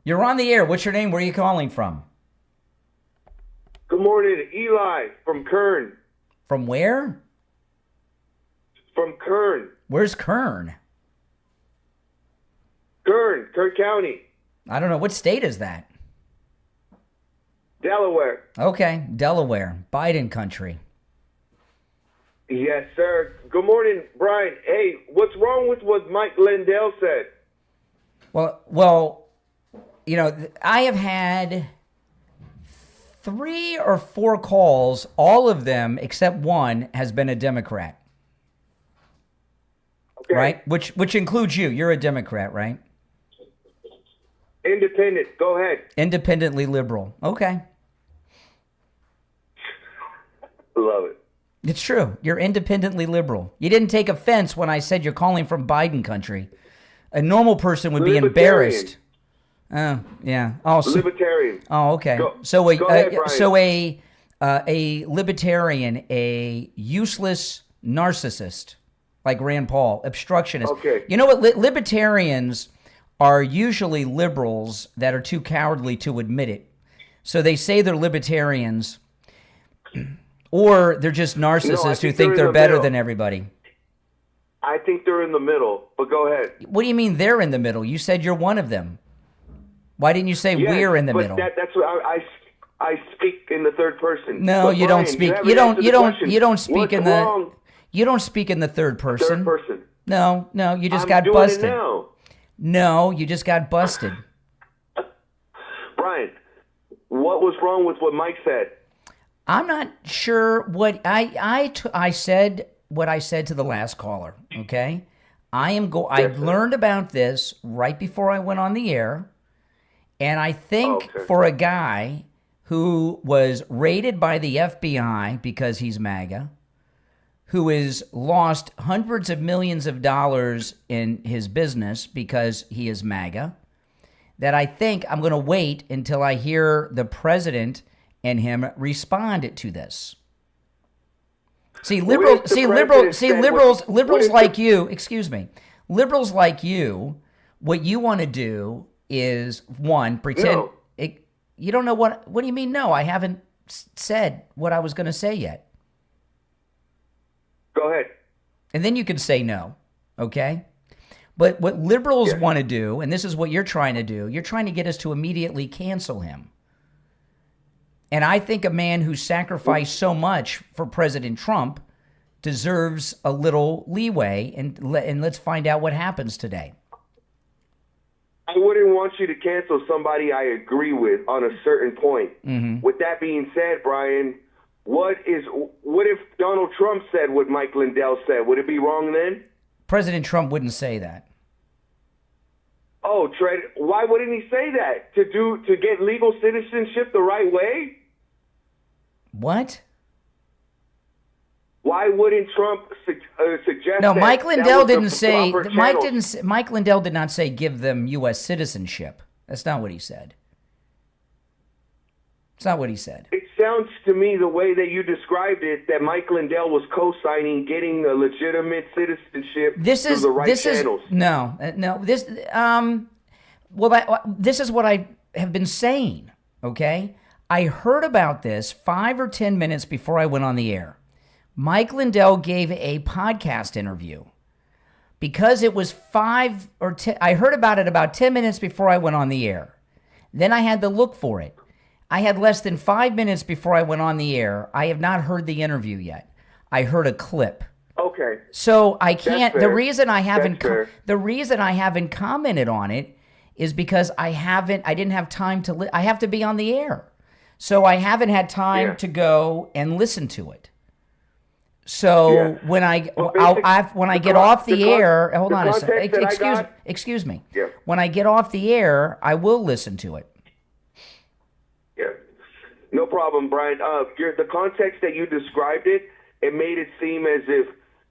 You're on the air. What's your name? Where are you calling from? Good morning, Eli from Kern. From where? From Kern. Where's Kern? Kern County. I don't know. What state is that? Delaware. Okay, Delaware. Biden country. Yes, sir. Good morning, Brian. Hey, what's wrong with what Mike Lindell said? Well, you know, I have had 3 or 4 calls. All of them, except one, has been a Democrat. Okay. Right? Which includes you. You're a Democrat, right? Independent. Go ahead. Independently liberal. Okay. Love it. It's true. You're independently liberal. You didn't take offense when I said you're calling from Biden country. A normal person would be embarrassed. Oh, yeah. Oh, libertarian. Oh, okay. Go ahead, Brian. A libertarian, a useless narcissist like Rand Paul, obstructionist. Okay. You know what? Libertarians are usually liberals that are too cowardly to admit it. So they say they're libertarians, or they're just narcissists who think they're better than everybody. I think they're in the middle, but go ahead. What do you mean they're in the middle? You said you're one of them. Why didn't you say we're in the middle? That's what I speak in the third person. No, but you Brian, don't speak. You don't speak in the. You don't speak in the third person. Third person. No, you just got doing busted. It now. No, you just got busted. Brian, what was wrong with what Mike said? I'm not sure what I said. What I said to the last caller. Okay, I learned about this right before I went on the air. And I think for a guy who was raided by the FBI because he's MAGA, who has lost hundreds of millions of dollars in his business because he is MAGA, that I think I'm going to wait until I hear the president and him respond to this. Liberals like you, liberals like you, what you want to do is, one, pretend you don't know what do you mean? No, I haven't said what I was going to say yet. Go ahead. And then you can say no, okay? But what liberals want to do, and this is what you're trying to do, you're trying to get us to immediately cancel him. And I think a man who sacrificed so much for President Trump deserves a little leeway, and let's find out what happens today. I wouldn't want you to cancel somebody I agree with on a certain point. Mm-hmm. With that being said, Brian, what if Donald Trump said what Mike Lindell said? Would it be wrong then? President Trump wouldn't say that. Oh, why wouldn't he say that? To get legal citizenship the right way? What? Why wouldn't Trump suggest? No, that Mike that Lindell was the didn't say. proper Mike channel? didn't. Mike Lindell did not say give them U.S. citizenship. That's not what he said. It's not what he said. It sounds to me the way that you described it that Mike Lindell was co-signing getting a legitimate citizenship through the right channels. This is what I have been saying. Okay, I heard about this 5 or 10 minutes before I went on the air. Mike Lindell gave a podcast interview because it was 5 or 10. I heard about it about 10 minutes before I went on the air. Then I had to look for it. I had less than 5 minutes before I went on the air. I have not heard the interview yet. I heard a clip. Okay. So I can't. That's The fair. reason I haven't. That's fair. The reason I haven't commented on it is because I didn't have time to. I have to be on the air, so I haven't had time to go and listen to it. So when I get off the air, hold on a second. Excuse me. Yeah. When I get off the air, I will listen to it. Yeah. No problem, Brian. The context that you described it made it seem as if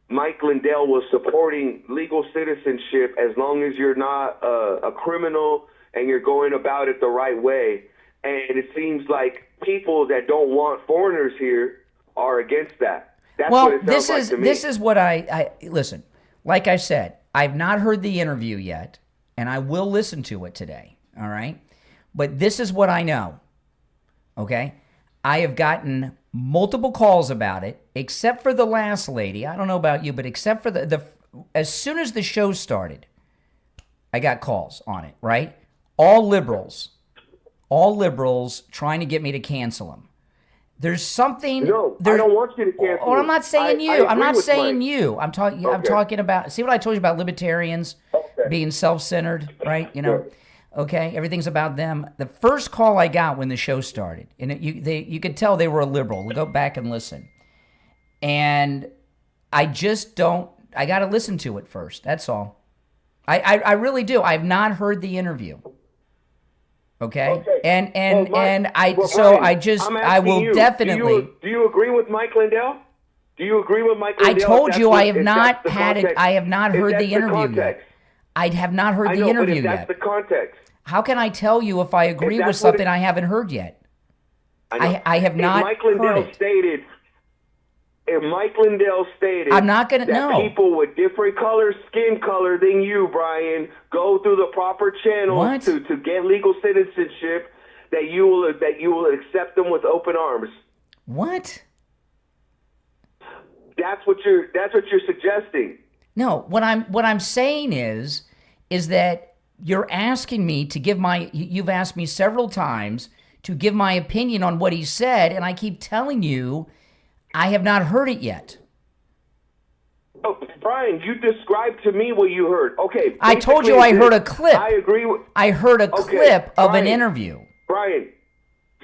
Mike Lindell was supporting legal citizenship as long as you're not a criminal and you're going about it the right way. And it seems like people that don't want foreigners here are against that. That's what it sounds like to me. This is what I listen. Like I said, I've not heard the interview yet, and I will listen to it today. All right, but this is what I know. Okay, I have gotten multiple calls about it, except for the last lady. I don't know about you, but except for the as soon as the show started, I got calls on it. Right, all liberals trying to get me to cancel him. There's something. No, I don't want you to cancel. Oh, I'm not saying you. I'm not saying you. I'm talking. Okay. I'm talking about. See what I told you about libertarians being self-centered, right? You know, okay. Everything's about them. The first call I got when the show started, and you could tell they were a liberal. We'll go back and listen. And I just don't. I got to listen to it first. That's all. I really do. I've not heard the interview. Okay. And Brian, I will you, definitely. Do you agree with Mike Lindell? Do you agree with Mike Lindell? I told you I have not had it. I have not heard the interview yet. I have not heard the interview yet. That's the context. How can I tell you if I agree with something I haven't heard yet? I have not heard it. If Mike Lindell stated I'm not gonna that people with different skin color than you, Brian, go through the proper channels to get legal citizenship, that you will accept them with open arms. What? That's what you're suggesting. No, what I'm saying is that you're asking me to give you've asked me several times to give my opinion on what he said, and I keep telling you I have not heard it yet. Oh, Brian, you described to me what you heard. Okay. I told you I heard a clip. I agree with. I heard a clip of an interview. Brian,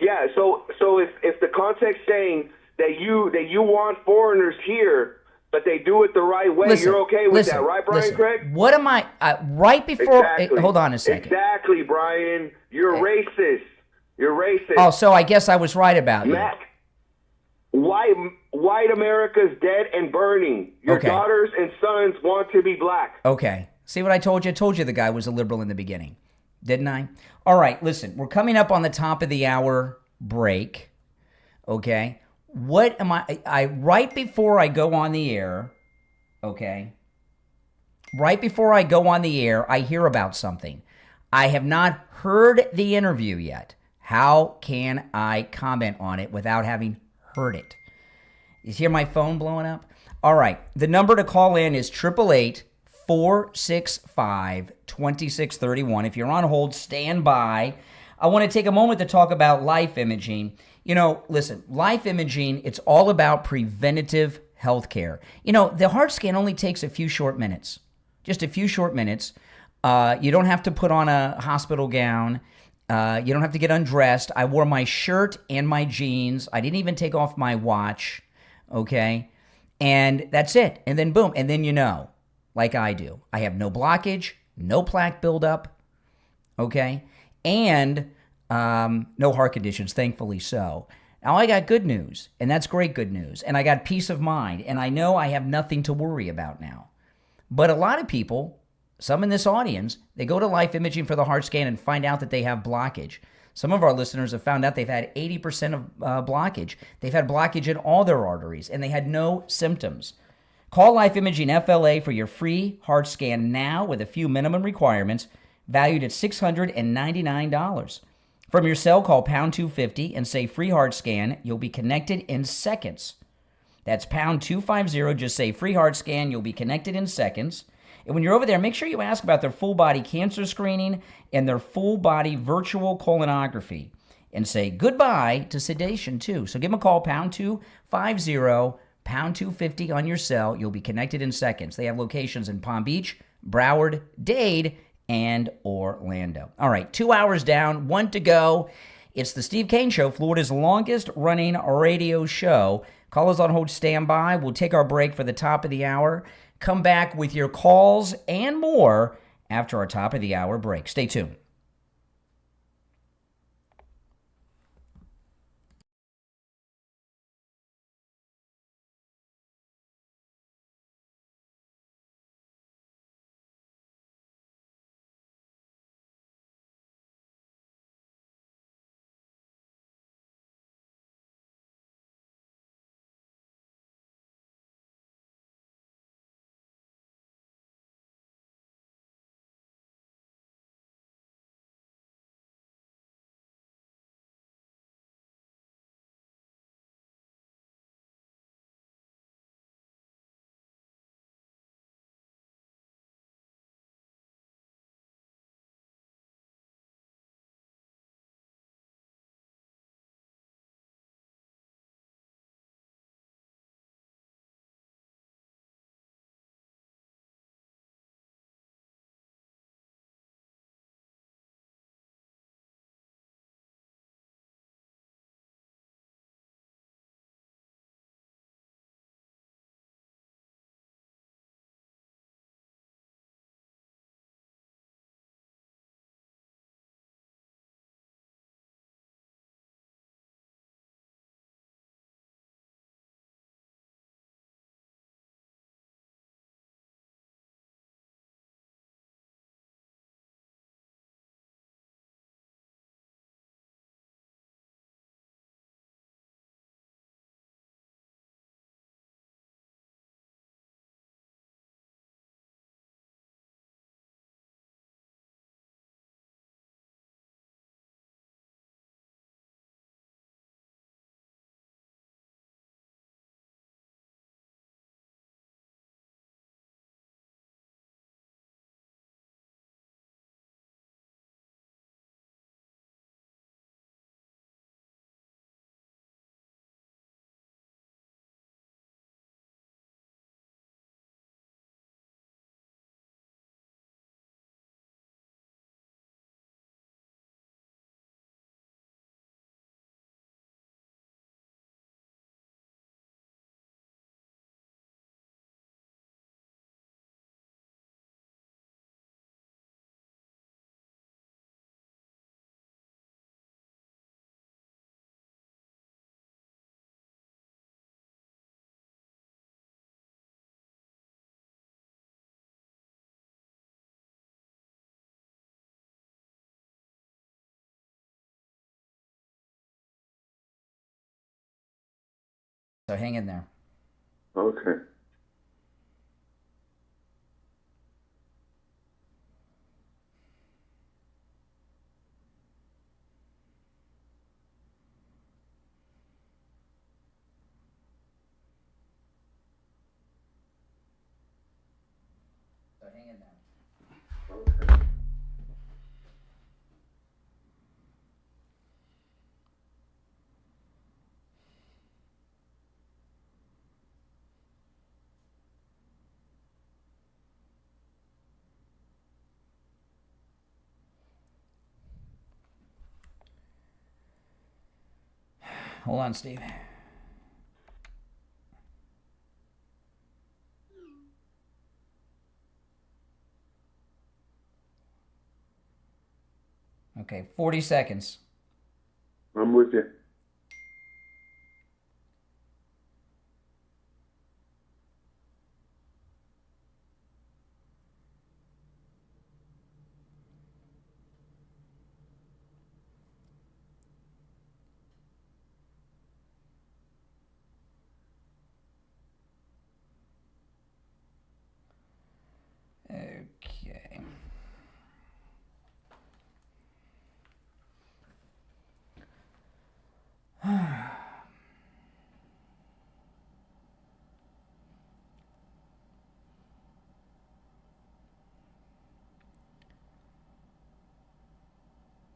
yeah. So if the context saying that you want foreigners here, but they do it the right way, you're okay with that, right, Brian Craig? What am I? Right before. Hold on a second. Exactly, Brian. You're racist. You're racist. Oh, so I guess I was right about you. White America's dead and burning. Your daughters and sons want to be black. Okay. See what I told you? I told you the guy was a liberal in the beginning. Didn't I? All right, listen. We're coming up on the top of the hour break. Okay. What am I right before I go on the air, okay? Right before I go on the air, I hear about something. I have not heard the interview yet. How can I comment on it without having heard it? You hear my phone blowing up? All right. The number to call in is 888-465-2631. If you're on hold, stand by. I want to take a moment to talk about life imaging. You know, listen, life imaging, it's all about preventative health care. You know, the heart scan only takes a few short minutes, just a few short minutes. You don't have to put on a hospital gown. You don't have to get undressed. I wore my shirt and my jeans. I didn't even take off my watch, okay? And that's it. And then boom, and then you know. like I do. I have no blockage, no plaque buildup, okay? And no heart conditions, thankfully so. Now, I got good news, and that's great good news. And I got peace of mind, and I know I have nothing to worry about now. But a lot of people, some in this audience, they go to life imaging for the heart scan and find out that they have blockage. Some of our listeners have found out they've had 80% of blockage. They've had blockage in all their arteries, and they had no symptoms. Call Life Imaging FLA for your free heart scan now with a few minimum requirements, valued at $699. From your cell, call pound 250 and say free heart scan. You'll be connected in seconds. That's pound 250. Just say free heart scan. You'll be connected in seconds. And when you're over there, make sure you ask about their full body cancer screening and their full body virtual colonography. And say goodbye to sedation too. So give them a call, pound 250, pound 250 on your cell. You'll be connected in seconds. They have locations in Palm Beach, Broward, Dade, and Orlando. All right, 2 hours down, 1 to go. It's the Steve Kane Show, Florida's longest running radio show. Callers on hold, stand by. We'll take our break for the top of the hour. Come back with your calls and more after our top of the hour break. Stay tuned. So hang in there. Okay. So hang in there. Okay. Hold on, Steve. Okay, 40 seconds. I'm with you. Okay.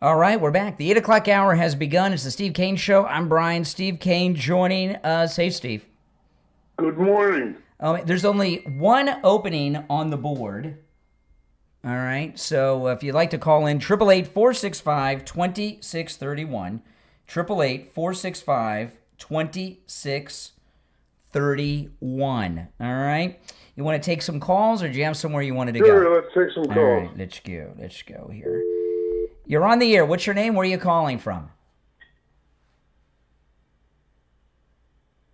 All right, we're back. The 8 o'clock hour has begun. It's the Steve Kane Show. I'm Brian. Steve Kane joining us. Hey, Steve. Good morning. There's only one opening on the board. All right, so if you'd like to call in, 888-465-2631. 888-465-2631. All right? You want to take some calls, or do you have somewhere you wanted to go? Sure, let's take some calls. All right, let's go here. You're on the air. What's your name? Where are you calling from?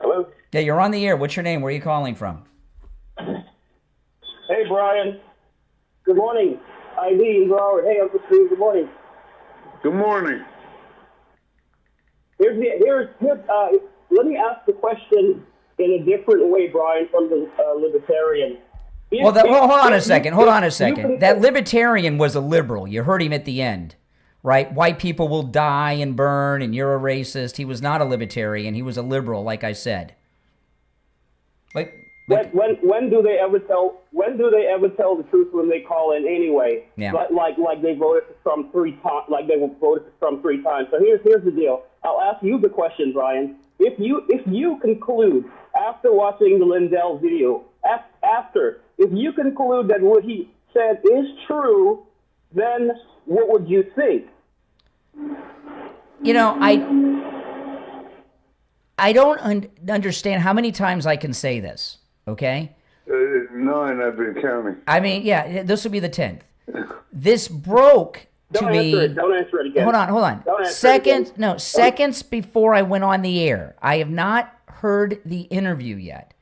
Hello? Yeah, you're on the air. What's your name? Where are you calling from? Hey, Brian. Good morning. ID Howard. Hey, Uncle Steve. Good morning. Good morning. Let me ask the question in a different way, Brian, from the libertarian. Hold on a second. That libertarian was a liberal. You heard him at the end, right? White people will die and burn, and you're a racist. He was not a libertarian. He was a liberal, like I said. When do they ever tell the truth when they call in anyway? Yeah. Like they voted for Trump 3 times. Like they voted for Trump 3 times. So here's the deal. I'll ask you the question, Brian. If you conclude after watching the Lindell video, if you conclude that what he said is true, then what would you think? You know, I don't understand how many times I can say this, okay? 9, I've been counting. I mean, yeah, this will be the 10th. This broke to me. Don't answer it again. Hold on. Seconds before I went on the air. I have not heard the interview yet,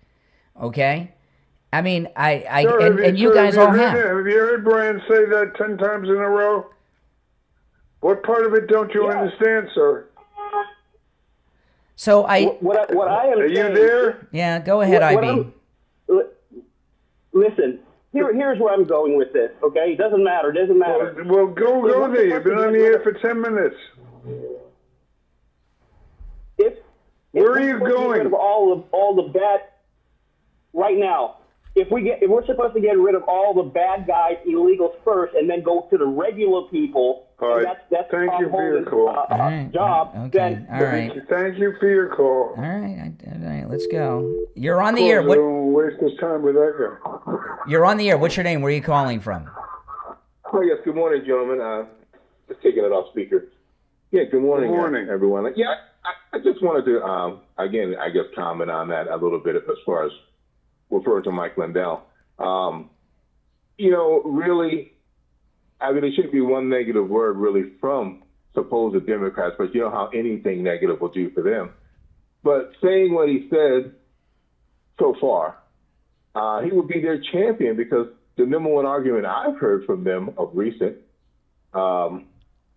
okay? I mean, you guys all have. Have you heard Brian say that 10 times in a row? What part of it don't you understand, sir? So what I am Are saying, you there? Yeah, go ahead, IB. Listen, here's where I'm going with this, okay? It doesn't matter. Well, go there. You've been on the air for 10 minutes. Where are you going? Get rid of all the bad right now. If we're supposed to get rid of all the bad guys, illegals first, and then go to the regular people, all right. That's Thank you for your call. Job. Okay. All right. Thank you for your call. All right. Let's go. You're on the Of air. course, I don't waste this time with that guy. You're on the air. What's your name? Where are you calling from? Oh, yes. Good morning, gentlemen. Just taking it off speaker. Yeah, good morning, everyone. Yeah, I just wanted to, again, I guess comment on that a little bit as far as referring to Mike Lindell. Really, I mean, there should be one negative word really from supposed Democrats, but you know how anything negative will do for them. But saying what he said so far, he would be their champion, because the number one argument I've heard from them of recent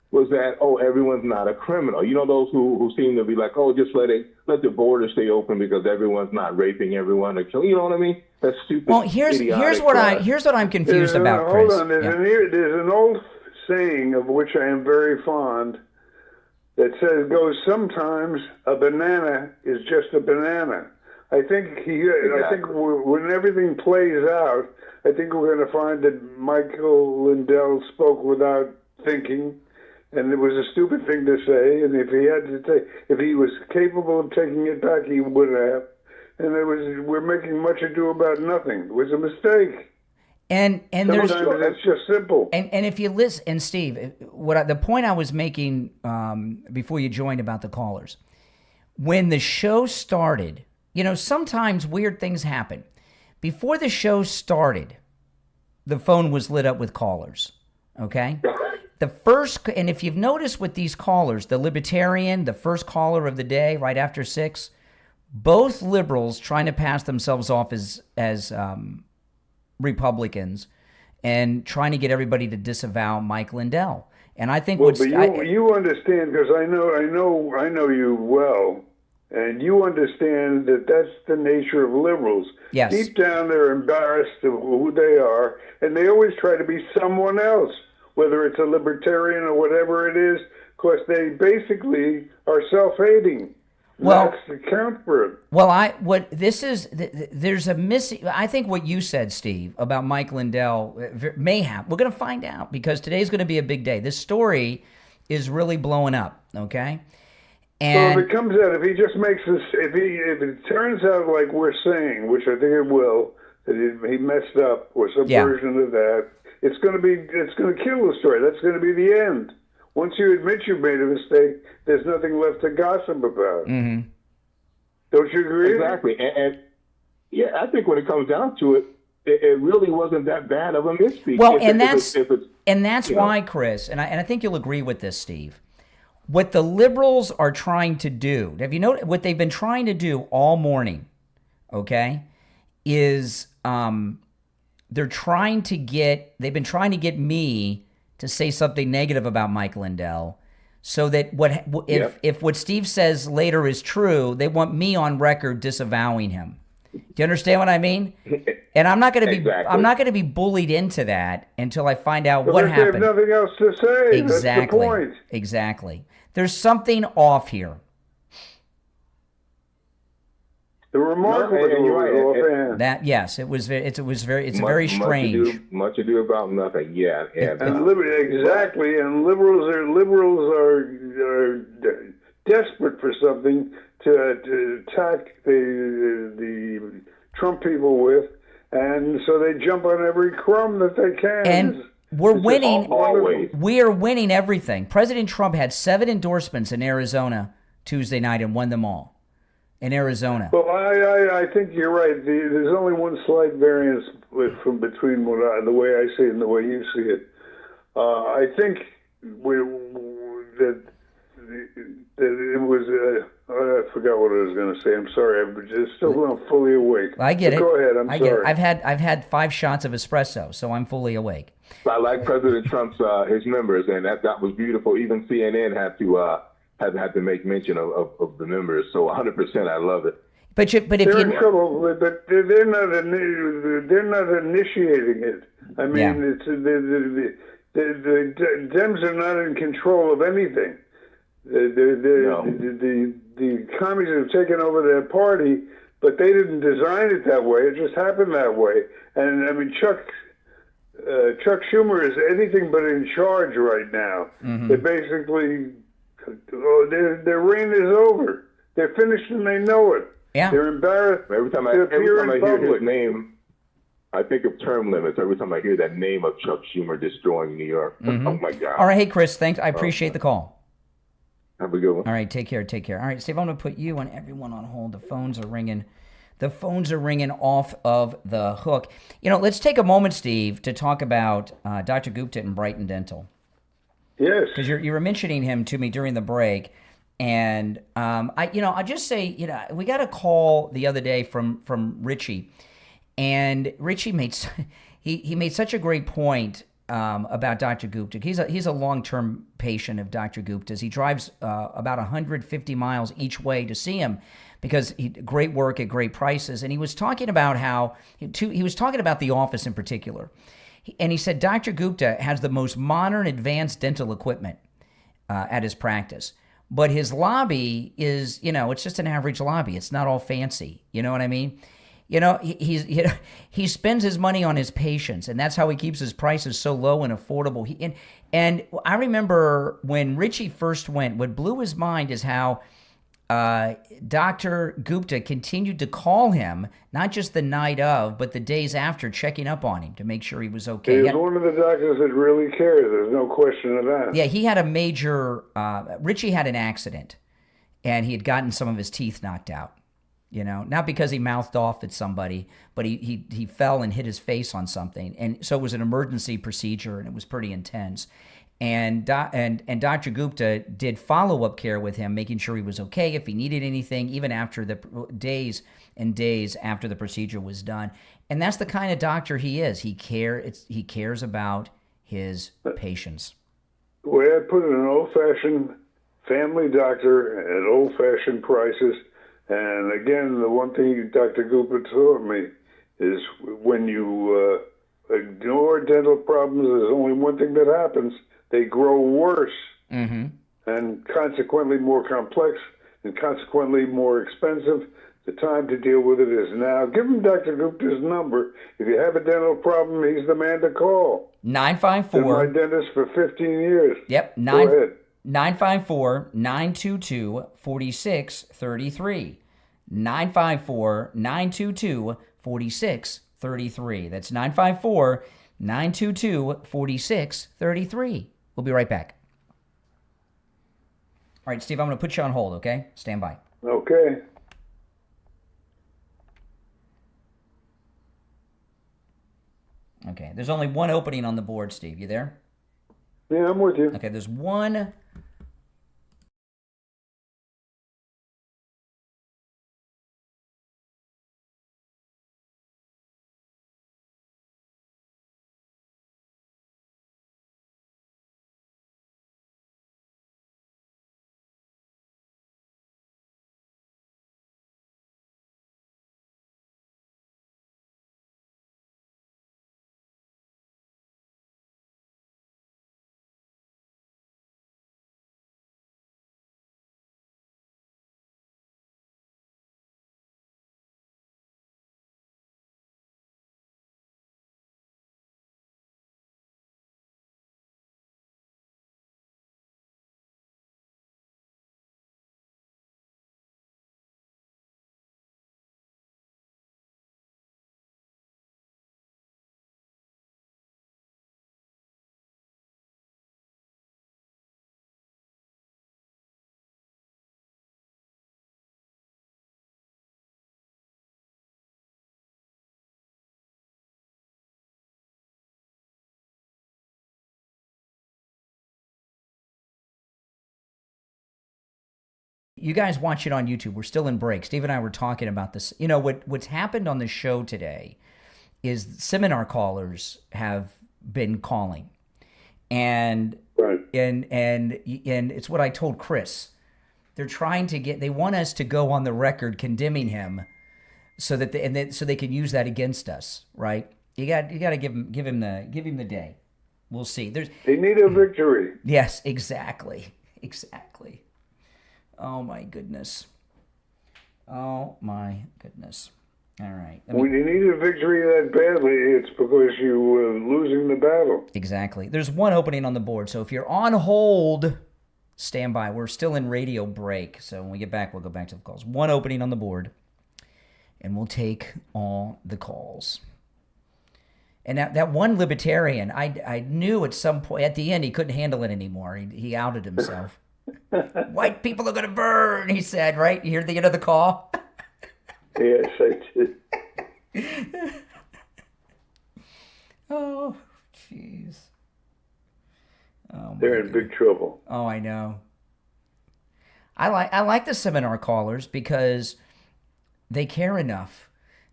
was that, everyone's not a criminal. You know, those who seem to be like, just let the border stay open because everyone's not raping everyone or killing. You know what I mean? That's stupid. Well, here's what I'm confused about, Chris. Hold on. There's an old saying of which I am very fond that goes, sometimes a banana is just a banana. I think when everything plays out, I think we're going to find that Michael Lindell spoke without thinking, and it was a stupid thing to say. And if he was capable of taking it back, he would have. And we're making much ado about nothing. It was a mistake. And sometimes it's just simple. And if you listen, and Steve, the point I was making before you joined about the callers, when the show started, sometimes weird things happen. Before the show started, the phone was lit up with callers. Okay. the first, and if you've noticed with these callers, the Libertarian, the first caller of the day, right after 6, both liberals trying to pass themselves off as Republicans and trying to get everybody to disavow Mike Lindell. And I think you understand, because I know you well, and you understand that that's the nature of liberals. Yes. Deep down, they're embarrassed of who they are, and they always try to be someone else, whether it's a libertarian or whatever it is, because they basically are self-hating. Well, that's the count for it. Well, there's a missing. I think what you said, Steve, about Mike Lindell may have. We're going to find out, because today's going to be a big day. This story is really blowing up. Okay, and so if it comes out, if he just makes this, if it turns out like we're saying, which I think it will, that he messed up or some version of that, it's going to kill the story. That's going to be the end. Once you admit you made a mistake, there's nothing left to gossip about. Mm-hmm. Don't you agree? Exactly. And yeah, I think when it comes down to it, it really wasn't that bad of a misspeak. Well, that's why, Chris, and I think you'll agree with this, Steve. What the liberals are trying to do, have you noticed what they've been trying to do all morning, okay, is they've been trying to get me to say something negative about Mike Lindell, so that if what Steve says later is true, they want me on record disavowing him. Do you understand what I mean? And I'm not going to be bullied into that until I find out what happened. They have nothing else to say. Exactly. That's the point. Exactly. There's something off here. The remarkable that yes, it was. It's very strange. Much ado about nothing. Yeah, and exactly. And liberals are desperate for something to attack the Trump people with, and so they jump on every crumb that they can. And we're winning. We are winning everything. President Trump had 7 endorsements in Arizona Tuesday night and won them all. In Arizona. Well, I think you're right. There's only one slight variance from between the way I see it and the way you see it. I think that it was. I forgot what I was going to say. I'm sorry. I'm just still not fully awake. I get it. Go ahead. I'm sorry. I've had 5 shots of espresso, so I'm fully awake. I like President Trump's his members, and that was beautiful. Even CNN had to make mention of the members. So 100%, I love it. But if they're in trouble, but they're not initiating it. I mean, it's the Dems are not in control of anything. The commies have taken over their party, but they didn't design it that way. It just happened that way. And I mean, Chuck Schumer is anything but in charge right now. Mm-hmm. They basically. Their reign is over. They're finished and they know it. Yeah. They're embarrassed. Every time I hear his name, I think of term limits. Every time I hear that name of Chuck Schumer destroying New York. Mm-hmm. Oh, my God. All right. Hey, Chris, thanks. I appreciate the call. Have a good one. All right. Take care. All right, Steve, I'm going to put you and everyone on hold. The phones are ringing. Off of the hook. Let's take a moment, Steve, to talk about Dr. Gupta and Brighton Dental. Yes, because you were mentioning him to me during the break, and I'll just say, we got a call the other day from Richie, and Richie made he made such a great point about Dr. Gupta. He's a long-term patient of Dr. Gupta's. He drives about 150 miles each way to see him because great work at great prices, and he was talking about he was talking about the office in particular. And he said Dr. Gupta has the most modern, advanced dental equipment at his practice. But his lobby is, it's just an average lobby. It's not all fancy. You know what I mean? He spends his money on his patients, and that's how he keeps his prices so low and affordable. And I remember when Richie first went, what blew his mind is how Dr. Gupta continued to call him, not just the night of, but the days after, checking up on him to make sure he was okay. He was one of the doctors that really cared. There's no question of that. Yeah, he had a major, Richie had an accident, and he had gotten some of his teeth knocked out. Not because he mouthed off at somebody, but he fell and hit his face on something. And so it was an emergency procedure, and it was pretty intense. And Dr. Gupta did follow-up care with him, making sure he was okay, if he needed anything, even after the days and days after the procedure was done. And that's the kind of doctor he is. He cares about his patients. The way I put it, an old-fashioned family doctor at old-fashioned prices. And again, the one thing Dr. Gupta taught me is when you ignore dental problems, there's only one thing that happens. They grow worse and consequently more complex and consequently more expensive. The time to deal with it is now. Give him Dr. Gupta's number. If you have a dental problem, he's the man to call. 954. Been my dentist for 15 years. Yep. Go ahead. 954-922-4633. 954-922-4633. That's 954-922-4633. We'll be right back. All right, Steve, I'm going to put you on hold, okay? Stand by. Okay. Okay, there's only one opening on the board, Steve. You there? Yeah, I'm with you. Okay, there's one. You guys watch it on YouTube. We're still in break. Steve and I were talking about this. You know, what's happened on the show today is seminar callers have been calling. And and it's what I told Chris. They're trying to they want us to go on the record condemning him so that so they can use that against us, right? You got to give him the day. We'll see. They need a victory. Yes, exactly. Exactly. Oh, my goodness. Oh, my goodness. All right. When you need a victory that badly, it's because you were losing the battle. Exactly. There's one opening on the board. So if you're on hold, stand by. We're still in radio break. So when we get back, we'll go back to the calls. One opening on the board, and we'll take all the calls. And that one libertarian, I knew at some point, at the end, he couldn't handle it anymore. He outed himself. White people are going to burn, he said, right? You hear the end of the call? Yes, I did. Oh, jeez. Oh, they're in big trouble. Oh, I know. I like the seminar callers because they care enough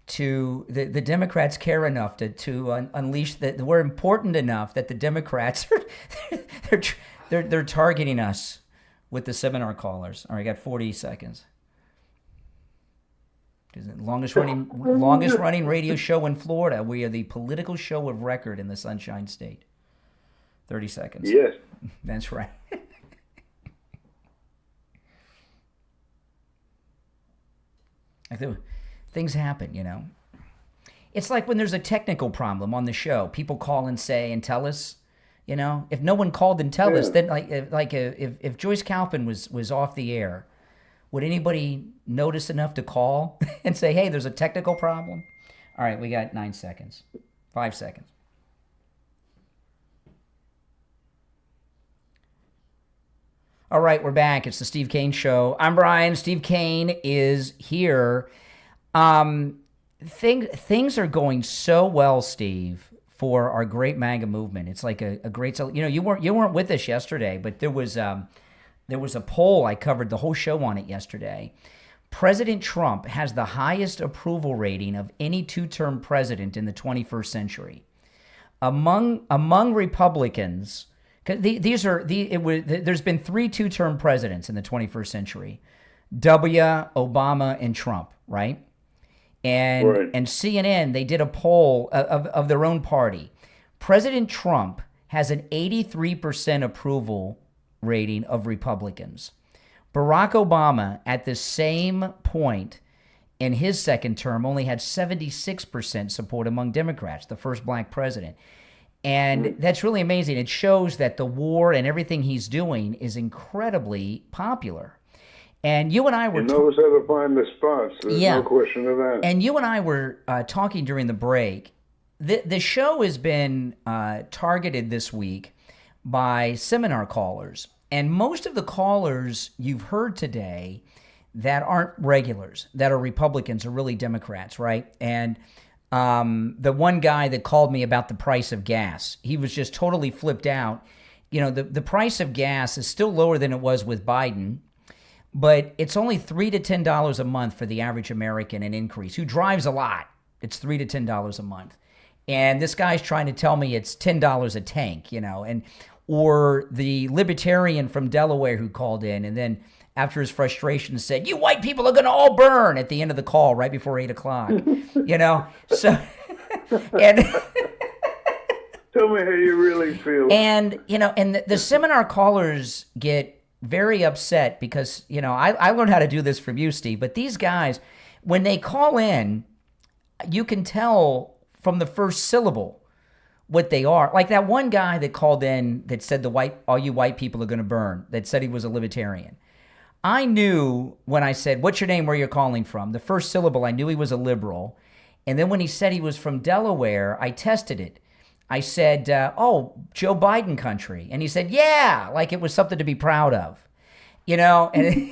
to the Democrats care enough to unleash that we're important enough that the Democrats they're targeting us with the seminar callers. All right, I got 40 seconds. Longest running radio show in Florida. We are the political show of record in the Sunshine State. 30 seconds. Yes. That's right. Things happen, you know. It's like when there's a technical problem on the show, people call and say and tell us, you know. If no one called and tell us, then if Joyce Kaufman was off the air, would anybody notice enough to call and say, hey, there's a technical problem? All right, we got 9 seconds. 5 seconds. All right, we're back. It's the Steve Kane Show. I'm Brian. Steve Kane is here. Things are going so well, Steve, for our great MAGA movement. It's like a great, you weren't with us yesterday, but there was a poll. I covered the whole show on it yesterday. President Trump has the highest approval rating of any two-term president in the 21st century. Among Republicans, there's been 3 two-term presidents in the 21st century: W, Obama, and Trump, right? And CNN, they did a poll of their own party. President Trump has an 83% approval rating of Republicans. Barack Obama, at the same point in his second term, only had 76% support among Democrats, the first black president. And that's really amazing. It shows that the war and everything he's doing is incredibly popular. And you and I were... He knows how to find the spots. There's no question of that. And you and I were talking during the break. The show has been targeted this week by seminar callers. And most of the callers you've heard today that aren't regulars, that are Republicans, are really Democrats, right? And the one guy that called me about the price of gas, he was just totally flipped out. You know, the price of gas is still lower than it was with Biden, but it's only $3 to $10 a month for the average American, an increase, who drives a lot. It's $3 to $10 a month. And this guy's trying to tell me it's $10 a tank, you know, or the libertarian from Delaware who called in and then after his frustration said, "You white people are going to all burn," at the end of the call right before 8 o'clock, you know? So, and tell me how you really feel. And, you know, and the seminar callers get very upset because, you know, I learned how to do this from you, Steve, but these guys, when they call in, you can tell from the first syllable what they are. Like that one guy that called in that said all you white people are going to burn, that said he was a libertarian. I knew when I said, "What's your name, where you're calling from?" The first syllable, I knew he was a liberal. And then when he said he was from Delaware, I tested it. I said, "Oh, Joe Biden country." And he said, "Yeah," like it was something to be proud of, you know? And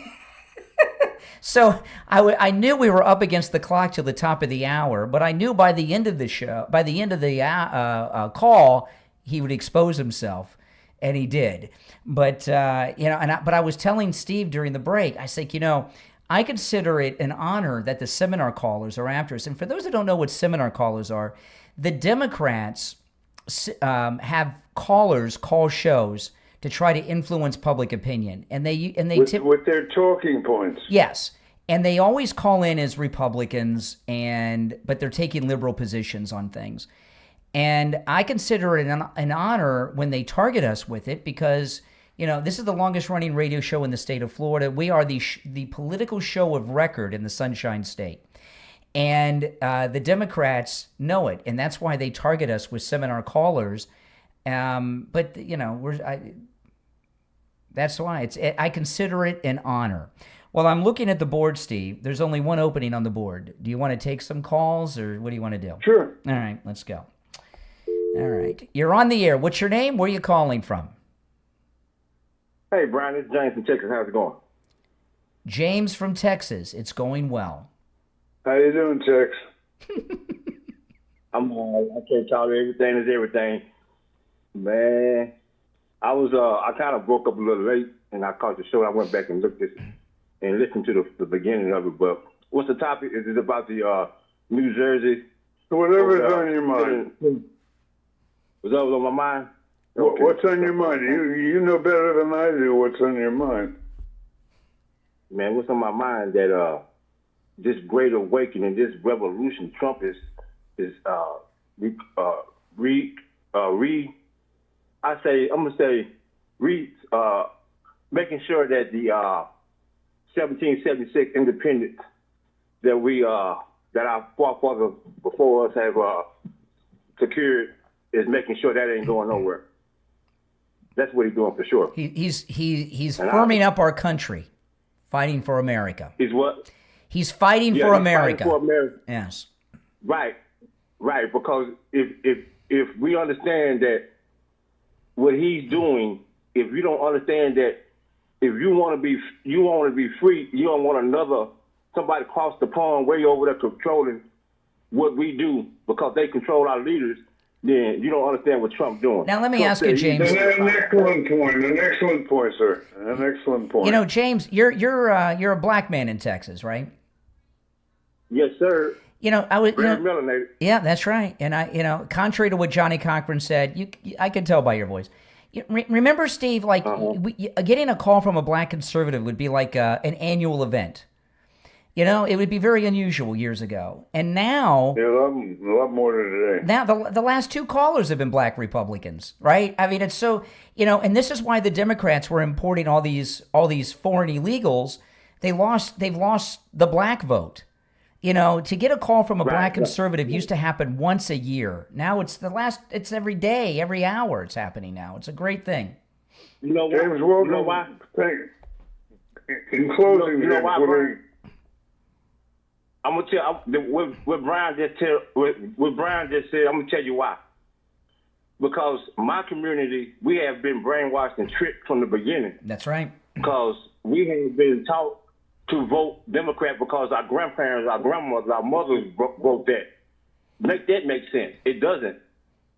so I knew we were up against the clock till the top of the hour, but I knew by the end of the show, by the end of the call, he would expose himself, and he did. But you know, but I was telling Steve during the break, I said, you know, I consider it an honor that the seminar callers are after us. And for those that don't know what seminar callers are, the Democrats have callers call shows to try to influence public opinion, and with their talking points. Yes, and they always call in as Republicans, but they're taking liberal positions on things. And I consider it an honor when they target us with it because, you know, this is the longest running radio show in the state of Florida. We are the political show of record in the Sunshine State. And the Democrats know it, and that's why they target us with seminar callers. But, you know, that's why I consider it an honor. Well, I'm looking at the board, Steve. There's only one opening on the board. Do you want to take some calls, or what do you want to do? Sure. All right, let's go. All right. You're on the air. What's your name? Where are you calling from? Hey, Brian, it's James from Texas. How's it going? James from Texas. It's going well. How you doing, Tex? I'm I can't tell you everything is everything. Man, I kind of broke up a little late, and I caught the show. I went back and looked at and listened to the beginning of it. But what's the topic? Is it about the New Jersey? Whatever's on your mind. Was that on my mind? Okay. What's on your mind? You know better than I do what's on your mind. Man, what's on my mind that this great awakening, this revolution, Trump is making sure that the 1776 independence that our forefathers before us have secured is making sure that ain't going nowhere. That's what he's doing for sure. He's firming up our country, fighting for America. He's what? He's fighting for America. Fighting for America. Yes. Right. Because if we understand that what he's doing, if you don't understand that, if you want to be free, you don't want somebody across the pond way over there controlling what we do because they control our leaders. then you don't understand what Trump's doing. Now, let me Trump ask you, said James. An excellent point. An excellent point, sir. An excellent point. You know, James, you're a black man in Texas, right? Yes, sir. You know, I was. Very melanated. Yeah, that's right. And contrary to what Johnny Cochran said, I can tell by your voice. Remember, Steve, like getting a call from a black conservative would be like an annual event. You know, it would be very unusual years ago. And now... Yeah, a lot more than today. Now, the last two callers have been black Republicans, right? I mean, it's so... You know, and this is why the Democrats were importing all these foreign illegals. They've lost the black vote. You know, to get a call from a black conservative used to happen once a year. Now it's every day, every hour it's happening now. It's a great thing. You know what? James, welcome. You know why? In closing, you know why, Brian? I'm gonna tell what Brian just said. I'm gonna tell you why. Because my community, we have been brainwashed and tricked from the beginning. That's right. Because we have been taught to vote Democrat because our grandparents, our grandmothers, our mothers vote that. Make sense? It doesn't.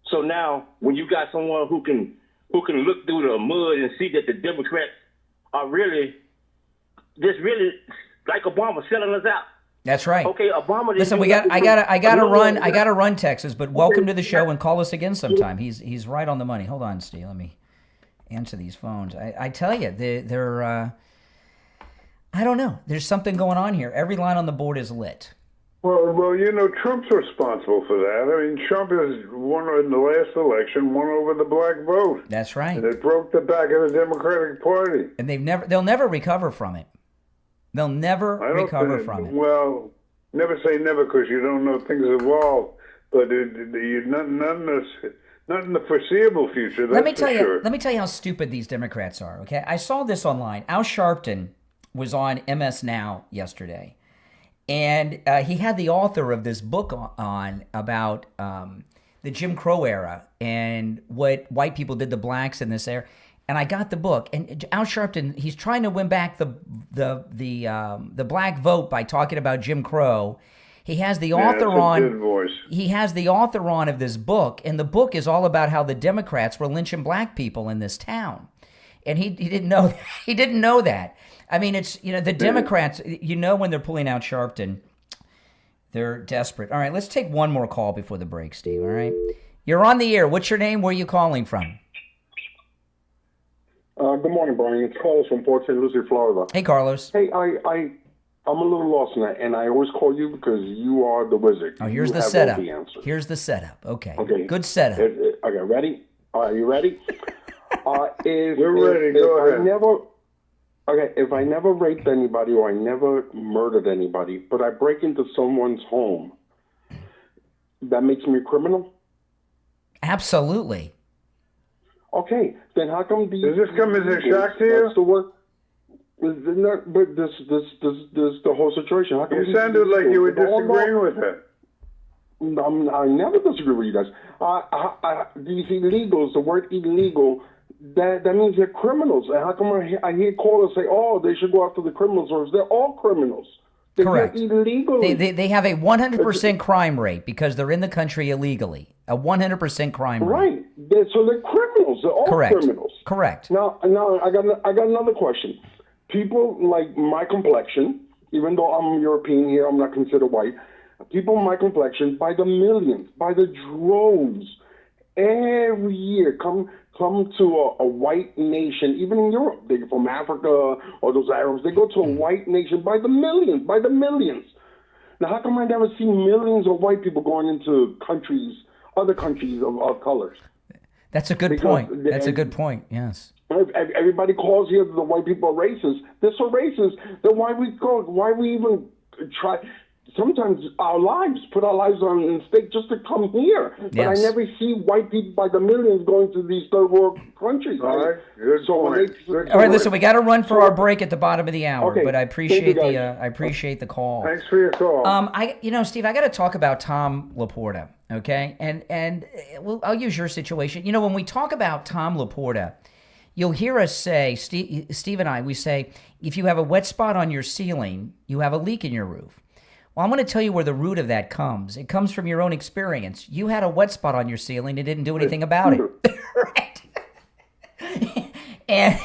So now, when you got someone who can look through the mud and see that the Democrats are really like Obama selling us out. That's right. Okay, Obama. Listen, I gotta run, Texas. But welcome to the show and call us again sometime. He's right on the money. Hold on, Steve. Let me answer these phones. I tell you, they're I don't know. There's something going on here. Every line on the board is lit. Well, you know, Trump's responsible for that. I mean, Trump has won in the last election, won over the black vote. That's right. And it broke the back of the Democratic Party. And they'll never recover from it. They'll never recover from it. Well, never say never because you don't know things evolve. But not in the foreseeable future. Let me tell you how stupid these Democrats are. Okay, I saw this online. Al Sharpton was on MS Now yesterday, and he had the author of this book on about the Jim Crow era and what white people did to blacks in this era. And I got the book, and Al Sharpton, he's trying to win back the black vote by talking about Jim Crow. He has the author on. He has the author on of this book, and the book is all about how the Democrats were lynching black people in this town, and he didn't know that. He didn't know that. I mean, it's the Democrats. You know when they're pulling out Sharpton, they're desperate. All right, let's take one more call before the break, Steve. All right, you're on the air. What's your name? Where are you calling from? Good morning, Brian. It's Carlos from Port St. Lucie, Florida. Hey, Carlos. Hey, I'm a little lost in that, and I always call you because you are the wizard. Oh, here's you the have setup. All the answers. Here's the setup. Okay. Good setup. Okay, ready? Are you ready? We're ready. Go ahead. If I never raped anybody or I never murdered anybody, but I break into someone's home, that makes me a criminal? Absolutely. Okay, then how come these... Does this come as a shock to you? But this the whole situation. How come you sounded like you were disagreeing with it. I never disagree with you guys. These illegals, the word illegal, that means they're criminals. And how come I hear callers say, oh, they should go after the criminals, or they're all criminals? Correct. Illegal. They have a 100% crime rate because they're in the country illegally. A 100% crime rate. Right. So they're criminals. They're all criminals. Correct. Now I got another question. People like my complexion, even though I'm European here, I'm not considered white. People my complexion, by the millions, by the droves, every year come to a white nation, even in Europe. They go from Africa or those Arabs. They go to a white nation by the millions, Now, how come I never see millions of white people going into other countries of colors? That's a good point. That's a good point, yes. Everybody calls here the white people are racist. They're so racist that why we even try... Sometimes put our lives on stake just to come here. But yes. I never see white people by the millions going to these third world countries. All right, good point. All right, listen, we got to run for our break at the bottom of the hour, okay. But I appreciate the call. Thanks for your call. Steve, I got to talk about Tom Laporta, okay? And I'll use your situation. When we talk about Tom Laporta, you'll hear us say, Steve and I, we say, if you have a wet spot on your ceiling, you have a leak in your roof. Well, I'm going to tell you where the root of that comes. It comes from your own experience. You had a wet spot on your ceiling and didn't do anything about it. and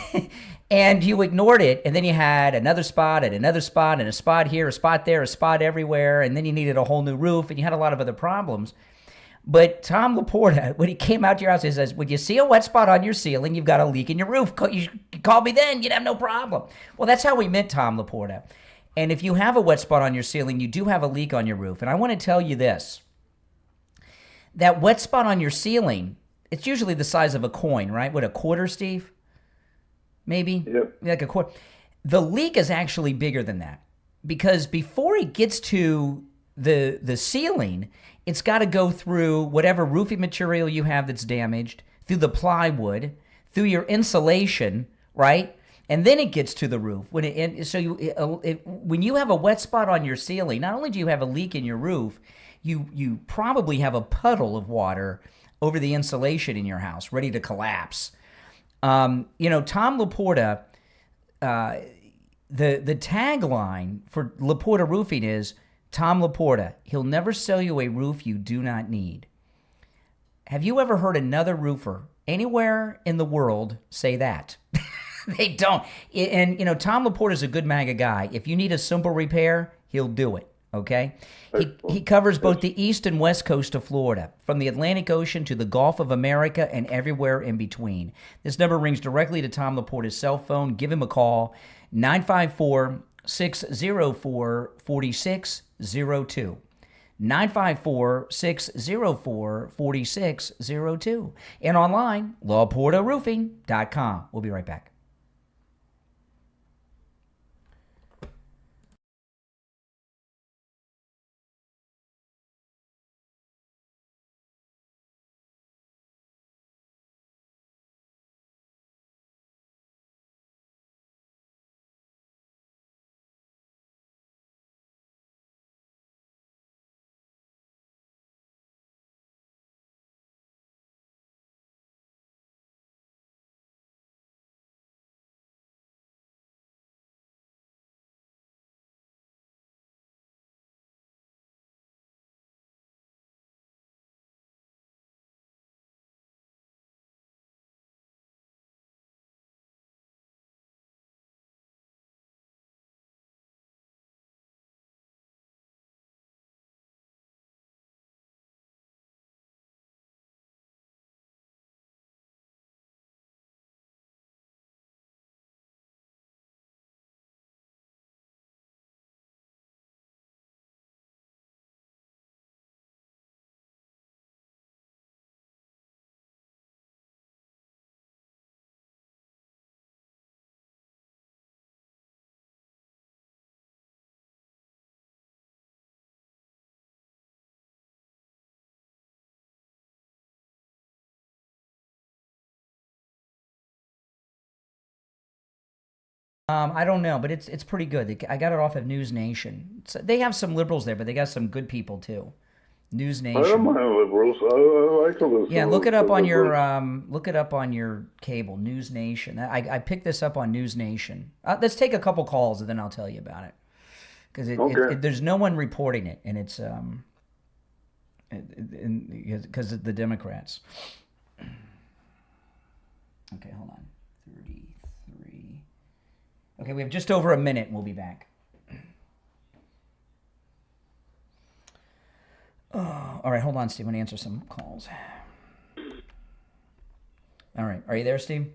and you ignored it, and then you had another spot and another spot and a spot here, a spot there, a spot everywhere, and then you needed a whole new roof, and you had a lot of other problems. But Tom Laporta, when he came out to your house, he says, when you see a wet spot on your ceiling, you've got a leak in your roof. You call me then, you'd have no problem. Well, that's how we met Tom Laporta. And if you have a wet spot on your ceiling, you do have a leak on your roof. And I want to tell you this. That wet spot on your ceiling, it's usually the size of a coin, right? What, a quarter, Steve? Maybe? Yep. Like a quarter. The leak is actually bigger than that. Because before it gets to the ceiling, it's got to go through whatever roofing material you have that's damaged, through the plywood, through your insulation, right? And then it gets to the roof. When you have a wet spot on your ceiling, not only do you have a leak in your roof, you probably have a puddle of water over the insulation in your house, ready to collapse. Tom Laporta, the tagline for Laporta Roofing is, Tom Laporta, he'll never sell you a roof you do not need. Have you ever heard another roofer anywhere in the world say that? They don't. And, Tom Laporta is a good MAGA guy. If you need a simple repair, he'll do it, okay? He covers both the east and west coast of Florida, from the Atlantic Ocean to the Gulf of America and everywhere in between. This number rings directly to Tom Laporta's cell phone. Give him a call, 954-604-4602. 954-604-4602. And online, LaportaRoofing.com. We'll be right back. I don't know, but it's pretty good. I got it off of News Nation. They have some liberals there, but they got some good people too. News Nation. I don't mind liberals. I like to listen. Yeah, look it up on your cable. News Nation. I picked this up on News Nation. Let's take a couple calls and then I'll tell you about it. Because there's no one reporting it, and it's because of the Democrats. Okay, hold on. 33. Okay, we have just over a minute, and we'll be back. Oh, all right, hold on, Steve. I'm going to answer some calls. All right, are you there, Steve?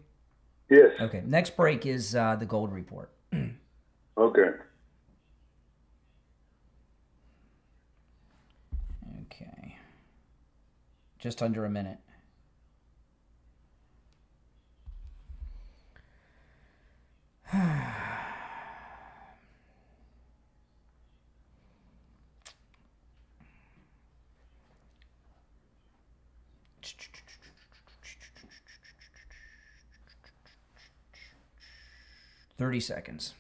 Yes. Okay, next break is the gold report. Okay. Okay. Just under a minute. $30 seconds.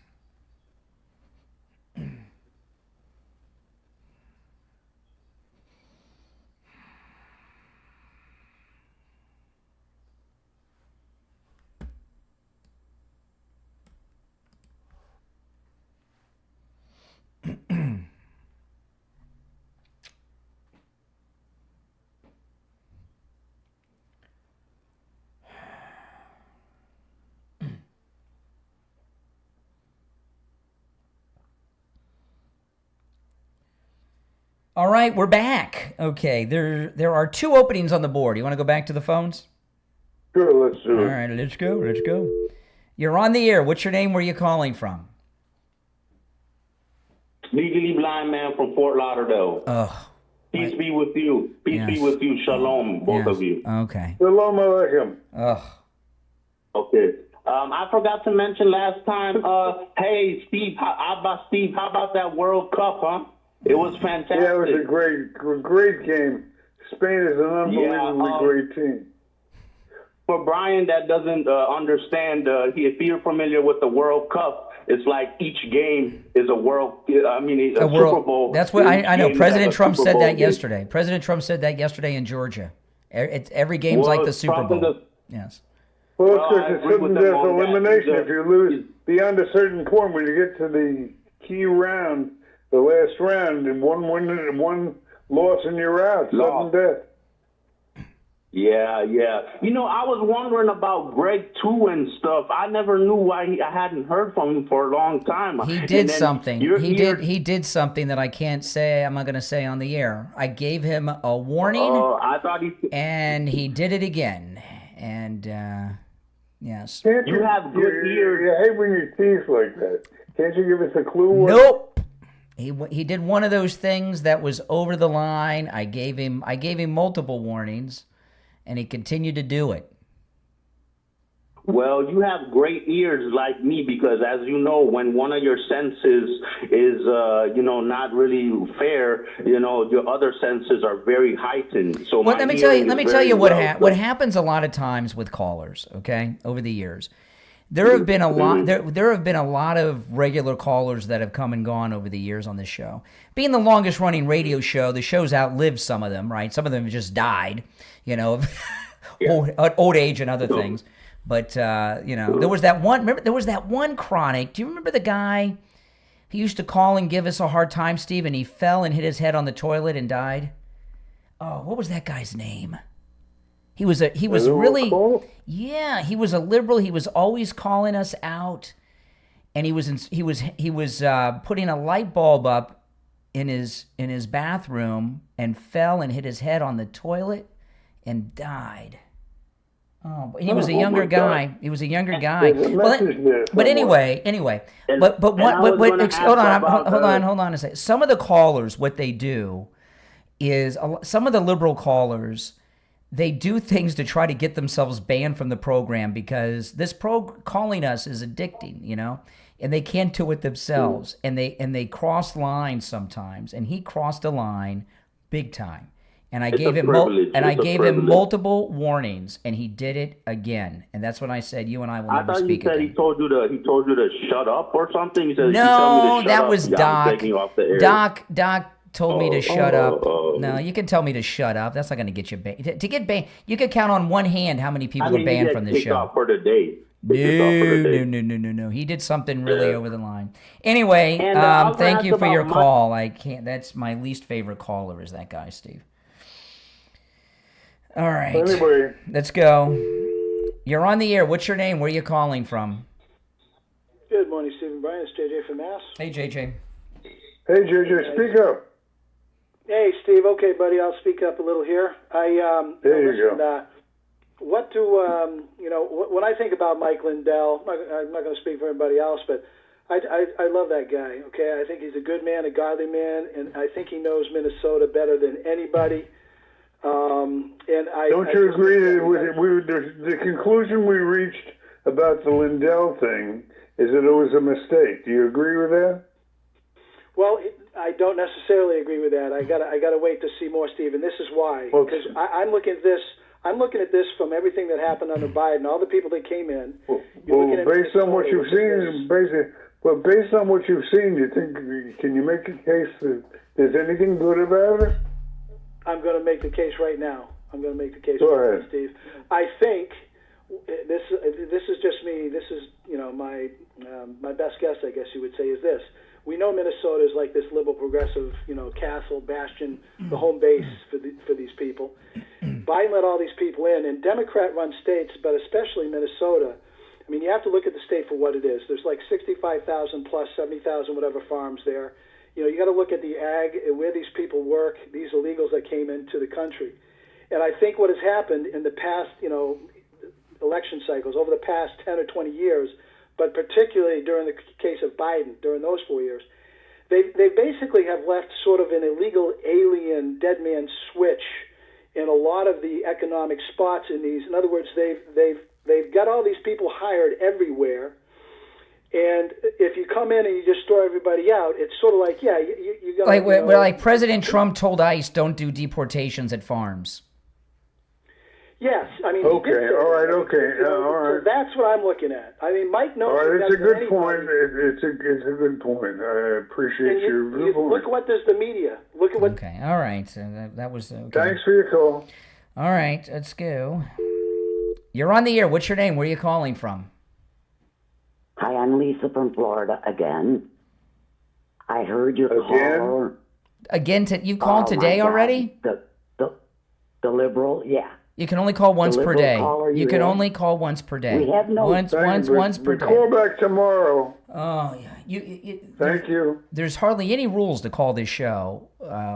All right, we're back. Okay, there are 2 openings on the board. You want to go back to the phones? Sure, let's do it. All right, let's go. You're on the air. What's your name? Where are you calling from? Legally blind man from Fort Lauderdale. Oh. Peace be with you. Peace be with you. Shalom, both of you. Okay. Shalom Aleichem. Oh. Okay. I forgot to mention last time. Hey, Steve. How about that World Cup, huh? It was fantastic. Yeah, it was a great game. Spain is an unbelievably great team. For Brian that doesn't understand, if you're familiar with the World Cup, it's like each game is a Super Bowl. That's what I know. President Trump said that yesterday. President Trump said that yesterday in Georgia. Every game's like the Super Bowl. Yes. Well, it's a sudden death elimination. If you lose beyond a certain point, when you get to the key round, the last round, and one win and one loss, and you're out. Sudden death. Yeah. You know, I was wondering about Greg too and stuff. I never knew why I hadn't heard from him for a long time. He did something. He did something that I can't say. I'm not going to say on the air. I gave him a warning. I thought and he did it again. And yes. You have good ears. You hate when you tease like that. Can't you give us a clue? Nope. He did one of those things that was over the line. I gave him multiple warnings, and he continued to do it. Well, you have great ears like me because, as you know, when one of your senses is, not really fair, your other senses are very heightened. So let me tell you what happens a lot of times with callers. Okay, over the years. There have been a lot. There have been a lot of regular callers that have come and gone over the years on this show. Being the longest running radio show, the show's outlived some of them. Right, some of them just died. Old age and other things. But there was that one. Remember, there was that one chronic. Do you remember the guy? He used to call and give us a hard time, Steve, and he fell and hit his head on the toilet and died. Oh, what was that guy's name? He was really a liberal. He was always calling us out, and he was putting a light bulb up in his bathroom and fell and hit his head on the toilet and died. Oh, but he was a younger guy. He was a younger guy. But anyway. Hold on a second. Some of the callers, what they do is some of the liberal callers. They do things to try to get themselves banned from the program because this calling us is addicting, and they can't do it themselves, and they cross lines sometimes, and he crossed a line big time, and I gave him multiple warnings, and he did it again, and that's when I said you and I will never speak again. He told you to shut up or something. He said, no, that was Doc. Doc told me to shut up. No, you can tell me to shut up. That's not going to get you banned. To get banned, you could count on one hand how many people are banned from this show. Off for the day. No. He did something really over the line. Anyway, thank you for your call. I can't. That's my least favorite caller is that guy, Steve. All right. Anyway, let's go. You're on the air. What's your name? Where are you calling from? Good morning, Stephen Bryan. It's JJ from Mass. Hey, JJ. Hey, JJ, speak up. Hey, Steve. Okay, buddy, I'll speak up a little here. There you go. What do when I think about Mike Lindell? I'm not going to speak for anybody else, but I love that guy. Okay, I think he's a good man, a godly man, and I think he knows Minnesota better than anybody. Don't you agree with the conclusion we reached about the Lindell thing is that it was a mistake? Do you agree with that? Well, I don't necessarily agree with that. I gotta wait to see more, Steve, and this is why. Because I'm looking at this from everything that happened under Biden, all the people that came in. Based on what you've seen, you think can you make a case that there's anything good about it? I'm going to make the case right now. Go ahead, Steve. I think this is just me. This is my best guess, I guess you would say, is this. We know Minnesota is like this liberal progressive, castle, bastion, the home base for these people. Biden let all these people in, and Democrat-run states, but especially Minnesota, I mean, you have to look at the state for what it is. There's like 65,000 plus 70,000 whatever farms there. You got to look at the ag and where these people work, these illegals that came into the country. And I think what has happened in the past, election cycles over the past 10 or 20 years, but particularly during the case of Biden, during those 4 years, they basically have left sort of an illegal alien dead man switch in a lot of the economic spots in these. In other words, they've got all these people hired everywhere. And if you come in and you just throw everybody out, it's sort of like, yeah, you got like President Trump told ICE, don't do deportations at farms. Yes, I mean. Okay, all right, okay, all right. So that's what I'm looking at. I mean, Mike knows. All right, it's a good point. Anybody. It's a good point. I appreciate your viewpoint. Look what does the media. Look at what. Okay, all right. So that was. Okay. Thanks for your call. All right, let's go. You're on the air. What's your name? Where are you calling from? Hi, I'm Lisa from Florida again. I heard your call. Again, you called today already? The liberal, yeah. You can only call once per day. You can have? only call once per day. We have no once per day. Call back tomorrow. Oh yeah. Thank you. There's hardly any rules to call this show.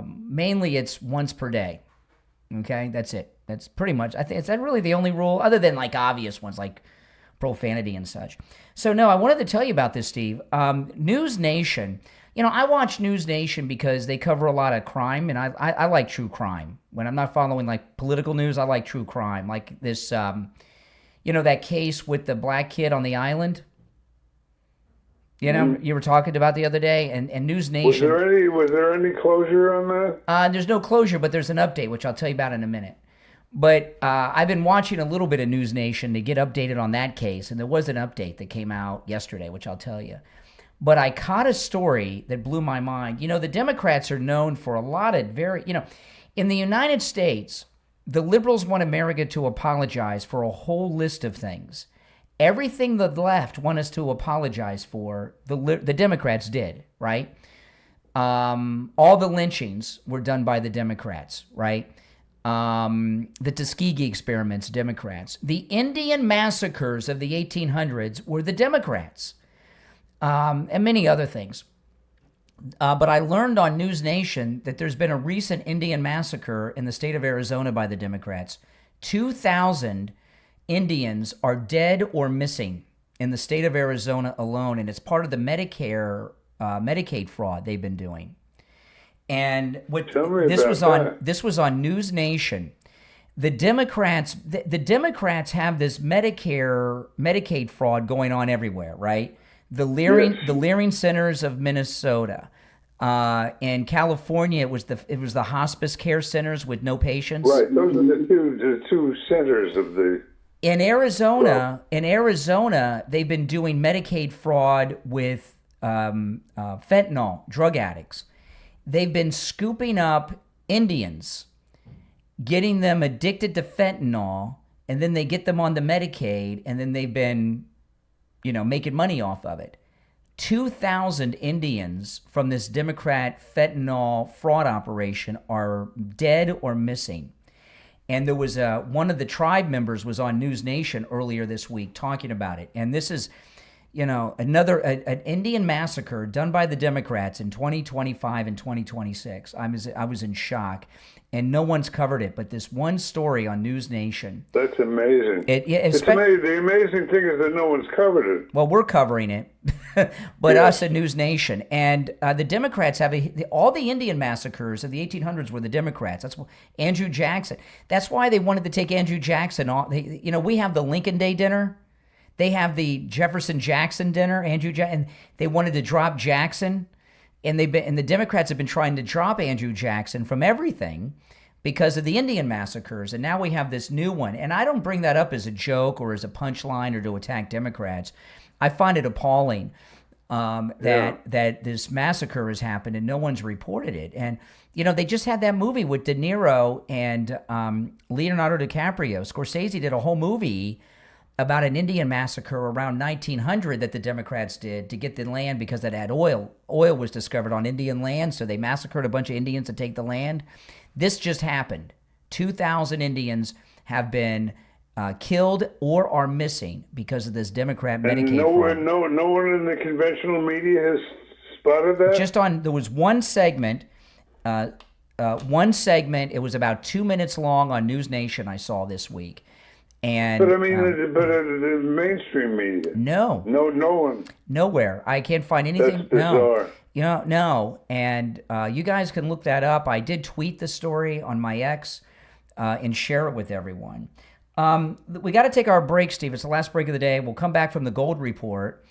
Mainly, it's once per day. Okay, that's it. That's pretty much. I think is that really the only rule, other than like obvious ones like profanity and such. So no, I wanted to tell you about this, Steve. News Nation. I watch News Nation because they cover a lot of crime, and I like true crime. When I'm not following like political news, I like true crime. Like this, that case with the black kid on the island. You were talking about the other day, and News Nation. Was there any closure on that? There's no closure, but there's an update, which I'll tell you about in a minute. But I've been watching a little bit of News Nation to get updated on that case, and there was an update that came out yesterday, which I'll tell you. But I caught a story that blew my mind. The Democrats are known for a lot of in the United States, the liberals want America to apologize for a whole list of things. Everything the left want us to apologize for, the Democrats did, right? All the lynchings were done by the Democrats, right? The Tuskegee experiments, Democrats. The Indian massacres of the 1800s were the Democrats. And many other things. But I learned on News Nation that there's been a recent Indian massacre in the state of Arizona by the Democrats. 2,000 Indians are dead or missing in the state of Arizona alone, and it's part of the Medicare, Medicaid fraud they've been doing. And this was on News Nation. The Democrats have this Medicaid fraud going on everywhere, right? The Leering Centers of Minnesota. In California, it was the hospice care centers with no patients. Right, those are the two centers of the. In Arizona, they've been doing Medicaid fraud with fentanyl, drug addicts. They've been scooping up Indians, getting them addicted to fentanyl, and then they get them on the Medicaid, and then they've been making money off of it. 2,000 Indians from this Democrat fentanyl fraud operation are dead or missing. And there was one of the tribe members was on News Nation earlier this week talking about it. And this is, another an Indian massacre done by the Democrats in 2025 and 2026. I was in shock. And no one's covered it, but this one story on News Nation. That's amazing. It's amazing. The amazing thing is that no one's covered it. Well, we're covering it, but us at News Nation. And the Democrats have all the Indian massacres of the 1800s were the Democrats. That's Andrew Jackson. That's why they wanted to take Andrew Jackson off. We have the Lincoln Day dinner. They have the Jefferson Jackson dinner, and they wanted to drop Jackson. And the Democrats have been trying to drop Andrew Jackson from everything because of the Indian massacres. And now we have this new one. And I don't bring that up as a joke or as a punchline or to attack Democrats. I find it appalling that this massacre has happened and no one's reported it. And, they just had that movie with De Niro and Leonardo DiCaprio. Scorsese did a whole movie about an Indian massacre around 1900 that the Democrats did to get the land because it had oil. Oil was discovered on Indian land, so they massacred a bunch of Indians to take the land. This just happened. 2,000 Indians have been killed or are missing because of this Democrat Medicaid And no fraud. one, no one in the conventional media has spotted that. There was one segment. It was about 2 minutes long on News Nation. I saw this week, and But I mean, the mainstream media. no one. Nowhere. I can't find anything. That's bizarre. No. And you guys can look that up. I did tweet the story on my X and share it with everyone. We got to take our break, Steve. It's the last break of the day. We'll come back from the Gold Report,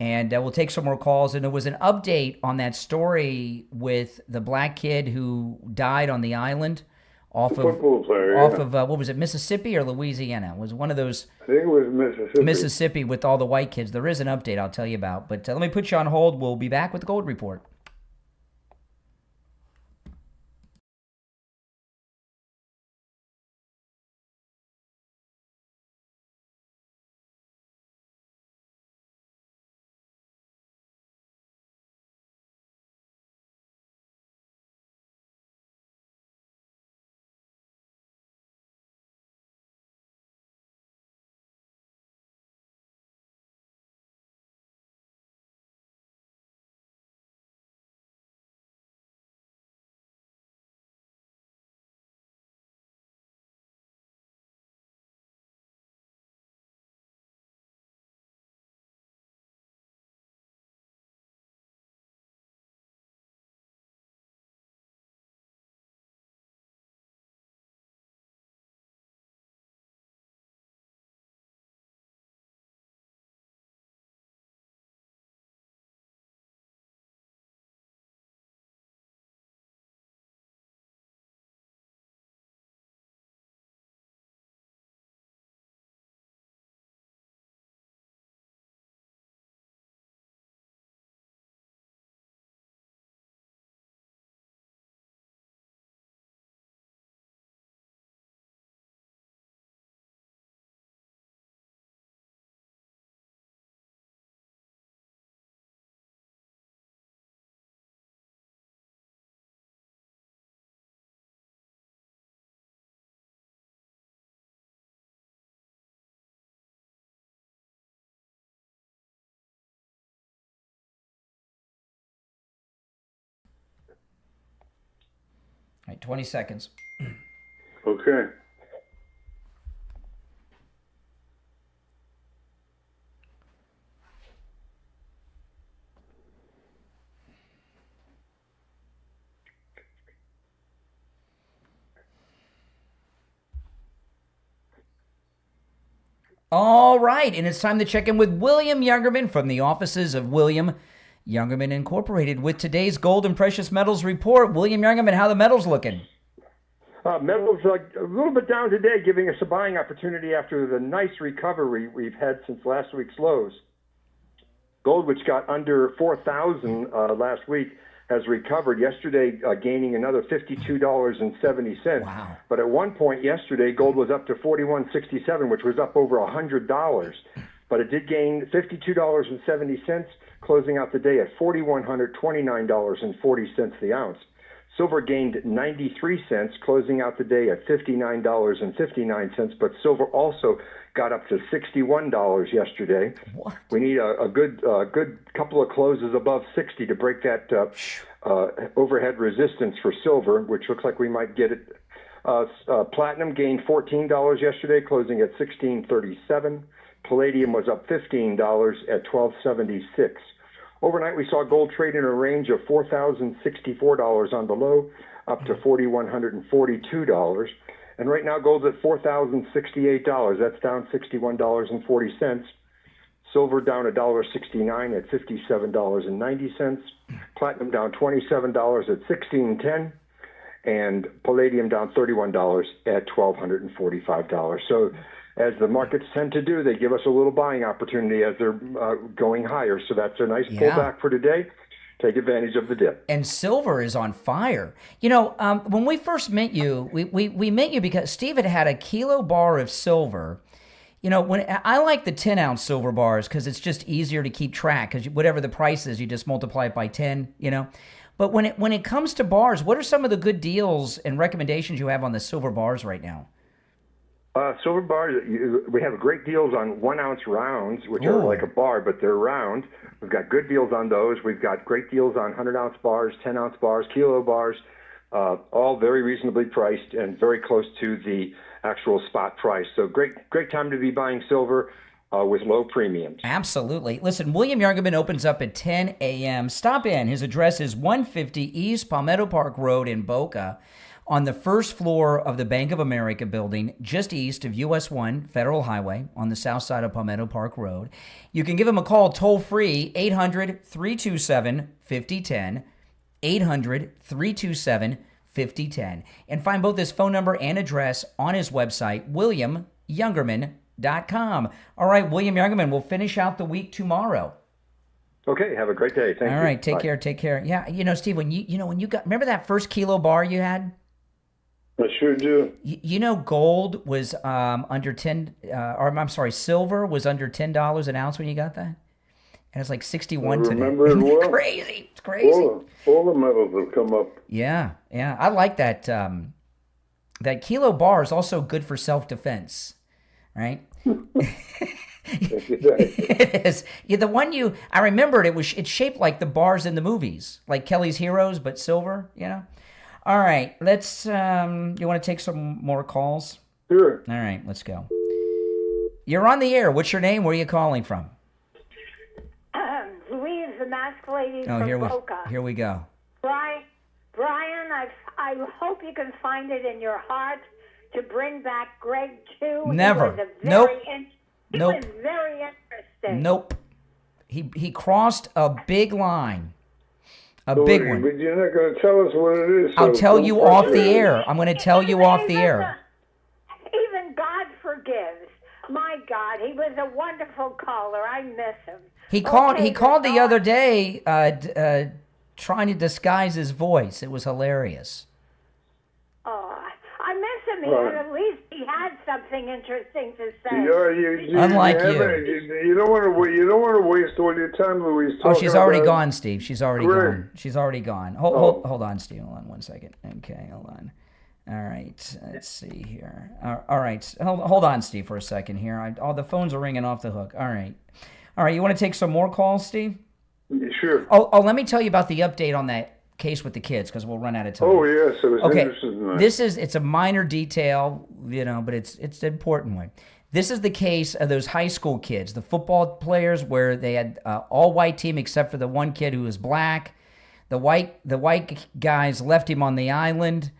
and we'll take some more calls. And there was an update on that story with the black kid who died on the island off of what was it, Mississippi or Louisiana? It was one of those. I think it was Mississippi. Mississippi with all the white kids. There is an update I'll tell you about. But let me put you on hold. We'll be back with the Gold Report. All right, 20 seconds. Okay. All right, and it's time to check in with William Youngerman from the offices of William Youngerman Incorporated with today's Gold and Precious Metals Report. William Youngerman, how the metals looking? Metals a little bit down today, giving us a buying opportunity after the nice recovery we've had since last week's lows. Gold, which got under 4,000 last week, has recovered. Yesterday, gaining another $52.70. Wow. But at one point yesterday, gold was up to $41.67, which was up over $100. But it did gain $52.70, closing out the day at $4,129.40 the ounce. Silver gained 93 cents, closing out the day at $59.59, but silver also got up to $61 yesterday. What? We need a good couple of closes above 60 to break that overhead resistance for silver, which looks like we might get it. Platinum gained $14 yesterday, closing at $16.37. Palladium was up $15 at $12.76. Overnight, we saw gold trade in a range of $4,064 on the low, up to $4,142. And right now, gold's at $4,068. That's down $61.40. Silver down $1.69 at $57.90. Platinum down $27 at $16.10. And palladium down $31 at $1,245. So as the markets tend to do, they give us a little buying opportunity as they're going higher. So that's a nice pullback for today. Take advantage of the dip. And silver is on fire. You know, when we first met you, we met you because Steve had a kilo bar of silver. You know, when I like the 10-ounce silver bars because it's just easier to keep track because whatever the price is, you just multiply it by 10, you know. But when it comes to bars, what are some of the good deals and recommendations you have on the silver bars right now? Silver bars, we have great deals on 1 ounce rounds, which are like a bar, but they're round. We've got good deals on those. We've got great deals on 100 ounce bars, 10 ounce bars, kilo bars, all very reasonably priced and very close to the actual spot price. So great time to be buying silver with low premiums. Absolutely. Listen, William Youngerman opens up at 10 a.m. Stop in. His address is 150 East Palmetto Park Road in Boca, on the first floor of the Bank of America building, just east of US 1 Federal Highway on the south side of Palmetto Park Road. You can give him a call toll-free, 800-327-5010, 800-327-5010, and find both his phone number and address on his website, williamyoungerman.com. All right, William Youngerman, we'll finish out the week tomorrow. Okay, have a great day. Thank you. All right, take Bye. care. Yeah, Steve, when you got, remember that first kilo bar you had? I sure do. Gold was under 10, silver was under $10 an ounce when you got that? And it's like 61 today. Remember it well. Crazy. It's crazy. All the metals have come up. Yeah. I like that. That kilo bar is also good for self-defense, right? It is. Yeah, the one I remembered, it's shaped like the bars in the movies, like Kelly's Heroes, but silver, All right, let's, you want to take some more calls? Sure. All right, let's go. You're on the air. What's your name? Where are you calling from? Louise, the masked lady from Boca. Here we go. Brian, I hope you can find it in your heart to bring back Greg too. Never. He was very interesting. Nope. He crossed a big line. A big one. But you're not going to tell us what it is. I'll tell you off the air. I'm going to tell you off the air. Even God forgives. My God, he was a wonderful caller. I miss him. He called the other day trying to disguise his voice. It was hilarious. Oh, I miss him. At least he had something interesting to say. Unlike you. You don't want to waste all your time, Louise. Oh, she's already gone, Steve. She's already gone. She's already gone. Hold on, Steve. Hold on 1 second. Okay, hold on. All right, let's see here. All right, hold on, Steve, for a second here. All the phones are ringing off the hook. All right. You want to take some more calls, Steve? Sure. Oh, let me tell you about the update on that case with the kids, because we'll run out of time. Oh, yes, it was interesting. It's a minor detail, but it's an important one. This is the case of those high school kids, the football players, where they had all white team except for the one kid who was black. The white guys left him on the island,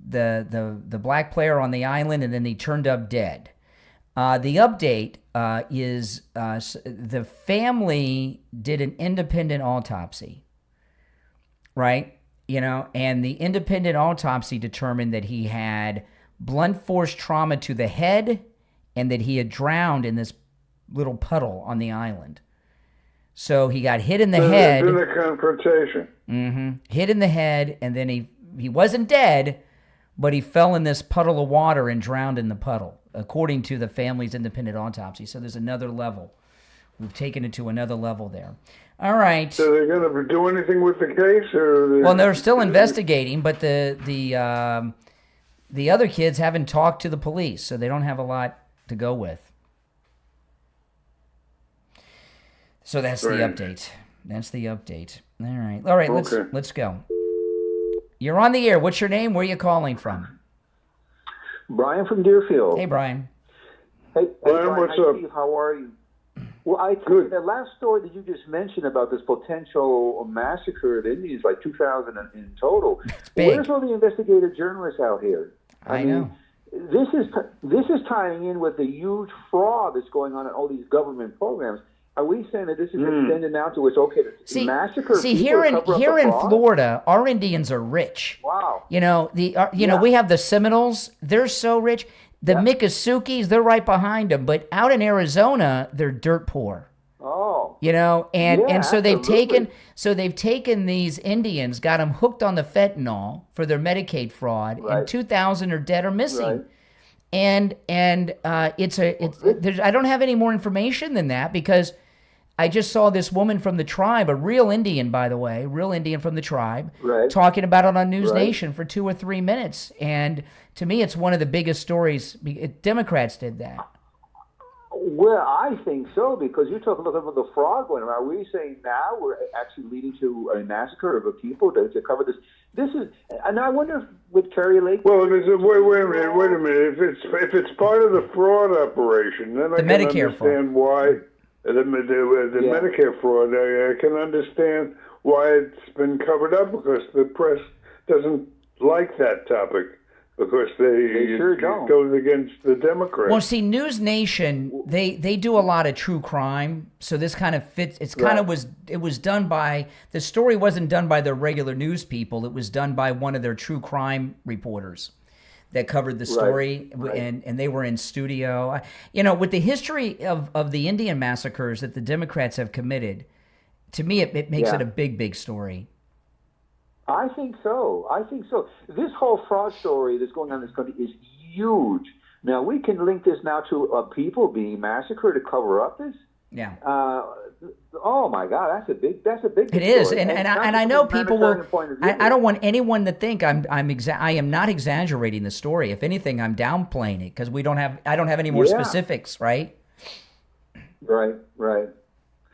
the black player on the island, and then he turned up dead. The update is the family did an independent autopsy. Right? And the independent autopsy determined that he had blunt force trauma to the head and that he had drowned in this little puddle on the island. So he got hit in the head. In a confrontation. Mm-hmm. Hit in the head, and then he wasn't dead, but he fell in this puddle of water and drowned in the puddle, according to the family's independent autopsy. So there's another level. We've taken it to another level there. All right. So they're going to do anything with the case, or? Well, they're still investigating, but the other kids haven't talked to the police, so they don't have a lot to go with. So that's the update. That's the update. All right. Okay. Let's go. You're on the air. What's your name? Where are you calling from? Brian from Deerfield. Hey, Brian. Hey, Brian, what's up? Steve, how are you? Well, I think the last story that you just mentioned about this potential massacre of Indians, like 2,000 in total. Where's all the investigative journalists out here? I know. This is tying in with the huge fraud that's going on in all these government programs. Are we saying that this is extended now to it's okay to massacre? See, here in Florida, our Indians are rich. Wow. We have the Seminoles. They're so rich. The Miccosukees, they're right behind them. But out in Arizona, they're dirt poor. Oh. And so they've taken these Indians, got them hooked on the fentanyl for their Medicaid fraud, and 2,000 are dead or missing. Right. And I don't have any more information than that, because I just saw this woman from the tribe, a real Indian, by the way, real Indian from the tribe, talking about it on News Nation for 2 or 3 minutes. And to me, it's one of the biggest stories. Democrats did that. Well, I think so, because you're talking about the fraud going around. Are we saying now we're actually leading to a massacre of a people to cover this? This is, and I wonder if with Kerry Lake. Well, wait a minute. If it's part of the fraud operation, then I can understand why. The Medicare fraud, I can understand why it's been covered up, because the press doesn't like that topic, because they sure don't. It goes against the Democrats. Well, see, News Nation, they do a lot of true crime, so this kind of fits. It's kind of it was done by, the story wasn't done by their regular news people. It was done by one of their true crime reporters that covered the story, and they were in studio. You know, with the history of the Indian massacres that the Democrats have committed, to me it makes it a big story. I think so. This whole fraud story that's going on in this country is huge. Now, we can link this now to people being massacred to cover up this. Yeah. Oh my God, that's a big. It is, and I know people will. I don't want anyone to think I am not exaggerating the story. If anything, I'm downplaying it, because I don't have any more specifics, right? Right.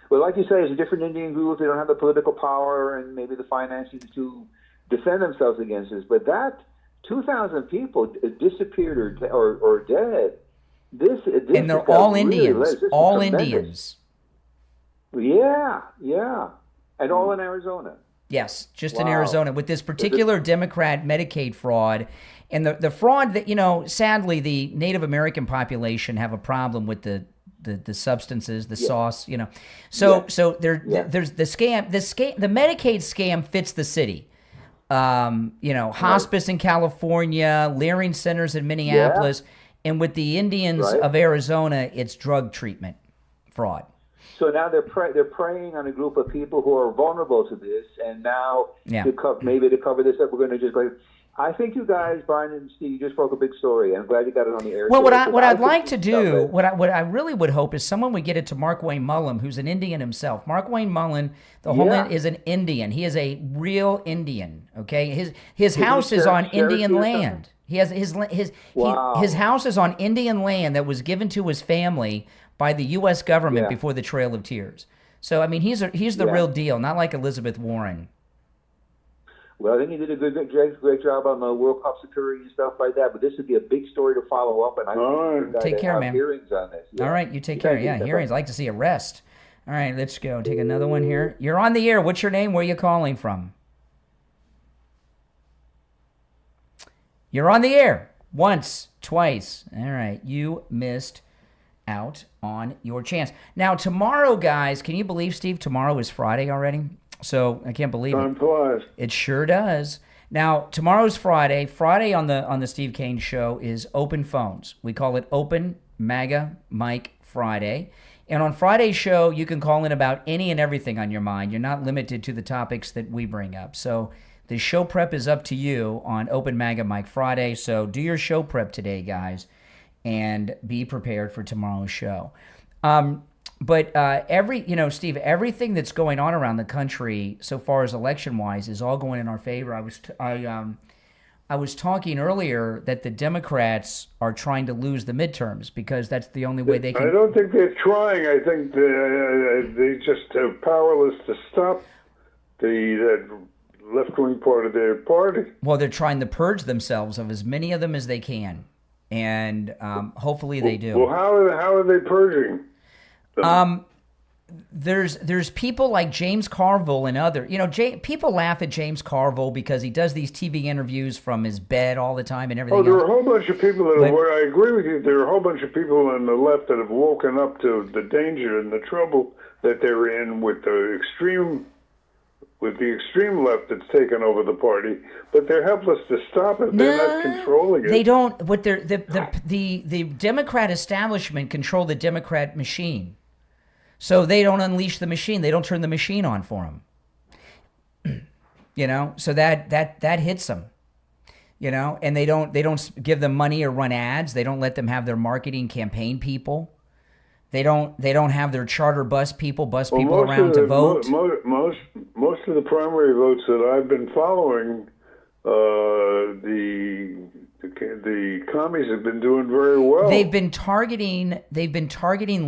Well, like you say, it's a different Indian group. They don't have the political power and maybe the finances to defend themselves against this. But that 2,000 people disappeared or dead. This and they're all Indians. All Indians. Yeah, and all in Arizona. Yes, just in Arizona with this particular Democrat Medicaid fraud, and the fraud that sadly the Native American population have a problem with the substances, the sauce, So there's the scam. The Medicaid scam fits the city. Hospice in California, Leering centers in Minneapolis, and with the Indians of Arizona, it's drug treatment fraud. So now they're preying on a group of people who are vulnerable to this, and now to cover this up, we're going to just go. I think you guys, Brian and Steve, you just broke a big story. I'm glad you got it on the air. Well, what I'd like to do, what I really would hope is someone would get it to Mark Wayne Mullin, who's an Indian himself. Mark Wayne Mullin, the Homeland, is an Indian. He is a real Indian. Okay, his house is on Indian land. He has his house is on Indian land that was given to his family by the U.S. government before the Trail of Tears. So I mean, he's the real deal, not like Elizabeth Warren. Well, then you did a great job on the World Cup security and stuff like that. But this would be a big story to follow up. And I take care, man. Hearings on this. All right, you take care. Yeah, hearings. I like to see arrest. All right, let's go. Take another one here. You're on the air. What's your name? Where are you calling from? You're on the air. Once, twice. All right, you missed out on your chance. Now, tomorrow, guys, can you believe, Steve, tomorrow is Friday already? So I can't believe it. Flies. It sure does. Now, tomorrow's Friday. Friday on the Steve Kane Show is Open Phones. We call it Open MAGA Mike Friday. And on Friday's show, you can call in about any and everything on your mind. You're not limited to the topics that we bring up. So the show prep is up to you on Open MAGA Mike Friday. So do your show prep today, guys, and be prepared for tomorrow's show. But Steve, everything that's going on around the country so far as election-wise is all going in our favor. I was talking earlier that the Democrats are trying to lose the midterms because that's the only way they can. I don't think they're trying. I think they just are powerless to stop the left-wing part of their party. Well, they're trying to purge themselves of as many of them as they can, and hopefully they do. Well, how are they purging? There's people like James Carville and other. People laugh at James Carville because he does these TV interviews from his bed all the time and everything. There are a whole bunch of people I agree with you. There are a whole bunch of people on the left that have woken up to the danger and the trouble that they're in with the extreme left that's taken over the party, but they're helpless to stop it. They're not controlling it. They don't. What the Democrat establishment control the Democrat machine. So they don't unleash the machine. They don't turn the machine on for them. So that hits them. And they don't give them money or run ads. They don't let them have their marketing campaign people. They don't have their charter bus people most around to vote. Most of the primary votes that I've been following, the commies have been doing very well. They've been targeting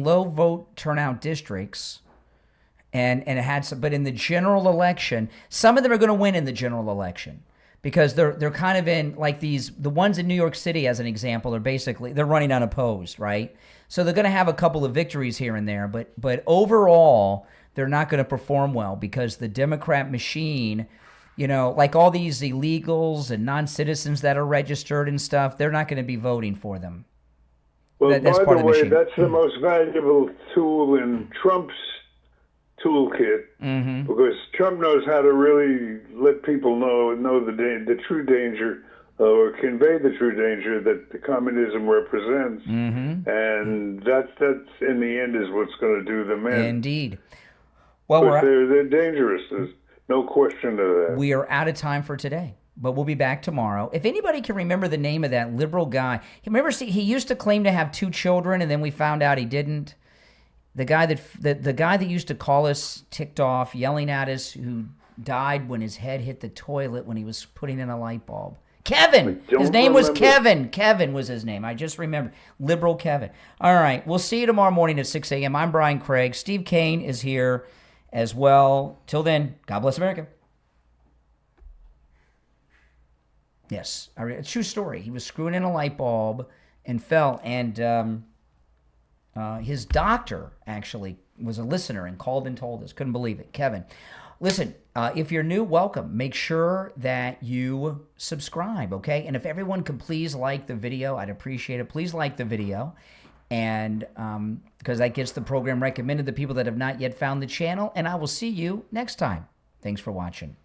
low vote turnout districts, and it had some. But in the general election, some of them are going to win in the general election because they're kind of in like the ones in New York City as an example are basically they're running unopposed, right? So they're going to have a couple of victories here and there, but overall they're not going to perform well because the Democrat machine. You know, like all these illegals and non-citizens that are registered and stuff, they're not going to be voting for them. Well, that's by part the of the way, machine. that's the most valuable tool in Trump's toolkit because Trump knows how to really let people know the true danger or convey the true danger that the communism represents, and that's in the end is what's going to do them in. Indeed. Well, they're dangerous. There's no question of that. We are out of time for today, but we'll be back tomorrow. If anybody can remember the name of that liberal guy, he used to claim to have 2 children, and then we found out he didn't. The guy that used to call us ticked off, yelling at us, who died when his head hit the toilet when he was putting in a light bulb. Kevin. His name was Kevin. Kevin was his name. I just remembered. Liberal Kevin. All right. We'll see you tomorrow morning at 6 a.m. I'm Brian Craig. Steve Kane is here as well. Till then, God bless America. Yes, a true story. He was screwing in a light bulb and fell, and his doctor actually was a listener and called and told us. Couldn't believe it. Kevin, listen, if you're new, welcome. Make sure that you subscribe, okay? And if everyone could please like the video, I'd appreciate it. Please like the video. And because that gets the program recommended to people that have not yet found the channel. And I will see you next time. Thanks for watching.